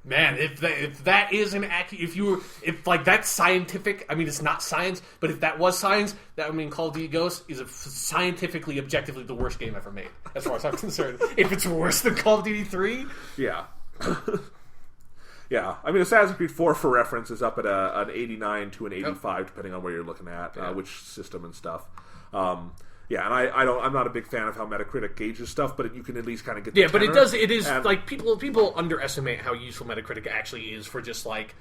B: Man, if that is an accurate, if that's scientific, I mean it's not science, but if that was science, that would mean Call of Duty Ghosts is scientifically, objectively the worst game ever made, as far as I'm concerned. If it's worse than Call of Duty 3,
A: yeah. Yeah, I mean, Assassin's Creed 4, for reference, is up at an 89 to an 85, depending on where you're looking at, which system and stuff. Yeah, and I'm not a big fan of how Metacritic gauges stuff, but you can at least kind of get the
B: tenor. But it is like people underestimate how useful Metacritic actually is for just like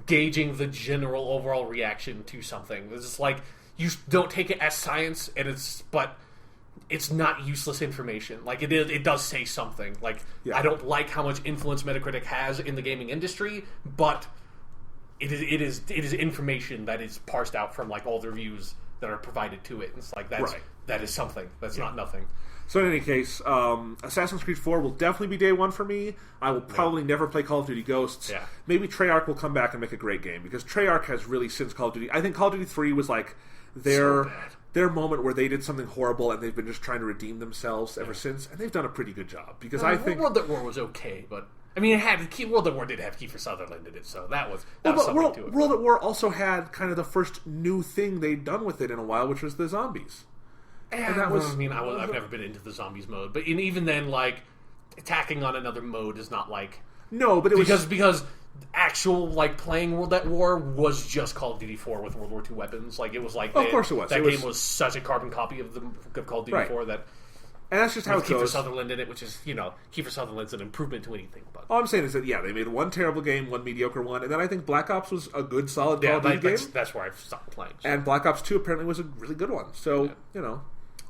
B: gauging the general overall reaction to something. It's just like you don't take it as science, but it's not useless information. Like it does say something. Like I don't like how much influence Metacritic has in the gaming industry, but it is information that is parsed out from like all the reviews that are provided to it. It's like that is something. That's not nothing.
A: So in any case, Assassin's Creed 4 will definitely be day one for me. I will probably never play Call of Duty Ghosts.
B: Yeah.
A: Maybe Treyarch will come back and make a great game, because Treyarch has really, since Call of Duty... I think Call of Duty 3 was like their moment where they did something horrible and they've been just trying to redeem themselves ever since, and they've done a pretty good job. Because I think...
B: World at War was okay, but... I mean, World at War did have Kiefer Sutherland in it, so that was something to it.
A: World at War also had kind of the first new thing they'd done with it in a while, which was the zombies.
B: And that was... I mean, I've never been into the zombies mode, but even then, like, attacking on another mode is not like...
A: No, but it was...
B: Because actual, like, playing World at War was just Call of Duty 4 with World War II weapons. Like, it was like...
A: Of course it was.
B: That game was such a carbon copy of Call of Duty 4 that...
A: And that's just how it goes.
B: Kiefer Sutherland in it, which is, Kiefer Sutherland's an improvement to anything. But
A: all I'm saying is that, they made one terrible game, one mediocre one, and then I think Black Ops was a good, solid Call of Duty game.
B: That's where I've stopped playing. So.
A: And Black Ops 2 apparently was a really good one. So,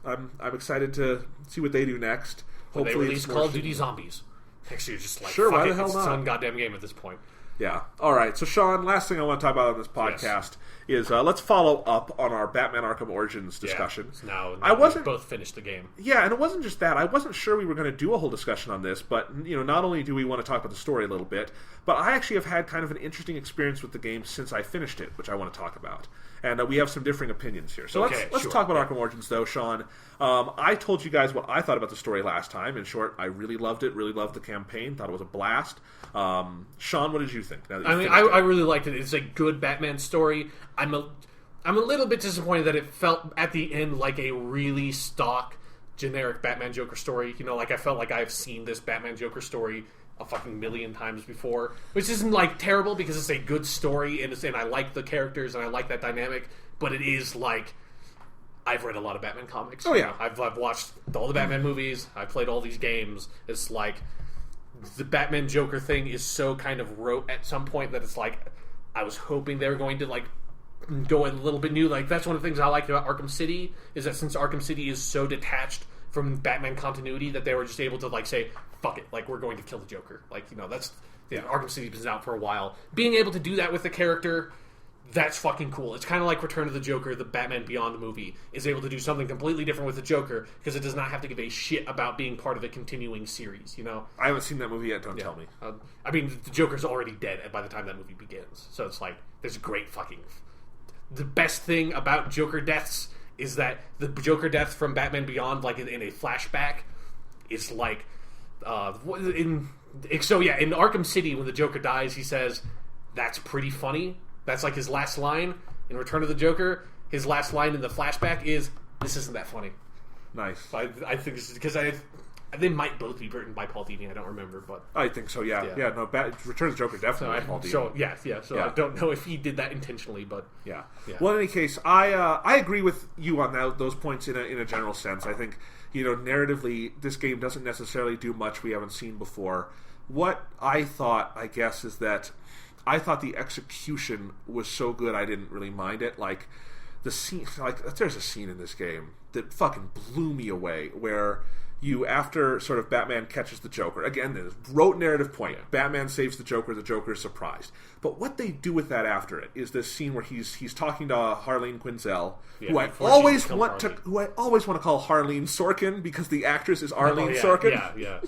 A: I'm excited to see what they do next.
B: Hopefully they release Call of Duty Zombies. Next year, just like,
A: sure,
B: fuck
A: why
B: it,
A: the hell
B: it's
A: not?
B: It's an goddamn game at this point.
A: Yeah. All right. So, Sean, last thing I want to talk about on this podcast is let's follow up on our Batman Arkham Origins discussion.
B: Now
A: I wasn't
B: we both finished the game.
A: Yeah, and it wasn't just that. I wasn't sure we were going to do a whole discussion on this, but not only do we want to talk about the story a little bit, but I actually have had kind of an interesting experience with the game since I finished it, which I want to talk about. And we have some differing opinions here. So let's talk about Arkham Origins, though, Sean. I told you guys what I thought about the story last time. In short, I really loved it, really loved the campaign, thought it was a blast. Sean, what did you think?
B: I really liked it. It's a good Batman story. I'm a little bit disappointed that it felt at the end like a really stock, generic Batman Joker story. I felt like I've seen this Batman Joker story a fucking million times before, which isn't terrible because it's a good story and I like the characters and I like that dynamic. But it is I've read a lot of Batman comics.
A: Oh yeah,
B: I've watched all the Batman movies. I've played all these games. It's the Batman Joker thing is so kind of rote at some point that it's I was hoping they were going to go a little bit new. That's one of the things I like about Arkham City is that since Arkham City is so detached from Batman continuity that they were just able to say, fuck it, we're going to kill the Joker. That's Arkham City's been out for a while. Being able to do that with the character, that's fucking cool. It's kind of like Return of the Joker, the Batman Beyond movie, is able to do something completely different with the Joker because it does not have to give a shit about being part of a continuing series,
A: I haven't seen that movie yet, don't tell me.
B: The Joker's already dead by the time that movie begins. So it's there's a great fucking... The best thing about Joker deaths is that the Joker death from Batman Beyond, in a flashback, is in Arkham City, when the Joker dies, he says, "That's pretty funny." That's his last line. In Return of the Joker, his last line in the flashback is, "This isn't that funny."
A: Nice.
B: I think it's because they might both be written by Paul Dini. I don't remember, but
A: I think so. Yeah. No. Return of the Joker definitely by Paul Dini.
B: So I don't know if he did that intentionally, but
A: yeah. Well, in any case, I agree with you on those points in a general sense. I think narratively, this game doesn't necessarily do much we haven't seen before. What I thought, I guess, is that I thought the execution was so good I didn't really mind it. The scene, there's a scene in this game that fucking blew me away where after sort of Batman catches the Joker, again, there's rote narrative point. Batman saves the Joker is surprised. But what they do with that after it is this scene where he's talking to Harleen Quinzel, who I always want to call Harleen Sorkin because the actress is Arlene Sorkin.
B: Yeah.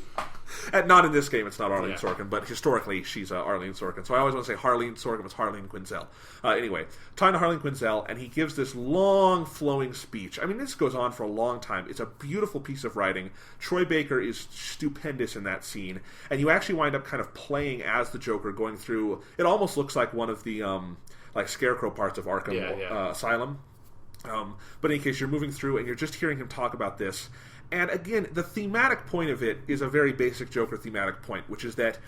A: And not in this game, it's not Arlene Sorkin, but historically she's Arlene Sorkin. So I always want to say Harleen Sorkin was Harleen Quinzel. Anyway, talking to Harleen Quinzel, and he gives this long, flowing speech. This goes on for a long time. It's a beautiful piece of writing. Troy Baker is stupendous in that scene, and you actually wind up kind of playing as the Joker going through. It almost looks like one of the Scarecrow parts of Arkham Asylum. But in any case, you're moving through, and you're just hearing him talk about this. And again, the thematic point of it is a very basic Joker thematic point, which is that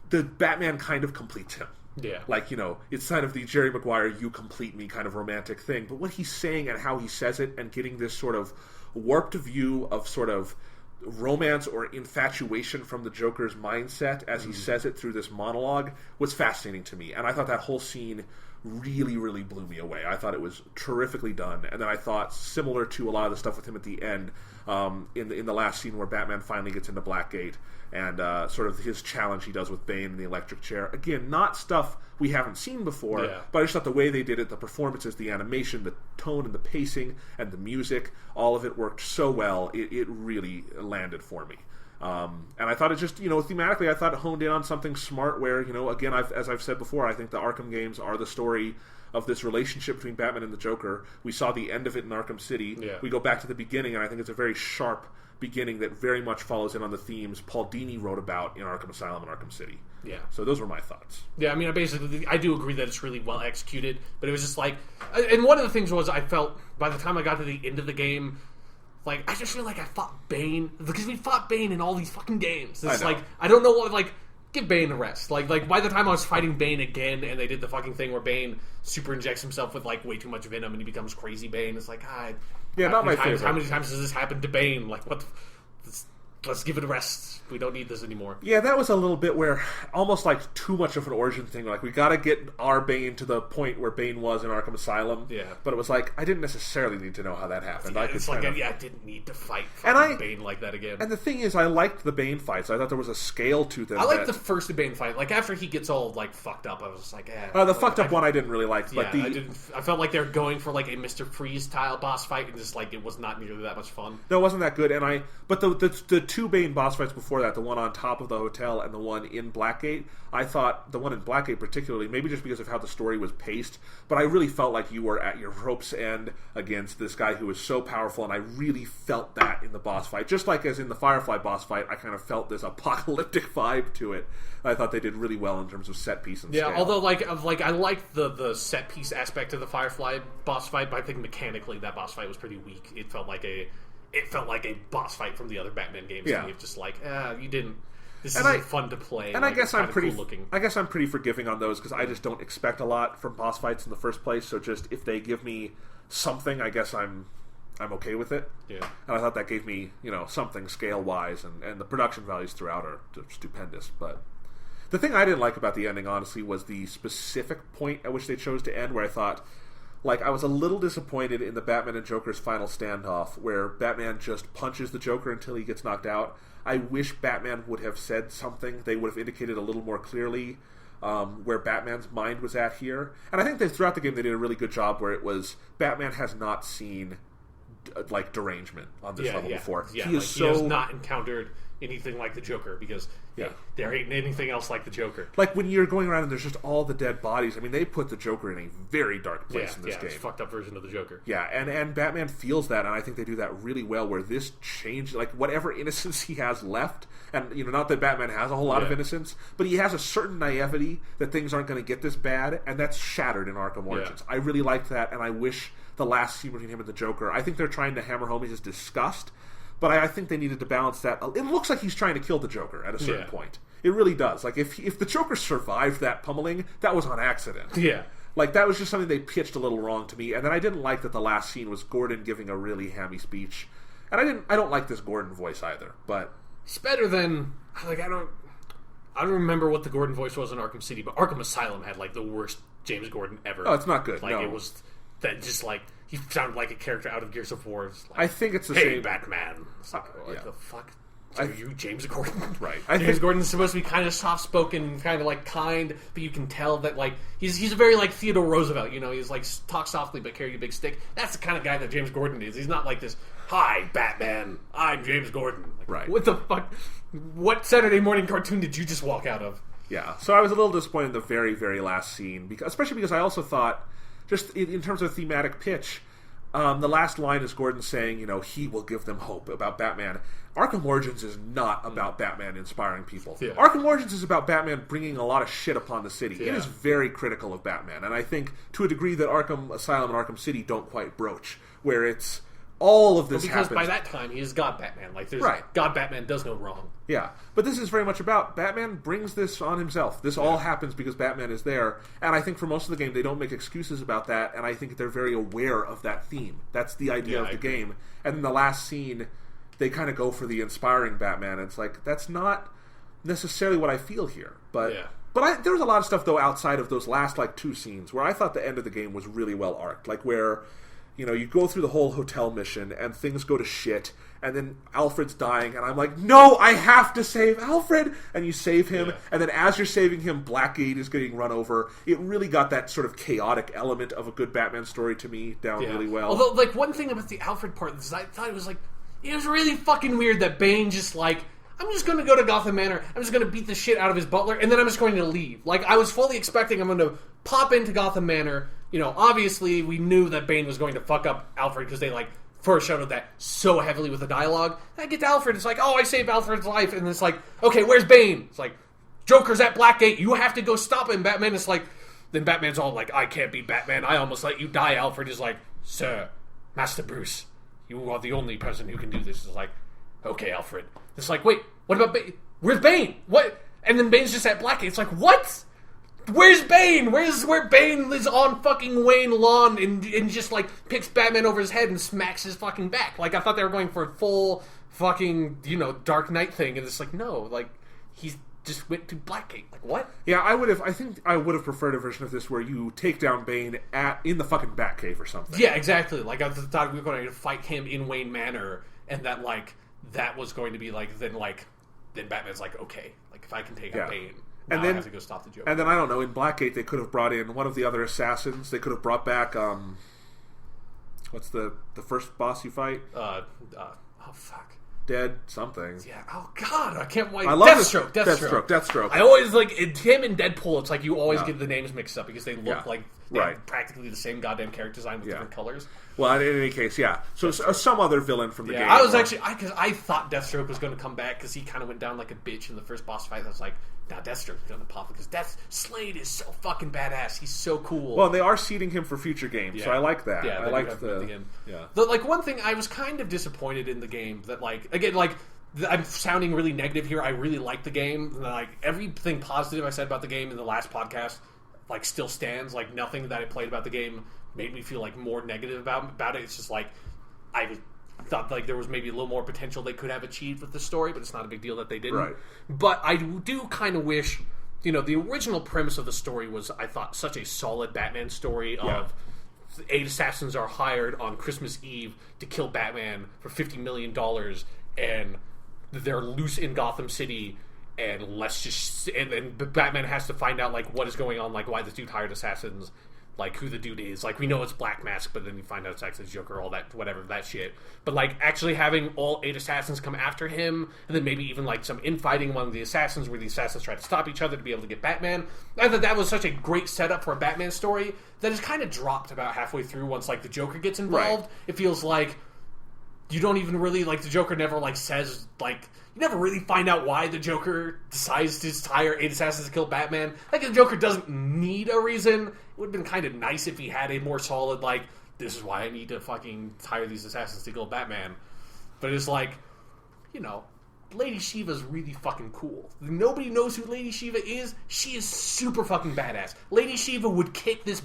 A: the Batman kind of completes him.
B: Yeah.
A: It's kind of the Jerry Maguire, you complete me kind of romantic thing. But what he's saying and how he says it and getting this sort of warped view of sort of romance or infatuation from the Joker's mindset as he says it through this monologue was fascinating to me. And I thought that whole scene really, really blew me away. I thought it was terrifically done. And then I thought, similar to a lot of the stuff with him at the end, in the last scene where Batman finally gets into Blackgate and sort of his challenge he does with Bane in the electric chair. Again, not stuff we haven't seen before, but I just thought the way they did it, the performances, the animation, the tone and the pacing and the music, all of it worked so well. It really landed for me. And I thought it just, thematically, I thought it honed in on something smart where, again, as I've said before, I think the Arkham games are the story of this relationship between Batman and the Joker. We saw the end of it in Arkham City. Yeah. We go back to the beginning, and I think it's a very sharp beginning that very much follows in on the themes Paul Dini wrote about in Arkham Asylum and Arkham City. Yeah. So those were my thoughts.
B: Yeah, I do agree that it's really well executed, but it was just and one of the things was I felt by the time I got to the end of the game, I just feel like I fought Bane because we fought Bane in all these fucking games. It's I don't know what give Bane a rest. By the time I was fighting Bane again, and they did the fucking thing where Bane super injects himself with way too much venom, and he becomes crazy Bane. It's
A: not my favorite.
B: How many times has this happened to Bane? What? let's give it a rest. We don't need this anymore.
A: Yeah, that was a little bit where, almost like too much of an origin thing. Like, we gotta get our Bane to the point where Bane was in Arkham Asylum.
B: Yeah.
A: But it was like, I didn't necessarily need to know how that happened.
B: Yeah, I didn't need to fight Bane like that again.
A: And the thing is, I liked the Bane fights. I thought there was a scale to them.
B: I liked the first Bane fight. Like, after he gets all, like, fucked up, I was just like,
A: the fucked up one I didn't really like.
B: Yeah,
A: but
B: I felt like they were going for, like, a Mr. Freeze-style boss fight, and just, like, it was not nearly that much fun.
A: No, it wasn't that good. But the two Bane boss fights before that, the one on top of the hotel and the one in Blackgate, I thought the one in Blackgate particularly, maybe just because of how the story was paced, but I really felt like you were at your rope's end against this guy who was so powerful, and I really felt that in the boss fight. Just like as in the Firefly boss fight, I kind of felt this apocalyptic vibe to it. I thought they did really well in terms of set piece and scale.
B: Yeah, although I liked the set piece aspect of the Firefly boss fight, but I think mechanically that boss fight was pretty weak. It felt like a boss fight from the other Batman games.
A: Yeah.
B: And you're just like, you didn't. This isn't fun to play.
A: And
B: like,
A: I guess I'm pretty.
B: Cool looking.
A: I guess I'm pretty forgiving on those because I just don't expect a lot from boss fights in the first place. So just if they give me something, I guess I'm okay with it.
B: Yeah.
A: And I thought that gave me something scale wise, and the production values throughout are stupendous. But the thing I didn't like about the ending, honestly, was the specific point at which they chose to end, where I thought. Like, I was a little disappointed in the Batman and Joker's final standoff, where Batman just punches the Joker until he gets knocked out. I wish Batman would have said something. They would have indicated a little more clearly where Batman's mind was at here. And I think that throughout the game they did a really good job where it was, Batman has not seen, like, derangement on this level before.
B: Yeah, he has not encountered anything like the Joker, because there ain't anything else like the Joker.
A: Like, when you're going around and there's just all the dead bodies, I mean, they put the Joker in a very dark place in this game.
B: It's a fucked up version of the Joker.
A: Yeah, and Batman feels that, and I think they do that really well, where this change, like, whatever innocence he has left, and, not that Batman has a whole lot of innocence, but he has a certain naivety that things aren't going to get this bad, and that's shattered in Arkham Origins. I really liked that, and I wish the last scene between him and the Joker, I think they're trying to hammer home his disgust, but I think they needed to balance that. It looks like he's trying to kill the Joker at a certain point. It really does. Like, if the Joker survived that pummeling, that was on accident.
B: Yeah.
A: Like, that was just something they pitched a little wrong to me. And then I didn't like that the last scene was Gordon giving a really hammy speech. And I don't like this Gordon voice either. But
B: it's better than, like, I don't remember what the Gordon voice was in Arkham City, but Arkham Asylum had, like, the worst James Gordon ever.
A: Oh, it's not good.
B: Like, it was that just, like, he sounded like a character out of Gears of War. Like,
A: I think it's the
B: hey,
A: same.
B: Batman. It's like, what the fuck? Are you James Gordon?
A: Right.
B: James Gordon's supposed to be kind of soft-spoken, kind of, like, kind, but you can tell that, like, he's a very, like, Theodore Roosevelt, he's, like, talk softly but carry a big stick. That's the kind of guy that James Gordon is. He's not like this, hi, Batman, I'm James Gordon. Like,
A: right.
B: What the fuck? What Saturday morning cartoon did you just walk out of?
A: Yeah, so I was a little disappointed in the very, very last scene, especially because I also thought, just in terms of thematic pitch, the last line is Gordon saying, he will give them hope about Batman. Arkham Origins is not about Batman inspiring people. Yeah. Arkham Origins is about Batman bringing a lot of shit upon the city. Yeah. It is very critical of Batman, and I think to a degree that Arkham Asylum and Arkham City don't quite broach, where it's all of this
B: because
A: happens.
B: By that time, he is God Batman. Like, God Batman does no wrong.
A: Yeah, but this is very much about Batman brings this on himself. This all happens because Batman is there, and I think for most of the game they don't make excuses about that, and I think they're very aware of that theme. That's the idea of the game. And in the last scene, they kind of go for the inspiring Batman. It's like, that's not necessarily what I feel here. But there was a lot of stuff, though, outside of those last, like, 2 scenes where I thought the end of the game was really well arced. Like, where, you go through the whole hotel mission and things go to shit, and then Alfred's dying, and I'm like, no, I have to save Alfred! And you save him, and then as you're saving him, Blackgate is getting run over. It really got that sort of chaotic element of a good Batman story to me down really well.
B: Although, like, one thing about the Alfred part is I thought it was, like, it was really fucking weird that Bane just, like, I'm just going to go to Gotham Manor, I'm just going to beat the shit out of his butler, and then I'm just going to leave. Like, I was fully expecting I'm going to pop into Gotham Manor. Obviously, we knew that Bane was going to fuck up Alfred because they, like, foreshadowed that so heavily with the dialogue. And I get to Alfred, it's like, oh, I saved Alfred's life, and it's like, okay, where's Bane? It's like, Joker's at Blackgate, you have to go stop him, Batman. It's like, then Batman's all like, I can't be Batman, I almost let you die. Alfred is like, Sir, Master Bruce, you are the only person who can do this. It's like, okay, Alfred. It's like, wait, what about Bane? Where's Bane? What? And then Bane's just at Blackgate. It's like, what? Where's Bane? Where's where Bane is on fucking Wayne lawn and just, like, picks Batman over his head and smacks his fucking back? Like, I thought they were going for full fucking, Dark Knight thing, and it's like, no, like, he's just went to Blackgate. Like, what?
A: Yeah, I think I would have preferred a version of this where you take down Bane in the fucking Batcave or something.
B: Yeah, exactly. Like, I thought we were going to fight him in Wayne Manor, and that, like, that was going to be, like, then Batman's like, okay, like, if I can take out Bane, now I have to go stop the Joker.
A: And then, I don't know, in Blackgate, they could have brought in one of the other assassins. They could have brought back, what's the first boss you fight?
B: Oh, fuck.
A: Dead something.
B: Yeah. Oh God, I can't wait.
A: I love
B: Deathstroke. I always like him and Deadpool. It's like you always get the names mixed up because they look like they have practically the same goddamn character design with different colors.
A: Well, in any case, yeah. So some other villain from the game.
B: I was because I thought Deathstroke was going to come back because he kind of went down like a bitch in the first boss fight. I was like, now Deathstroke's going to pop because Slade is so fucking badass. He's so cool.
A: Well, they are seeding him for future games, so I like that.
B: Yeah,
A: I like the
B: like one thing I was kind of disappointed in the game that like again like. I'm sounding really negative here. I really like the game. Like everything positive I said about the game in the last podcast, like still stands. Like nothing that I played about the game made me feel like more negative about it. It's just like I thought like there was maybe a little more potential they could have achieved with the story, but it's not a big deal that they didn't.
A: Right.
B: But I do kind of wish, the original premise of the story was I thought such a solid Batman story of 8 assassins are hired on Christmas Eve to kill Batman for $50 million and they're loose in Gotham City, and and Batman has to find out like what is going on, like why this dude hired assassins, like who the dude is. Like we know it's Black Mask, but then you find out it's actually Joker, all that whatever that shit. But like actually having all 8 assassins come after him, and then maybe even like some infighting among the assassins where the assassins try to stop each other to be able to get Batman. I thought that was such a great setup for a Batman story that is kind of dropped about halfway through once like the Joker gets involved. Right. It feels like you don't even really, like, the Joker never, like, says, like, you never really find out why the Joker decides to hire 8 assassins to kill Batman. Like, the Joker doesn't need a reason. It would have been kind of nice if he had a more solid, like, this is why I need to fucking hire these assassins to kill Batman. But it's like, Lady Shiva's really fucking cool. Nobody knows who Lady Shiva is. She is super fucking badass. Lady Shiva would kick this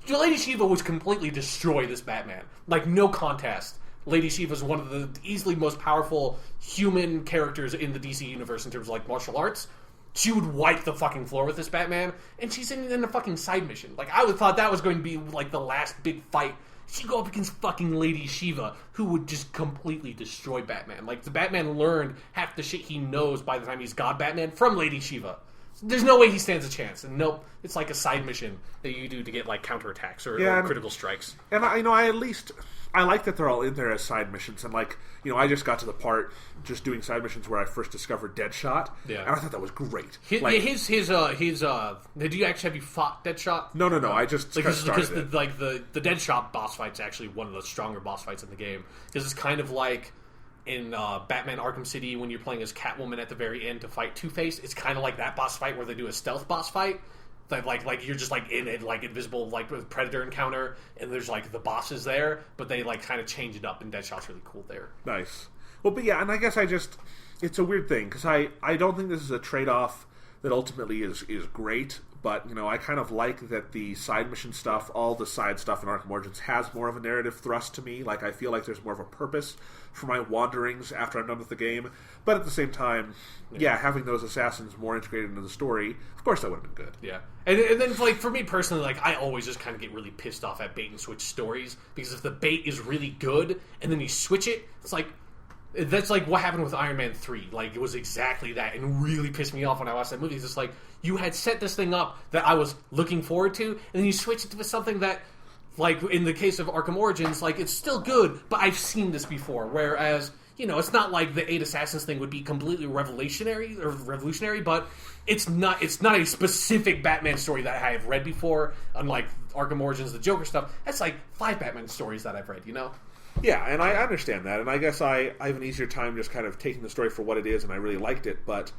B: Lady Shiva would completely destroy this Batman. Like, no contest. Lady Shiva is one of the easily most powerful human characters in the DC universe in terms of, like, martial arts. She would wipe the fucking floor with this Batman, and she's in a fucking side mission. Like, I would thought that was going to be, like, the last big fight. She'd go up against fucking Lady Shiva, who would just completely destroy Batman. Like, the Batman learned half the shit he knows by the time he's God Batman from Lady Shiva. There's no way he stands a chance. And nope, it's like a side mission that you do to get, like, counterattacks or critical strikes.
A: And, I like that they're all in there as side missions, and like, I just got to the part just doing side missions where I first discovered Deadshot, and I thought that was great.
B: Did you actually have you fought Deadshot?
A: No, I just started
B: because the Deadshot boss fight's actually one of the stronger boss fights in the game, because it's kind of like in Batman Arkham City when you're playing as Catwoman at the very end to fight Two-Face. It's kind of like that boss fight where they do a stealth boss fight. Like you're just like in it, like invisible, like with Predator encounter, and there's like the bosses there, but they like kind of change it up, and Deadshot's really cool there.
A: Nice. Well, but yeah, and I guess it's a weird thing because I don't think this is a trade-off that ultimately is great, but I kind of like that the side mission stuff, all the side stuff in Arkham Origins has more of a narrative thrust to me. Like I feel like there's more of a purpose for my wanderings after I'm done with the game, but at the same time, having those assassins more integrated into the story, of course that would have been good.
B: Yeah, and then like for me personally, like I always just kind of get really pissed off at bait and switch stories, because if the bait is really good and then you switch it, it's like that's like what happened with Iron Man 3. Like it was exactly that, and really pissed me off when I watched that movie. It's just like you had set this thing up that I was looking forward to, and then you switch it to something that, like in the case of Arkham Origins, like it's still good, but I've seen this before. Whereas, it's not like the 8 Assassins thing would be completely revolutionary, but it's not a specific Batman story that I have read before. Unlike Arkham Origins, the Joker stuff, that's like 5 Batman stories that I've read,
A: Yeah, and I understand that, and I guess I have an easier time just kind of taking the story for what it is, and I really liked it, but,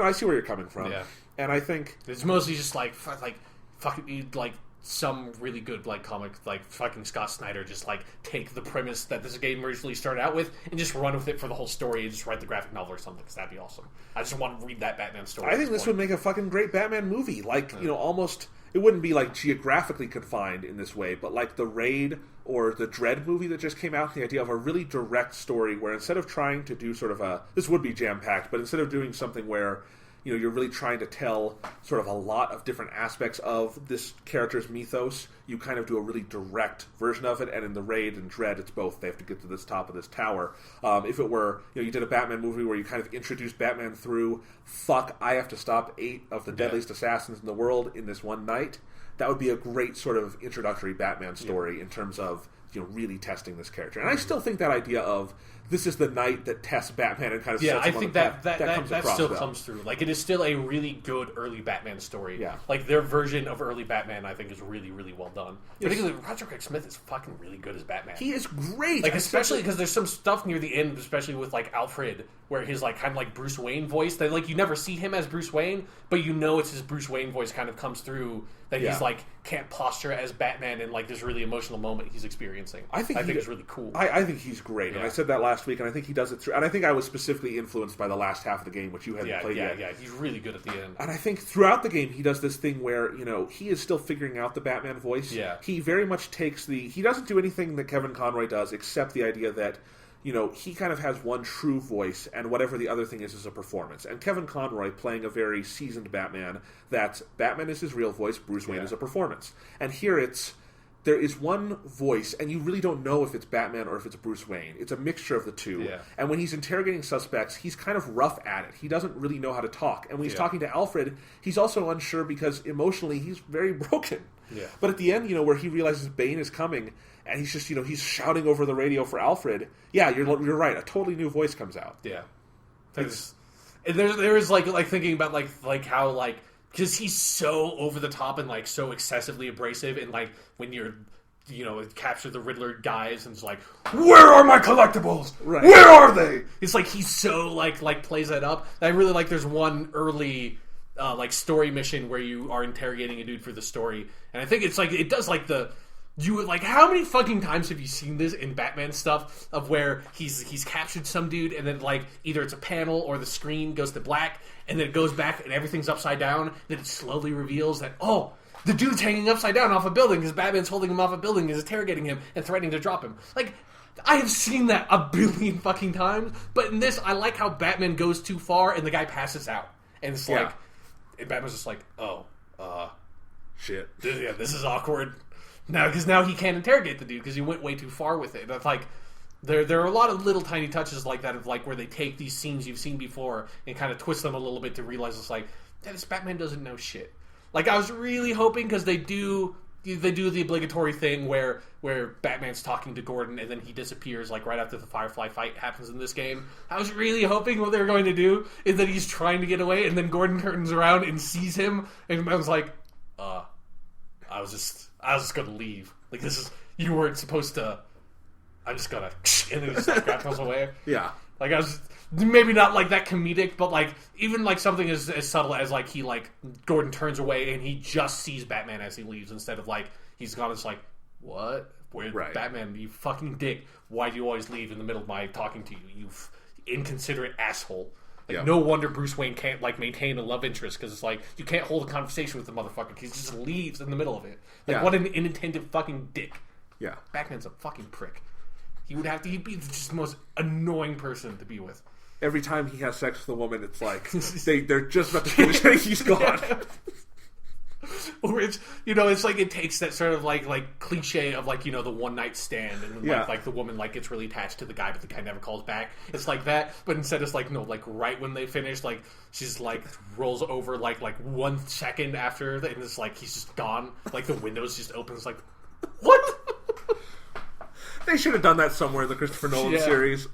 A: I see where you're coming from.
B: Yeah.
A: And I think
B: it's mostly just like fucking, like, some really good like comic, like fucking Scott Snyder just like take the premise that this game originally started out with and just run with it for the whole story and just write the graphic novel or something, because that'd be awesome. I just want to read that Batman story.
A: I think this would make a fucking great Batman movie. Like, almost, it wouldn't be like geographically confined in this way, but like the Raid or the Dread movie that just came out, the idea of a really direct story where instead of trying to do sort of this would be jam-packed, but instead of doing something where you're really trying to tell sort of a lot of different aspects of this character's mythos, you kind of do a really direct version of it, and in the Raid and Dread, it's both. They have to get to this top of this tower. If it were, you did a Batman movie where you kind of introduced Batman through, I have to stop 8 of the deadliest assassins in the world in this one night, that would be a great sort of introductory Batman story in terms of really testing this character. And I still think that idea of this is the night that tests Batman and kind of sets him
B: I think
A: that
B: still comes through. Like, it is still a really good early Batman story.
A: Yeah.
B: Like, their version of early Batman, I think, is really, really well done. Particularly, Roger Craig Smith is fucking really good as Batman.
A: He is great.
B: Like, especially because there's some stuff near the end, especially with, like, Alfred, where his, like, kind of like Bruce Wayne voice, that, like, you never see him as Bruce Wayne, but it's his Bruce Wayne voice kind of comes through, that he's, like, can't posture as Batman in, like, this really emotional moment he's experiencing. I think it's really cool.
A: I think he's great, and I said that last week, and I think he does it through, and I think I was specifically influenced by the last half of the game, which you hadn't played yet.
B: Yeah, he's really good at the end.
A: And I think throughout the game, he does this thing where, he is still figuring out the Batman voice.
B: Yeah.
A: He very much takes he doesn't do anything that Kevin Conroy does, except the idea that, he kind of has one true voice, and whatever the other thing is a performance. And Kevin Conroy, playing a very seasoned Batman, Batman is his real voice, Bruce Wayne is a performance. And here there is one voice, and you really don't know if it's Batman or if it's Bruce Wayne. It's a mixture of the two.
B: Yeah.
A: And when he's interrogating suspects, he's kind of rough at it. He doesn't really know how to talk. And when he's talking to Alfred, he's also unsure because emotionally he's very broken.
B: Yeah.
A: But at the end, where he realizes Bane is coming, and he's just, he's shouting over the radio for Alfred. Yeah, you're right. A totally new voice comes out.
B: Yeah. There's like thinking about like how like, because he's so over the top and like so excessively abrasive, and like when you're capture the Riddler guys and it's like, where are my collectibles?
A: Right.
B: Where are they? It's like he's so like plays that up. I really like. There's one early like story mission where you are interrogating a dude for the story, and I think it's like it does like the. How many fucking times have you seen this in Batman stuff of where he's captured some dude and then like either it's a panel or the screen goes to black and then it goes back and everything's upside down, then it slowly reveals that, oh, the dude's hanging upside down off a building because Batman's holding him off a building, is interrogating him and threatening to drop him. Like, I have seen that a billion fucking times, but in this, I like how Batman goes too far and the guy passes out. And it's like, and Batman's just like,
A: shit.
B: This is awkward. Now he can't interrogate the dude because he went way too far with it. But like, there are a lot of little tiny touches like that of like where they take these scenes you've seen before and kind of twist them a little bit to realize it's like, this Batman doesn't know shit. Like, I was really hoping, because they do the obligatory thing where Batman's talking to Gordon and then he disappears like right after the Firefly fight happens in this game. I was really hoping what they were going to do is that he's trying to get away and then Gordon turns around and sees him and I was like, I was just gonna leave. Like, you weren't supposed to. I'm just gonna, and then just goes away.
A: Yeah.
B: Like, I was maybe not like that comedic, but like even like something as subtle as like Gordon turns away and he just sees Batman as he leaves instead of like he's gone. It's like, what? Where Batman? You fucking dick! Why do you always leave in the middle of my talking to you? You inconsiderate asshole. Like, no wonder Bruce Wayne can't like maintain a love interest, because it's like you can't hold a conversation with the motherfucker because he just leaves in the middle of it. Like, what an inattentive fucking dick.
A: Yeah,
B: Batman's a fucking prick. He'd be just the most annoying person to be with.
A: Every time he has sex with a woman, it's like they're just about to finish and he's gone.
B: Or it's it's like it takes that sort of like cliche of like the one night stand and then like the woman like gets really attached to the guy but the guy never calls back. It's like that, but instead it's like no, like right when they finish, like she's like rolls over like 1 second after and it's like he's just gone. Like the windows just opens. Like, what?
A: They should have done that somewhere in the Christopher Nolan series.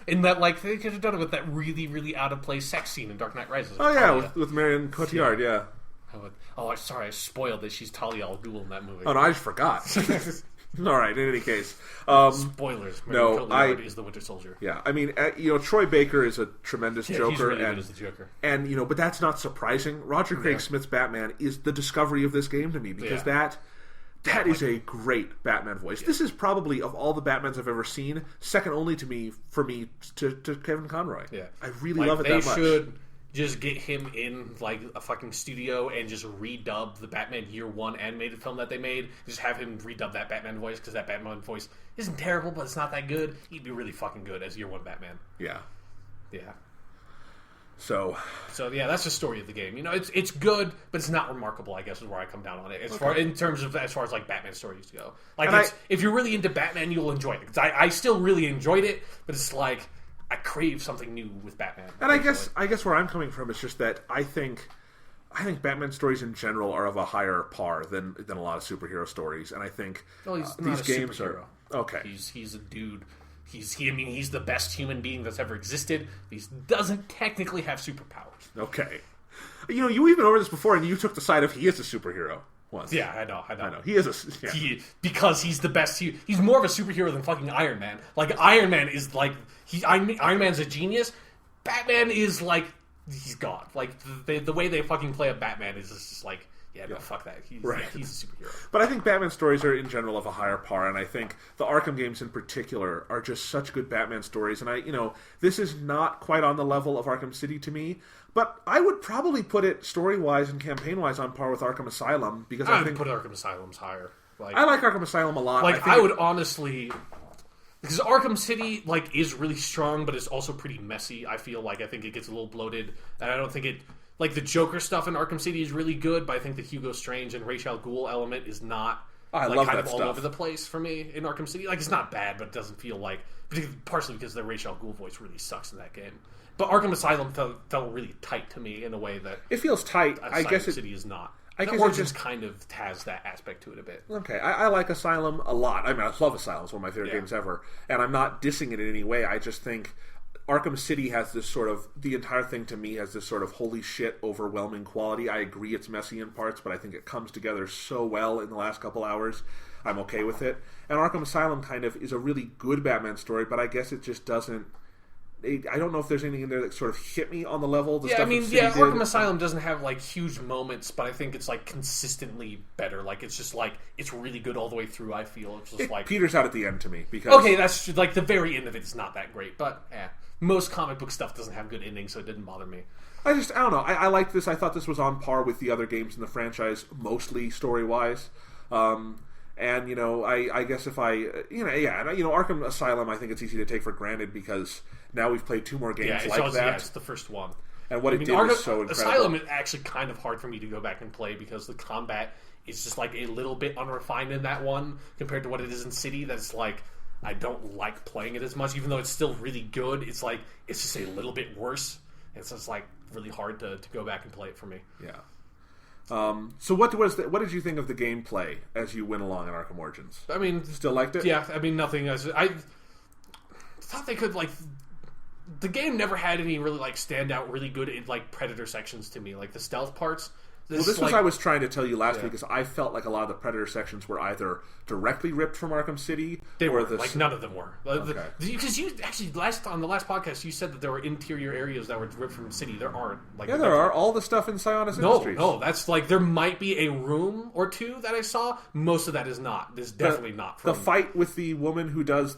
B: In that, like, they could have done it with that really, really out of place sex scene in Dark Knight Rises.
A: Oh yeah, with Marion Cotillard, yeah.
B: I'm sorry, I spoiled that she's Talia al Ghul in that movie.
A: Oh no, I just forgot. All right. In any case,
B: spoilers.
A: No,
B: is the Winter Soldier.
A: Yeah, I mean, Troy Baker is a tremendous Joker,
B: he's really good as the Joker.
A: And but that's not surprising. Roger Craig Smith's Batman is the discovery of this game to me because that is a great Batman voice. This is probably, of all the Batmans I've ever seen, second only to Kevin Conroy.
B: Yeah,
A: I really love it that much.
B: They should just get him in like a fucking studio and just redub the Batman Year One animated film that they made. Just have him redub that Batman voice because that Batman voice isn't terrible, but it's not that good. He'd be really fucking good as Year One Batman.
A: Yeah.
B: So yeah, that's the story of the game. It's good, but it's not remarkable, I guess, is where I come down on it. As far as like Batman stories go. Like, if you're really into Batman, you'll enjoy it. Because I still really enjoyed it, but it's like I crave something new with Batman.
A: And I guess where I'm coming from is just that I think Batman stories in general are of a higher par than a lot of superhero stories, and I think these games are okay.
B: He's a dude. He's the best human being that's ever existed. He doesn't technically have superpowers.
A: Okay. We've been over this before, and you took the side of he is a superhero once.
B: Yeah, I know.
A: He is
B: because he's the best. He's more of a superhero than fucking Iron Man. Like, Iron Man is like... Iron Man's a genius. Batman is like... He's God. Like, the way they fucking play a Batman is just like... Yeah, no, fuck that. He's a superhero.
A: But I think Batman stories are, in general, of a higher par, and I think the Arkham games in particular are just such good Batman stories. And this is not quite on the level of Arkham City to me, but I would probably put it story-wise and campaign-wise on par with Arkham Asylum, because I think
B: put Arkham Asylum's higher.
A: I like Arkham Asylum a lot.
B: I would honestly... Because Arkham City, is really strong, but it's also pretty messy, I feel like. I think it gets a little bloated, and I don't think it... Like, the Joker stuff in Arkham City is really good, but I think the Hugo Strange and Ra's al Ghul element is not
A: I love
B: kind
A: that
B: of
A: stuff.
B: all over the place for me in Arkham City. Like, it's not bad, but it doesn't feel like... Partially because the Ra's al Ghul voice really sucks in that game. But Arkham Asylum felt really tight to me in a way that...
A: It feels tight. I guess
B: City is not.
A: I guess
B: Origins kind of has that aspect to it a bit.
A: Okay, I like Asylum a lot. I mean, I love Asylum. It's one of my favorite games ever. And I'm not dissing it in any way. I just think... Arkham City has this sort of... The entire thing to me has this sort of holy shit overwhelming quality. I agree it's messy in parts, but I think it comes together so well in the last couple hours. I'm okay with it. And Arkham Asylum kind of is a really good Batman story, but I guess it just doesn't... I don't know if there's anything in there that sort of hit me on the level.
B: Arkham Asylum doesn't have, huge moments, but I think it's, consistently better. It's just, it's really good all the way through, I feel. It's just,
A: peters out at the end to me, because...
B: Okay, that's, the very end of it is not that great, but, most comic book stuff doesn't have good endings, so it didn't bother me.
A: I don't know. I liked this. I thought this was on par with the other games in the franchise, mostly story-wise. And, I guess if Arkham Asylum, I think it's easy to take for granted because now we've played 2 more games that.
B: Yeah, it's the first one.
A: And what it did was so incredible.
B: Asylum is actually kind of hard for me to go back and play because the combat is just, a little bit unrefined in that one compared to what it is in City. That's, I don't like playing it as much, even though it's still really good. It's it's just a little bit worse. It's just really hard to go back and play it for me.
A: Yeah. So what did you think of the gameplay as you went along in Arkham Origins?
B: I mean,
A: still liked it?
B: Yeah. I mean, nothing. I thought they could the game never had any really stand out really good Predator sections to me, the stealth parts.
A: This was I was trying to tell you last week, because I felt like a lot of the Predator sections were either directly ripped from Arkham City.
B: They were none of them were. Okay. Because you actually on the last podcast you said that there were interior areas that were ripped from the city. There aren't.
A: There are all the stuff in Sionis Industries.
B: No, that's there might be a room or two that I saw. Most of that is not. This definitely not.
A: The fight with the woman who does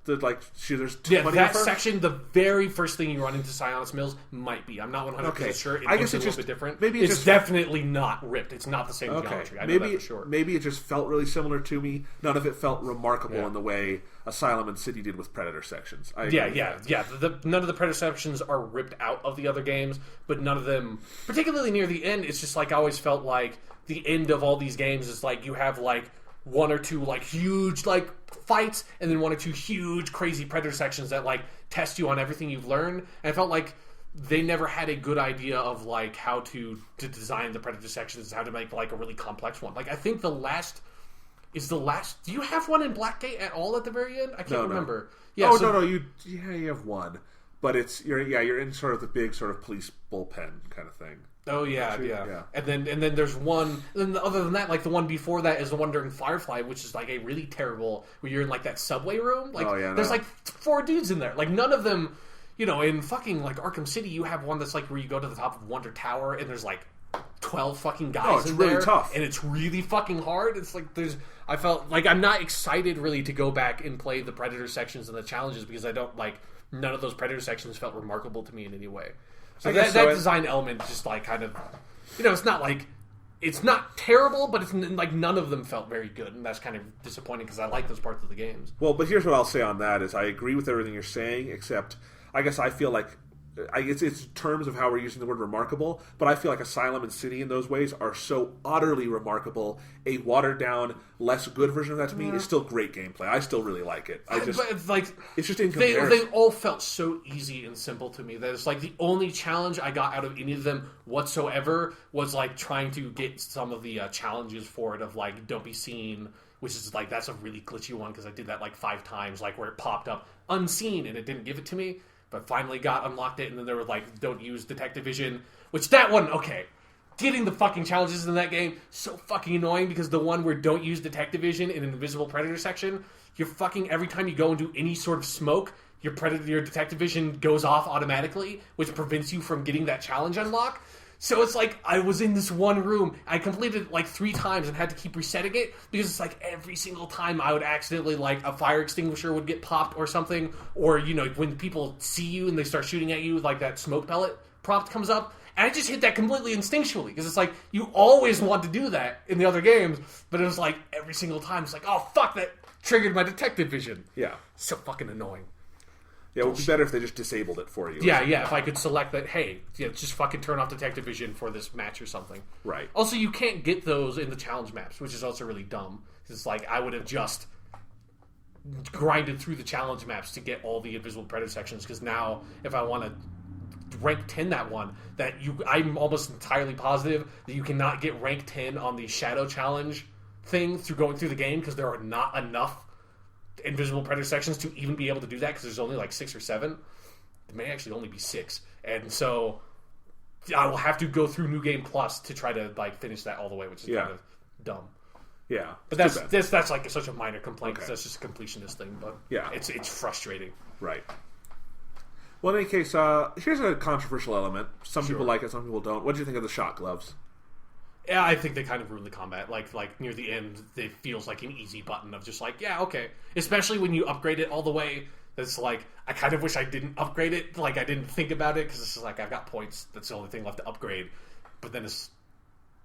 A: there's 20
B: that section, the very first thing you run into Sionis Mills might be. I'm not 100% sure. It looks a little bit different.
A: Maybe
B: it's definitely not ripped. It's not the same geometry. I know that for sure.
A: Maybe it just felt really similar to me. None of it felt remarkable in the way Asylum and City did with Predator sections.
B: None of the Predator sections are ripped out of the other games, but none of them, particularly near the end, it's just I always felt like the end of all these games is you have 1 or 2 huge fights, and then 1 or 2 huge crazy Predator sections that test you on everything you've learned. And I felt like they never had a good idea of how to design the Predator sections, how to make a really complex one. I think the last. Do you have one in Blackgate at all at the very end? I can't remember.
A: Yeah, no. You have one, but you're in sort of the big sort of police bullpen kind of thing.
B: Oh yeah. And then there's one. And then other than that, like the one before that is the one during Firefly, which is like a really terrible. Where you're in like that subway room. Like there's like 4 dudes in there. Like none of them. You know, in fucking like Arkham City, you have one that's like where you go to the top of Wonder Tower and there's like 12 fucking guys in
A: really
B: there.
A: Tough.
B: And it's really fucking hard. It's like I felt like I'm not excited really to go back and play the Predator sections and the challenges because I don't like none of those Predator sections felt remarkable to me in any way. So that design element just like kind of, you know, it's not like it's not terrible, but it's like none of them felt very good, and that's kind of disappointing because I like those parts of the games.
A: Well, but here's what I'll say on that: is I agree with everything you're saying, except I guess I feel like it's terms of how we're using the word remarkable, but I feel like Asylum and City in those ways are so utterly remarkable. A watered down, less good version of that to me is still great gameplay. I still really like it. But it's like it's just in comparison.
B: They all felt so easy and simple to me that it's like the only challenge I got out of any of them whatsoever was like trying to get some of the challenges for it of like don't be seen, which is like that's a really glitchy one because I did that like 5 times, like where it popped up unseen and it didn't give it to me. But finally unlocked it, and then there were like, don't use detective vision, which that one, okay. Getting the fucking challenges in that game, so fucking annoying, because the one where don't use detective vision in an invisible predator section, you're fucking, every time you go and do any sort of smoke, your detective vision goes off automatically, which prevents you from getting that challenge unlock. So it's like, I was in this one room, I completed it like 3 times and had to keep resetting it, because it's like every single time I would accidentally, like, a fire extinguisher would get popped or something, or, you know, when people see you and they start shooting at you, like that smoke pellet prompt comes up, and I just hit that completely instinctually, because it's like, you always want to do that in the other games, but it was like, every single time, it's like, oh fuck, that triggered my detective vision.
A: Yeah.
B: So fucking annoying.
A: Yeah, it would be better if they just disabled it for you.
B: Yeah, if I could select that, hey, just fucking turn off detective vision for this match or something.
A: Right.
B: Also, you can't get those in the challenge maps, which is also really dumb. It's like, I would have just grinded through the challenge maps to get all the invisible predator sections, because now, if I want to rank 10 that one, I'm almost entirely positive that you cannot get rank 10 on the shadow challenge thing through going through the game, because there are not enough invisible predator sections to even be able to do that, because there's only like 6 or 7. It may actually only be 6, and so I will have to go through New Game Plus to try to like finish that all the way, which is kind of dumb.
A: Yeah,
B: but that's like such a minor complaint because that's just a completionist thing. But yeah, it's frustrating.
A: Right. Well, in any case, here's a controversial element. Some people like it, some people don't. What do you think of the shot gloves?
B: Yeah, I think they kind of ruin the combat. Like near the end, it feels like an easy button of just like, yeah, okay. Especially when you upgrade it all the way. It's like, I kind of wish I didn't upgrade it. Like, I didn't think about it, because it's just like, I've got points. That's the only thing left to upgrade. But then it's,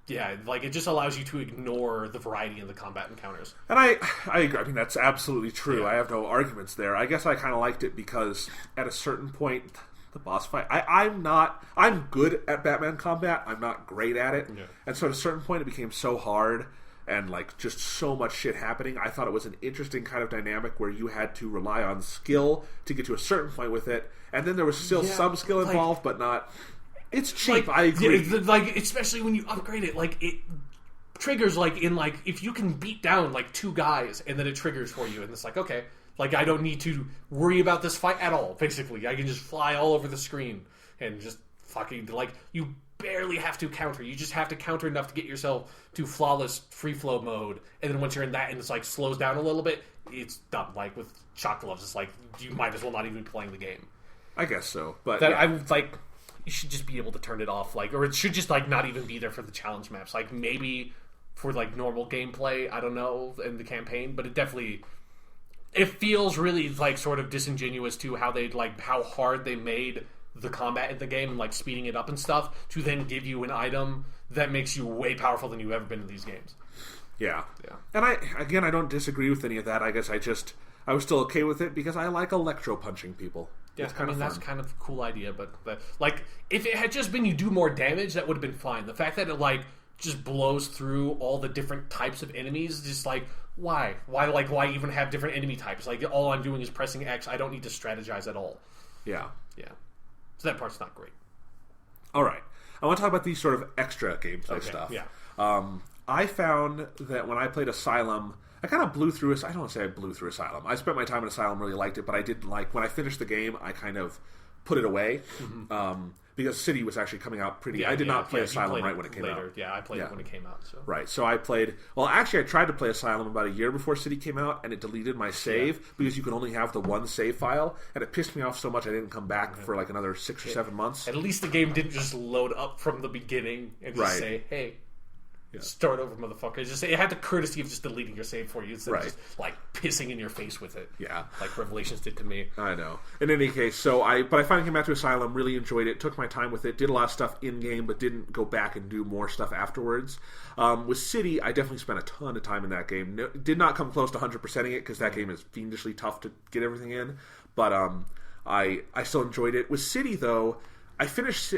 B: yeah, like, it just allows you to ignore the variety in the combat encounters.
A: And I agree. I mean, that's absolutely true. Yeah. I have no arguments there. I guess I kind of liked it because at a certain point, the boss fight, I'm good at Batman combat. I'm not great at it. Yeah. And so at a certain point, it became so hard and like just so much shit happening. I thought it was an interesting kind of dynamic where you had to rely on skill to get to a certain point with it, and then there was still some skill involved, but not. It's cheap. I agree.
B: Like, especially when you upgrade it, like it triggers like in like if you can beat down like 2 guys and then it triggers for you, and it's like, okay, like I don't need to worry about this fight at all. Basically, I can just fly all over the screen and just fucking like you. Barely have to counter. You just have to counter enough to get yourself to flawless free flow mode, and then once you're in that and it's like slows down a little bit, it's done. Like with shot gloves, it's like you might as well not even be playing the game.
A: I guess so, but
B: I would like you should just be able to turn it off, like, or it should just like not even be there for the challenge maps. Like maybe for like normal gameplay, I don't know, in the campaign, but it feels really like sort of disingenuous to how hard they made the combat in the game and like speeding it up and stuff to then give you an item that makes you way powerful than you've ever been in these games.
A: Yeah. And I don't disagree with any of that. I guess I was still okay with it because I like electro punching people.
B: Yeah, I mean, that's kind of a cool idea, but like if it had just been you do more damage, that would have been fine. The fact that it like just blows through all the different types of enemies, just like why even have different enemy types? Like all I'm doing is pressing X. I don't need to strategize at all.
A: Yeah.
B: So that part's not great.
A: All right. I want to talk about these sort of extra gameplay stuff.
B: Yeah.
A: I found that when I played Asylum, I kind of blew through I don't want to say I blew through Asylum. I spent my time in Asylum, really liked it, but I didn't like, when I finished the game, I kind of put it away. Mm-hmm. because City was actually coming out pretty. I did not play Asylum right when it came out.
B: Yeah, I played it when it came out. So.
A: Right, so I played. Well, actually, I tried to play Asylum about a year before City came out, and it deleted my save because you could only have the one save file, and it pissed me off so much I didn't come back for like another 6 or 7 months.
B: At least the game didn't just load up from the beginning and just say, "Hey." Start over, motherfucker. It had the courtesy of just deleting your save for you instead of just like pissing in your face with it.
A: Yeah,
B: like Revelations did to me.
A: I know. In any case, but I finally came back to Asylum. Really enjoyed it. Took my time with it. Did a lot of stuff in game, but didn't go back and do more stuff afterwards. With City, I definitely spent a ton of time in that game. Did not come close to 100%ing it because that game is fiendishly tough to get everything in. But I still enjoyed it. With City though. I finished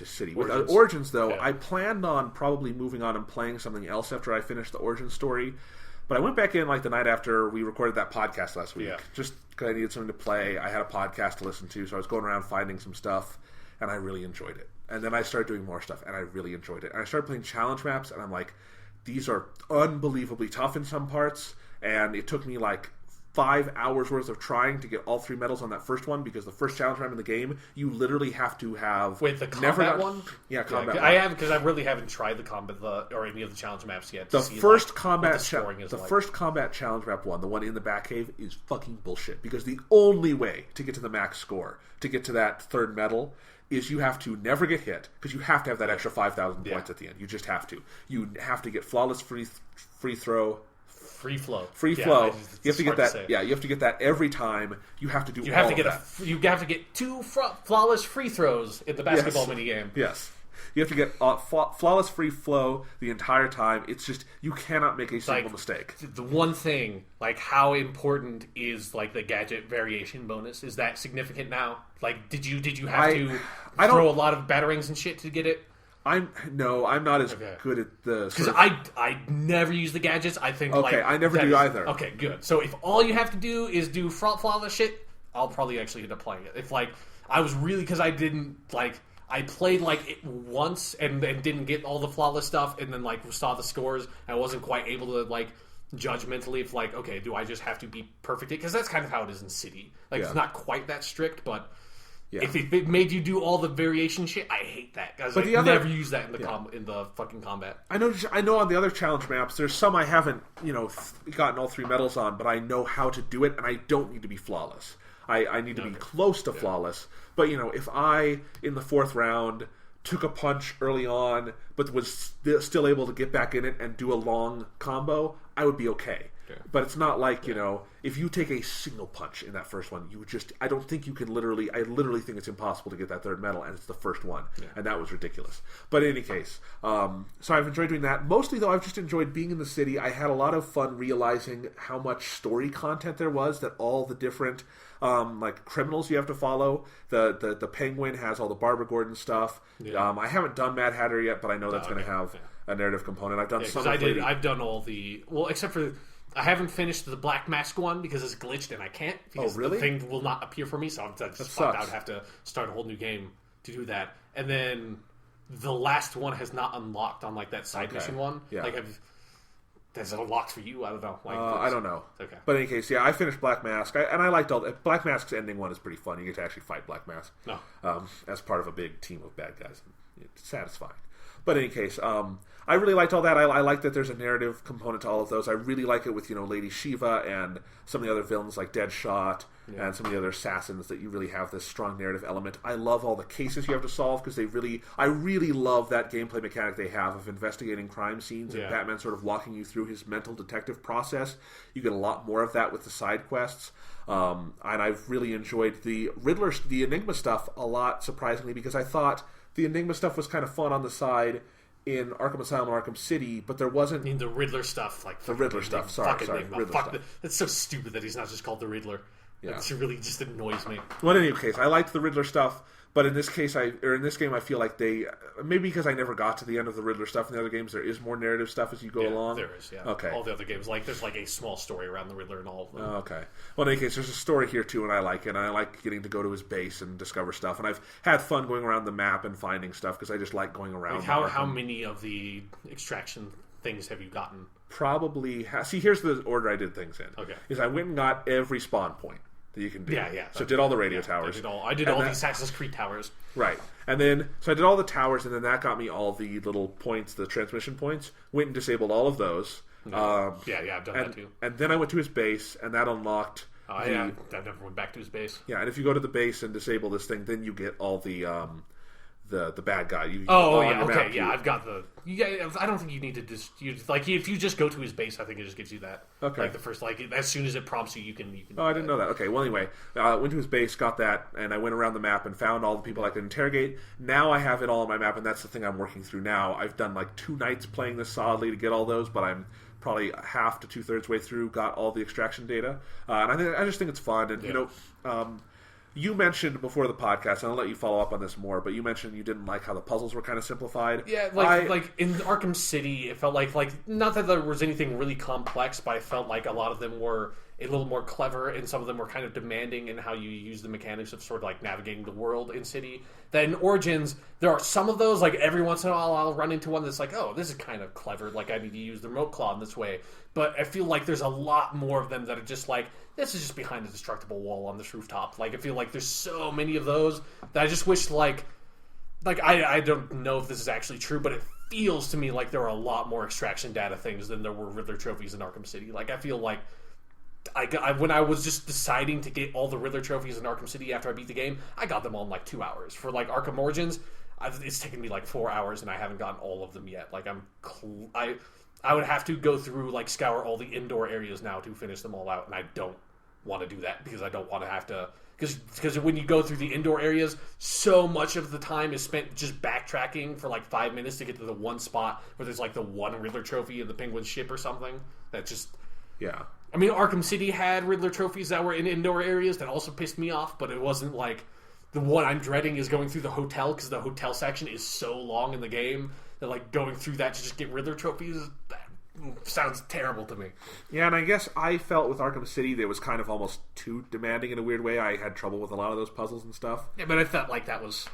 A: City. With Origins, though, I planned on probably moving on and playing something else after I finished the Origins story. But I went back in like the night after we recorded that podcast last week, just because I needed something to play. I had a podcast to listen to, so I was going around finding some stuff, and I really enjoyed it. And then I started doing more stuff, and I really enjoyed it. And I started playing challenge maps, and I'm like, these are unbelievably tough in some parts, and it took me like 5 hours worth of trying to get all 3 medals on that first one, because the first challenge map in the game, you literally have to have...
B: Wait, the combat one?
A: Yeah, combat one.
B: I have, because I really haven't tried the combat or any of the challenge maps yet.
A: The first combat challenge map one, the one in the Batcave, is fucking bullshit, because the only way to get to the max score, to get to that 3rd medal, is you have to never get hit, because you have to have that extra 5,000 points at the end. You just have to. You have to get flawless free throw...
B: Free flow.
A: You have to get that. Yeah, you have to get that every time. You have to do.
B: You have to get 2 flawless free throws in the basketball minigame.
A: Yes, you have to get flawless free flow the entire time. It's just you cannot make a single mistake.
B: The one thing, like, how important is like the gadget variation bonus? Is that significant now? Like, did you have to throw a lot of batterings and shit to get it?
A: I'm not as good at the...
B: Because I never use the gadgets. I think
A: I never do either.
B: Okay, good. So if all you have to do is do flawless shit, I'll probably actually end up playing it. If I was really... Because I didn't I played it once and didn't get all the flawless stuff, and then saw the scores. I wasn't quite able to judge mentally if okay, do I just have to be perfect? Because that's kind of how it is in City. It's not quite that strict, but... Yeah. If it made you do all the variation shit, I hate that. Because I never use that in the fucking combat.
A: I know on the other challenge maps, there's some I haven't, gotten all 3 medals on, but I know how to do it, and I don't need to be flawless. I need to be close to flawless. But, if I, in the 4th round, took a punch early on, but was still able to get back in it and do a long combo, I would be okay. Yeah. But it's not if you take a single punch in that first one, I don't think you can I literally think it's impossible to get that 3rd medal, and it's the first one. Yeah. And that was ridiculous. But in any case, so I've enjoyed doing that. Mostly, though, I've just enjoyed being in the city. I had a lot of fun realizing how much story content there was, that all the different criminals you have to follow. The Penguin has all the Barbara Gordon stuff. Yeah. I haven't done Mad Hatter yet, but I know that's going to have a narrative component. I've done some.
B: I've done all the except for. I haven't finished the Black Mask one because it's glitched and I can't because the thing will not appear for me, so I would have to start a whole new game to do that. And then the last one has not unlocked on that side mission one. Yeah. Has it unlocked for you? I don't know.
A: I don't know.
B: Okay.
A: But in any case, I finished Black Mask, and I liked Black Mask's ending one is pretty fun. You get to actually fight Black Mask as part of a big team of bad guys. It's satisfying. But in any case, I really liked all that. I like that there's a narrative component to all of those. I really like it with Lady Shiva and some of the other villains like Deadshot and some of the other assassins, that you really have this strong narrative element. I love all the cases you have to solve because I really love that gameplay mechanic they have of investigating crime scenes and Batman sort of walking you through his mental detective process. You get a lot more of that with the side quests. And I've really enjoyed the Enigma stuff a lot, surprisingly, because I thought the Enigma stuff was kind of fun on the side in Arkham Asylum and Arkham City, but there wasn't...
B: I mean, the Riddler stuff.
A: The Riddler stuff, sorry. Riddler stuff.
B: It's so stupid that he's not just called the Riddler. Yeah. It really just annoys me.
A: Well, in any case, I liked the Riddler stuff, but in this case, in this game, I feel like they... Maybe because I never got to the end of the Riddler stuff in the other games, there is more narrative stuff as you go along.
B: There is, yeah.
A: Okay.
B: All the other games, there's a small story around the Riddler in all of them.
A: Okay. Well, in any case, there's a story here, too, and I like it, and I like getting to go to his base and discover stuff, and I've had fun going around the map and finding stuff, because I just like going around.
B: How many of the extraction things have you gotten?
A: Probably... See, here's the order I did things in.
B: Okay.
A: I went and got every spawn point that you can do.
B: Yeah.
A: So I did all the radio towers.
B: I did all these Assassin's Creed towers.
A: Right. And then, so I did all the towers, and then that got me all the little points, the transmission points. Went and disabled all of those.
B: I've done that too. And
A: then I went to his base, and that unlocked...
B: I never went back to his base.
A: Yeah, and if you go to the base and disable this thing, then you get all the bad guy.
B: I've got the... Yeah, I don't think you need to just... if you just go to his base, I think it just gives you that.
A: Okay.
B: Like, the first... as soon as it prompts you, you can
A: Oh, I didn't know that. Okay, well, anyway, went to his base, got that, and I went around the map and found all the people I could interrogate. Now I have it all on my map, and that's the thing I'm working through now. I've done, 2 nights playing this solidly to get all those, but I'm probably half to 2/3 way through, got all the extraction data. And I just think it's fun, and, you mentioned before the podcast, and I'll let you follow up on this more, but you mentioned you didn't like how the puzzles were kind of simplified.
B: Yeah, in Arkham City, it felt like not that there was anything really complex, but I felt like a lot of them were a little more clever, and some of them were kind of demanding in how you use the mechanics of sort of navigating the world in City. That in Origins, there are some of those, every once in a while I'll run into one that's oh, this is kind of clever, I need to use the remote claw in this way. But I feel like there's a lot more of them that are just this is just behind a destructible wall on this rooftop. I feel like there's so many of those that I just wish, I don't know if this is actually true, but it feels to me like there are a lot more extraction data things than there were Riddler trophies in Arkham City. I feel like when I was just deciding to get all the Riddler trophies in Arkham City after I beat the game, I got them all in 2 hours. For Arkham Origins, it's taken me 4 hours, and I haven't gotten all of them yet. I would have to go through scour all the indoor areas now to finish them all out, and I don't want to do that because I don't want to have to. Because when you go through the indoor areas, so much of the time is spent just backtracking for 5 minutes to get to the one spot where there's the one Riddler trophy in the Penguin ship or something. That just I mean, Arkham City had Riddler trophies that were in indoor areas that also pissed me off, but it wasn't the one I'm dreading is going through the hotel, because the hotel section is so long in the game that going through that to just get Riddler trophies, that sounds terrible to me.
A: Yeah, and I guess I felt with Arkham City that it was kind of almost too demanding in a weird way. I had trouble with a lot of those puzzles and stuff.
B: Yeah, but I felt like that was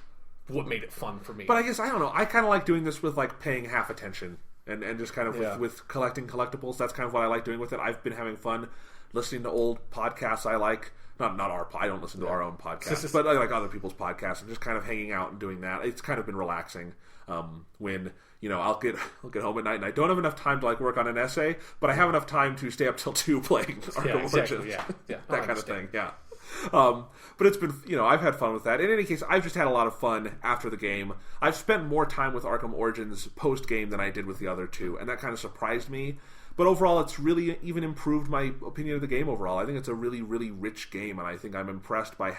B: what made it fun for me.
A: But I guess, I don't know, I kind of like doing this with paying half attention. And just kind of with collecting collectibles, that's kind of what I like doing with it. I've been having fun listening to old podcasts I like. Not our, I don't listen to our own podcasts, but I like other people's podcasts, and just kind of hanging out and doing that. It's kind of been relaxing. When I'll get home at night and I don't have enough time to work on an essay, but I have enough time to stay up till 2 playing Arkham Origins.
B: Yeah,
A: that kind of thing. Yeah. But it's been, I've had fun with that. In any case, I've just had a lot of fun after the game. I've spent more time with Arkham Origins post-game than I did with the other two, and that kind of surprised me. But overall, it's really even improved my opinion of the game overall. I think it's a really, really rich game, and I think I'm impressed by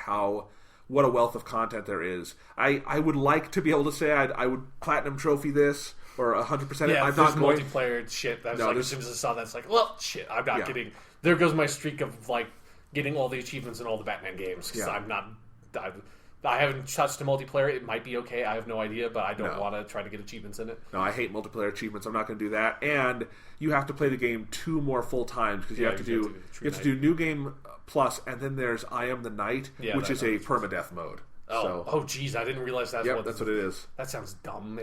A: what a wealth of content there is. I would like to be able to say I would platinum trophy this, or 100%.
B: Yeah,
A: I'm not going
B: multiplayer shit. That's as soon as I saw that, it's well, shit, I'm not getting... There goes my streak of, getting all the achievements in all the Batman games, because I'm not... I haven't touched a multiplayer. It might be okay. I have no idea, but I don't want to try to get achievements in it.
A: No, I hate multiplayer achievements. I'm not going to do that. And you have to play the game 2 more full times, because you have to do New Game Plus, and then there's I Am the Knight, which is a permadeath mode.
B: Oh, geez, I didn't realize that's
A: that's what it is.
B: That sounds dumb.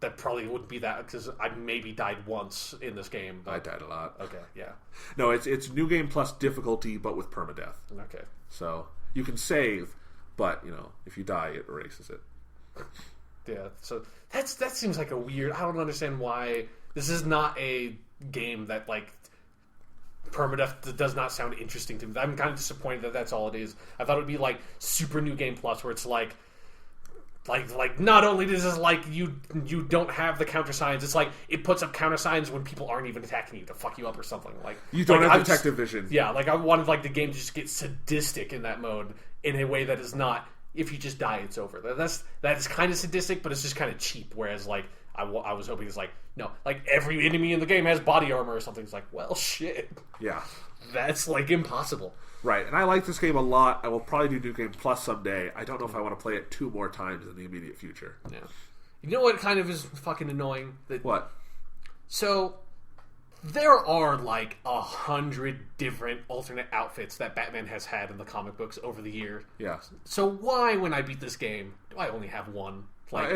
B: That probably wouldn't be that, because I maybe died once in this game. But...
A: I died a lot.
B: Okay, yeah.
A: No, it's New Game Plus difficulty, but with permadeath.
B: Okay.
A: So you can save, but if you die, it erases it.
B: Yeah. So that seems like a weird. I don't understand why this is not a game that permadeath does not sound interesting to me. I'm kind of disappointed that that's all it is. I thought it would be Super New Game Plus, where it's not only does this you don't have the counter signs, it's it puts up counter signs when people aren't even attacking you to fuck you up or something.
A: You don't have detective vision.
B: Yeah, I wanted the game to just get sadistic in that mode in a way that is not, if you just die, it's over. That is kind of sadistic, but it's just kind of cheap. Whereas I was hoping it's no, every enemy in the game has body armor or something. It's well, shit.
A: Yeah,
B: that's impossible.
A: Right, and I like this game a lot. I will probably do New Game Plus someday. I don't know if I want to play it 2 more times in the immediate future.
B: Yeah. You know what kind of is fucking annoying?
A: What?
B: So, there are 100 different alternate outfits that Batman has had in the comic books over the year.
A: Yeah.
B: So why, when I beat this game, do I only have one? One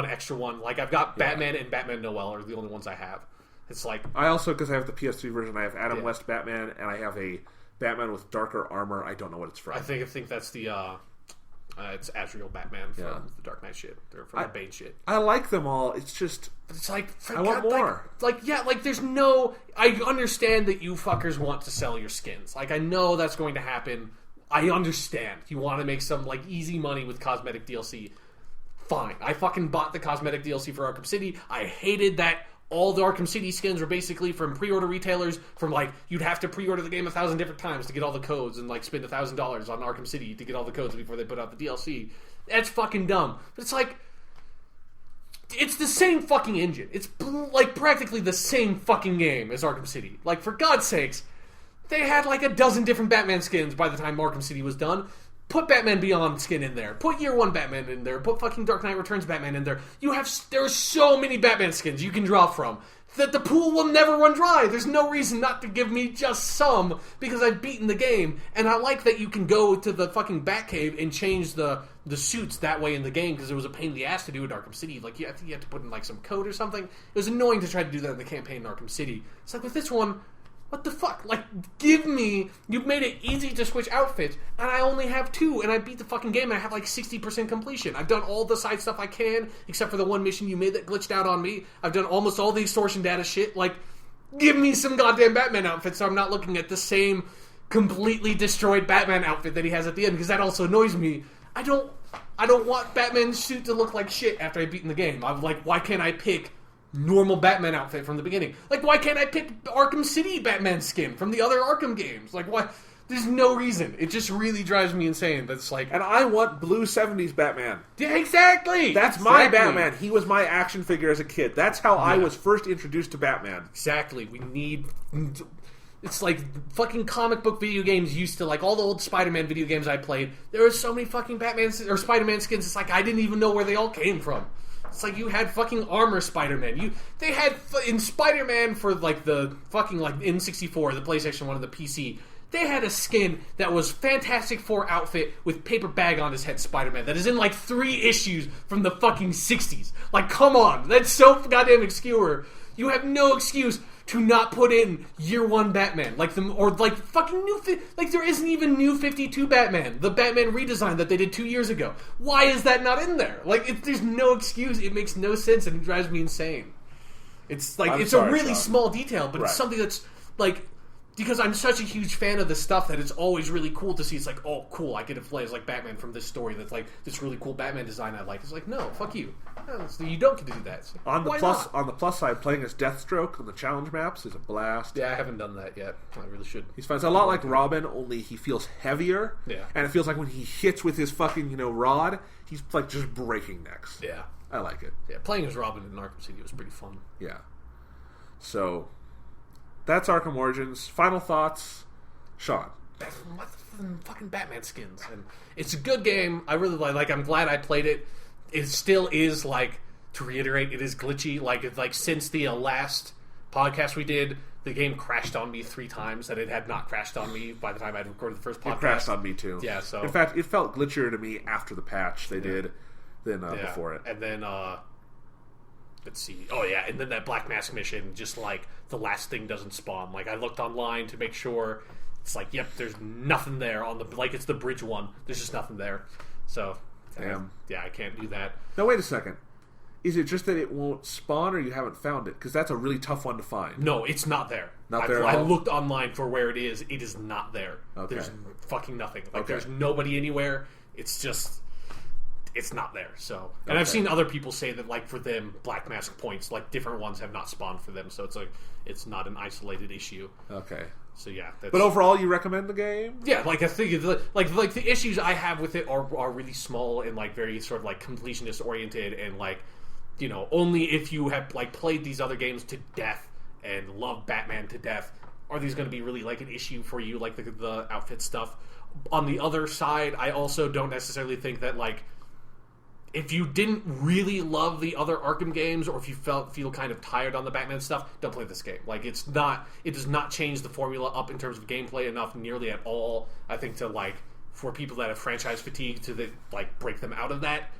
B: extra one. I've got Batman and Batman Noel are the only ones I have. It's
A: I also, because I have the PS3 version, I have Adam West Batman, and I have a Batman with darker armor. I don't know what it's from.
B: I think that's the it's Azrael Batman from the Dark Knight shit, or from the Bane shit.
A: I like them all. It's just
B: it's like
A: I want more.
B: There's no. I understand that you fuckers want to sell your skins. Like I know that's going to happen. I understand you want to make some like easy money with cosmetic DLC. Fine. I fucking bought the cosmetic DLC for Arkham City. I hated that all the Arkham City skins were basically from pre-order retailers. From like you'd have to pre-order the game 1,000 different times to get all the codes, and like spend $1,000 on Arkham City to get all the codes before they put out the DLC. That's fucking dumb. But it's like it's the same fucking engine. It's like practically the same fucking game as Arkham City. Like for God's sakes, they had like a dozen different Batman skins by the time Arkham City was done. Put Batman Beyond skin in there. Put Year 1 Batman in there. Put fucking Dark Knight Returns Batman in there. There are so many Batman skins you can draw from that the pool will never run dry. There's no reason not to give me just some because I've beaten the game. And I like that you can go to the fucking Batcave and change the suits that way in the game because it was a pain in the ass to do at Arkham City. Like you have to put in like some code or something. It was annoying to try to do that in the campaign in Arkham City. It's like with this one, what the fuck? Like, you've made it easy to switch outfits, and I only have 2, and I beat the fucking game, and I have like 60% completion. I've done all the side stuff I can, except for the one mission you made that glitched out on me. I've done almost all the extortion data shit. Like, give me some goddamn Batman outfit so I'm not looking at the same completely destroyed Batman outfit that he has at the end, because that also annoys me. I don't want Batman's suit to look like shit after I've beaten the game. I'm like, why can't I pick normal Batman outfit from the beginning? Like, why can't I pick Arkham City Batman skin from the other Arkham games? Like, why? There's no reason. It just really drives me insane. That's like,
A: and I want blue 70s Batman.
B: Yeah, exactly.
A: That's my Batman. He was my action figure as a kid. That's how I was first introduced to Batman.
B: Exactly. We need. It's like fucking comic book video games used to, like all the old Spider-Man video games I played. There were so many fucking Batman or Spider-Man skins. It's like I didn't even know where they all came from. It's like you had fucking armor Spider-Man. They had in Spider-Man for like the fucking like N64, the PlayStation 1, and the PC. They had a skin that was Fantastic Four outfit with paper bag on his head Spider-Man that is in like 3 issues from the fucking 60s. Like, come on. That's so goddamn obscure. You have no excuse to not put in Year 1 Batman. Or fucking new... Like, there isn't even New 52 Batman. The Batman redesign that they did 2 years ago. Why is that not in there? Like, there's no excuse. It makes no sense, and it drives me insane. It's like, it's a really small detail, but it's something that's, like... Because I'm such a huge fan of this stuff that it's always really cool to see. It's like, oh, cool, I get to play as like Batman from this story that's like this really cool Batman design I like. It's like, no, fuck you. No, you don't get to do that. Like,
A: on the plus side, playing as Deathstroke on the challenge maps is a blast.
B: Yeah, I haven't done that yet. I really should.
A: He's fun. It's a lot like Robin, only he feels heavier.
B: Yeah.
A: And it feels like when he hits with his fucking, rod, he's like just breaking necks.
B: Yeah.
A: I like it.
B: Yeah, playing as Robin in Arkham City was pretty fun.
A: Yeah. So, that's Arkham Origins. Final thoughts? Sean.
B: Fucking Batman skins. And it's a good game. I really like. I'm glad I played it. It still is like, to reiterate, it is glitchy. Like since the last podcast we did, the game crashed on me 3 times. That it had not crashed on me by the time I had recorded the first podcast.
A: It crashed on me too.
B: Yeah. So
A: in fact, it felt glitchier to me after the patch they did than before it.
B: And then let's see. Oh yeah, and then that Black Mask mission, just like the last thing doesn't spawn. Like I looked online to make sure. It's like, yep, there's nothing there on the it's the bridge one. There's just nothing there. So,
A: damn.
B: I can't do that.
A: Now wait a second. Is it just that it won't spawn, or you haven't found it? Because that's a really tough one to find.
B: No, it's not there.
A: Not there.
B: I looked online for where it is. It is not there.
A: Okay.
B: There's fucking nothing. There's nobody anywhere. It's just. It's not there. So, and I've seen other people say that, like, for them, Black Mask points, like, different ones have not spawned for them. So it's like it's not an isolated issue.
A: Okay.
B: So yeah,
A: but overall, you recommend the game?
B: Yeah, like I think like the issues I have with it are really small and like very sort of like completionist oriented, and like, only if you have like played these other games to death and love Batman to death are these going to be really like an issue for you, like the outfit stuff. On the other side, I also don't necessarily think that like, if you didn't really love the other Arkham games, or if you feel kind of tired on the Batman stuff, don't play this game. Like, it does not change the formula up in terms of gameplay enough nearly at all, I think, to like, for people that have franchise fatigue to like break them out of that.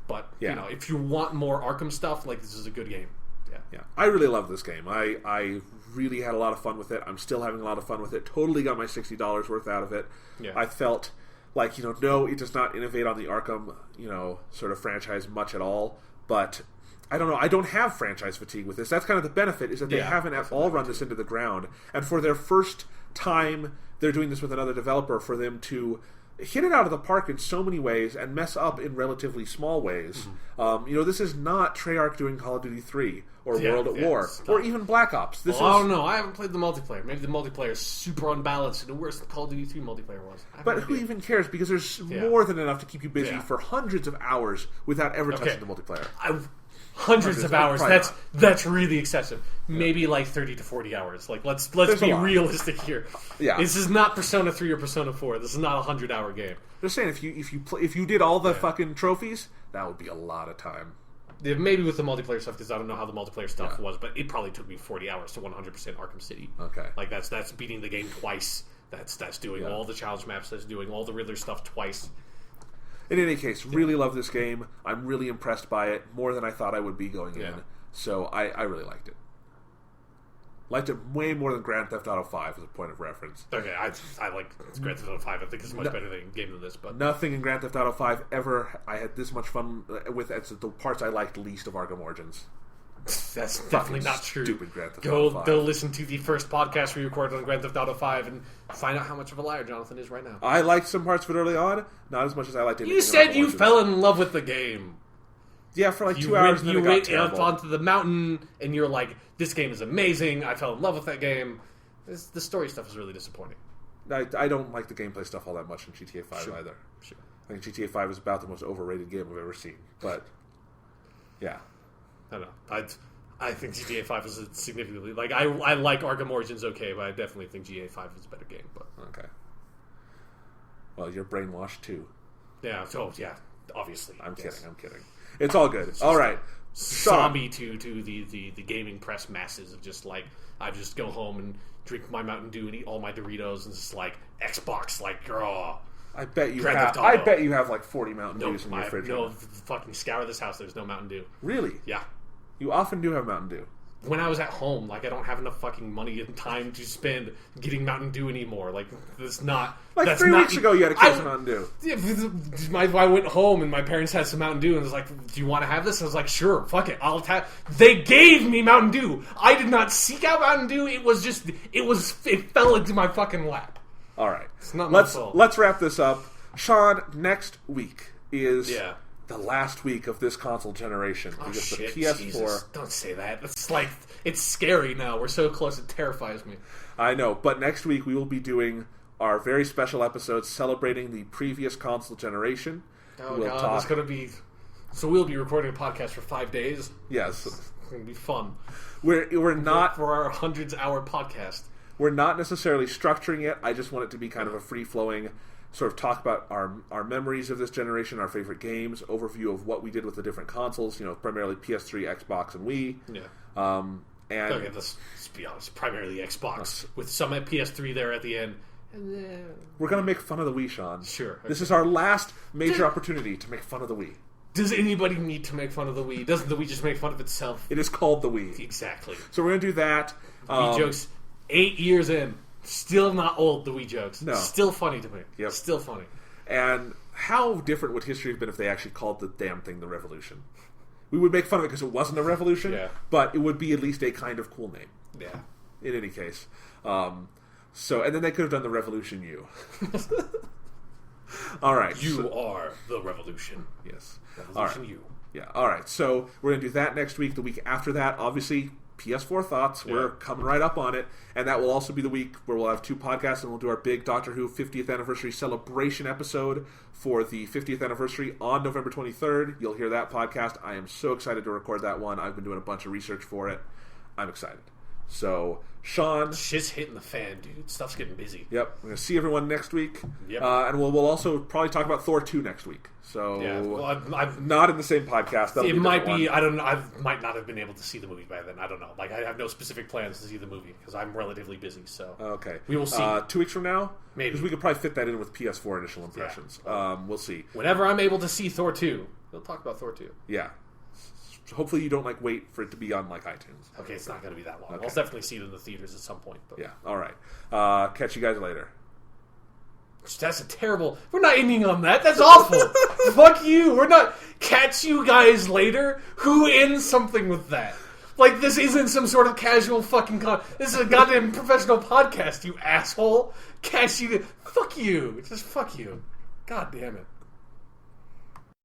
B: But if you want more Arkham stuff, like, this is a good game. Yeah.
A: Yeah. I really love this game. I really had a lot of fun with it. I'm still having a lot of fun with it. Totally got my $60 worth out of it.
B: Yeah.
A: I felt like, no, it does not innovate on the Arkham, sort of franchise much at all. But I don't know. I don't have franchise fatigue with this. That's kind of the benefit, is that they haven't at all run this into the ground. And for their first time they're doing this with another developer, for them to hit it out of the park in so many ways and mess up in relatively small ways. This is not Treyarch doing Call of Duty 3 or World at War or even Black Ops. I
B: don't know. I haven't played the multiplayer. Maybe the multiplayer is super unbalanced and worse than Call of Duty 3 multiplayer was.
A: But who even cares? Because there's more than enough to keep you busy for hundreds of hours without ever touching the multiplayer.
B: Hundreds of hours. That's really excessive. Maybe like 30 to 40 hours. Like let's be realistic here.
A: Yeah.
B: This is not Persona 3 or Persona 4. This is not a 100-hour game.
A: Just saying, if you did all the fucking trophies, that would be a lot of time.
B: Yeah, maybe with the multiplayer stuff, because I don't know how the multiplayer stuff was, but it probably took me 40 hours to 100% Arkham City.
A: Okay.
B: Like that's beating the game twice. That's doing all the challenge maps. That's doing all the Riddler stuff twice.
A: In any case, really love this game. I'm really impressed by it, more than I thought I would be going in. So I really liked it. Liked it way more than Grand Theft Auto 5 as a point of reference.
B: Okay, I like Grand Theft Auto 5. I think it's a much better game than this. But
A: nothing in Grand Theft Auto 5 ever I had this much fun with. It's the parts I liked least of Arkham Origins.
B: That's definitely not true.
A: Stupid Grand Theft Auto 5.
B: Go listen to the first podcast we recorded on Grand Theft Auto 5 and find out how much of a liar Jonathan is right now.
A: I liked some parts of it early on, not as much as I liked it.
B: You said you fell in love with the game.
A: Yeah, for like 2 hours.
B: You went up onto the mountain and you're like, "This game is amazing. I fell in love with that game." The story stuff is really disappointing.
A: I don't like the gameplay stuff all that much in GTA 5 either. Sure. I think GTA 5 is about the most overrated game I've ever seen. But yeah.
B: I don't know. I think GTA 5 is significantly... Like, I like Arkham Origins okay, but I definitely think GTA 5 is a better game. But
A: okay. Well, you're brainwashed, too.
B: Yeah, obviously.
A: I'm kidding. It's all good. All right.
B: Zombie to the gaming press masses of just, like, I just go home and drink my Mountain Dew and eat all my Doritos and just, like, Xbox, like, girl...
A: I bet you have like 40 Mountain Dews in your fridge.
B: No, fucking scour this house. There's no Mountain Dew.
A: Really?
B: Yeah.
A: You often do have Mountain Dew.
B: When I was at home, like, I don't have enough fucking money and time to spend getting Mountain Dew anymore. Like, that's not...
A: Like 3 weeks ago, you had a case of Mountain Dew.
B: Yeah, I went home and my parents had some Mountain Dew and was like, "Do you want to have this?" I was like, "Sure, fuck it, I'll have." They gave me Mountain Dew. I did not seek out Mountain Dew. It fell into my fucking lap.
A: All right.
B: It's not my fault.
A: Let's wrap this up. Sean, next week is...
B: Yeah.
A: The last week of this console generation.
B: Oh,
A: because
B: shit,
A: the PS4...
B: Jesus. Don't say that. It's like... It's scary now. We're so close, it terrifies me.
A: I know, but next week we will be doing our very special episode celebrating the previous console generation.
B: Oh, God, it's going to be... So we'll be recording a podcast for 5 days?
A: Yes.
B: It's going to be fun.
A: We're not...
B: For our hundreds-hour podcast.
A: We're not necessarily structuring it. I just want it to be kind of a free-flowing... sort of talk about our memories of this generation, our favorite games, overview of what we did with the different consoles, primarily PS3, Xbox, and Wii.
B: Yeah. Okay, let's be honest, primarily Xbox, with some at PS3 there at the end. And then...
A: We're going to make fun of the Wii, Sean.
B: Sure. Okay.
A: This is our last major opportunity to make fun of the Wii.
B: Does anybody need to make fun of the Wii? Doesn't the Wii just make fun of itself?
A: It is called the Wii.
B: Exactly.
A: So we're going to do that.
B: Wii jokes 8 years in. Still not old, the Wii jokes.
A: No.
B: Still funny to me.
A: Yep.
B: Still funny.
A: And how different would history have been if they actually called the damn thing the Revolution? We would make fun of it because it wasn't a revolution, but it would be at least a kind of cool name.
B: Yeah.
A: In any case. And then they could have done the Revolution U. All right.
B: You are the Revolution.
A: Yes.
B: Revolution U.
A: Yeah. All right. So we're going to do that next week. The week after that, obviously... PS4 thoughts. We're coming right up on it. And that will also be the week where we'll have 2 podcasts and we'll do our big Doctor Who 50th anniversary celebration episode for the 50th anniversary on November 23rd. You'll hear that podcast. I am so excited to record that one. I've been doing a bunch of research for it. I'm excited. So, Sean...
B: Shit's hitting the fan, dude. Stuff's getting busy.
A: Yep. We're going to see everyone next week.
B: Yep.
A: And we'll also probably talk about Thor 2 next week. So,
B: well, I've
A: not in the same podcast. That'll
B: it might be,
A: one.
B: I don't know, I might not have been able to see the movie by then. I don't know. Like, I have no specific plans to see the movie because I'm relatively busy, so...
A: Okay.
B: We will see.
A: 2 weeks from now?
B: Maybe.
A: Because we could probably fit that in with PS4 initial impressions.
B: Yeah.
A: We'll see.
B: Whenever I'm able to see Thor 2, we'll talk about Thor 2.
A: Yeah. So hopefully you don't wait for it to be on iTunes.
B: Okay, it's not going to be that long.
A: Okay.
B: I'll definitely see it in the theaters at some point. But.
A: Yeah, all right. Catch you guys later.
B: That's a terrible... We're not ending on that. That's awful. Fuck you. We're not... Catch you guys later? Who ends something with that? This isn't some sort of casual fucking... This is a goddamn professional podcast, you asshole. Catch you... Fuck you. Just fuck you. God damn it.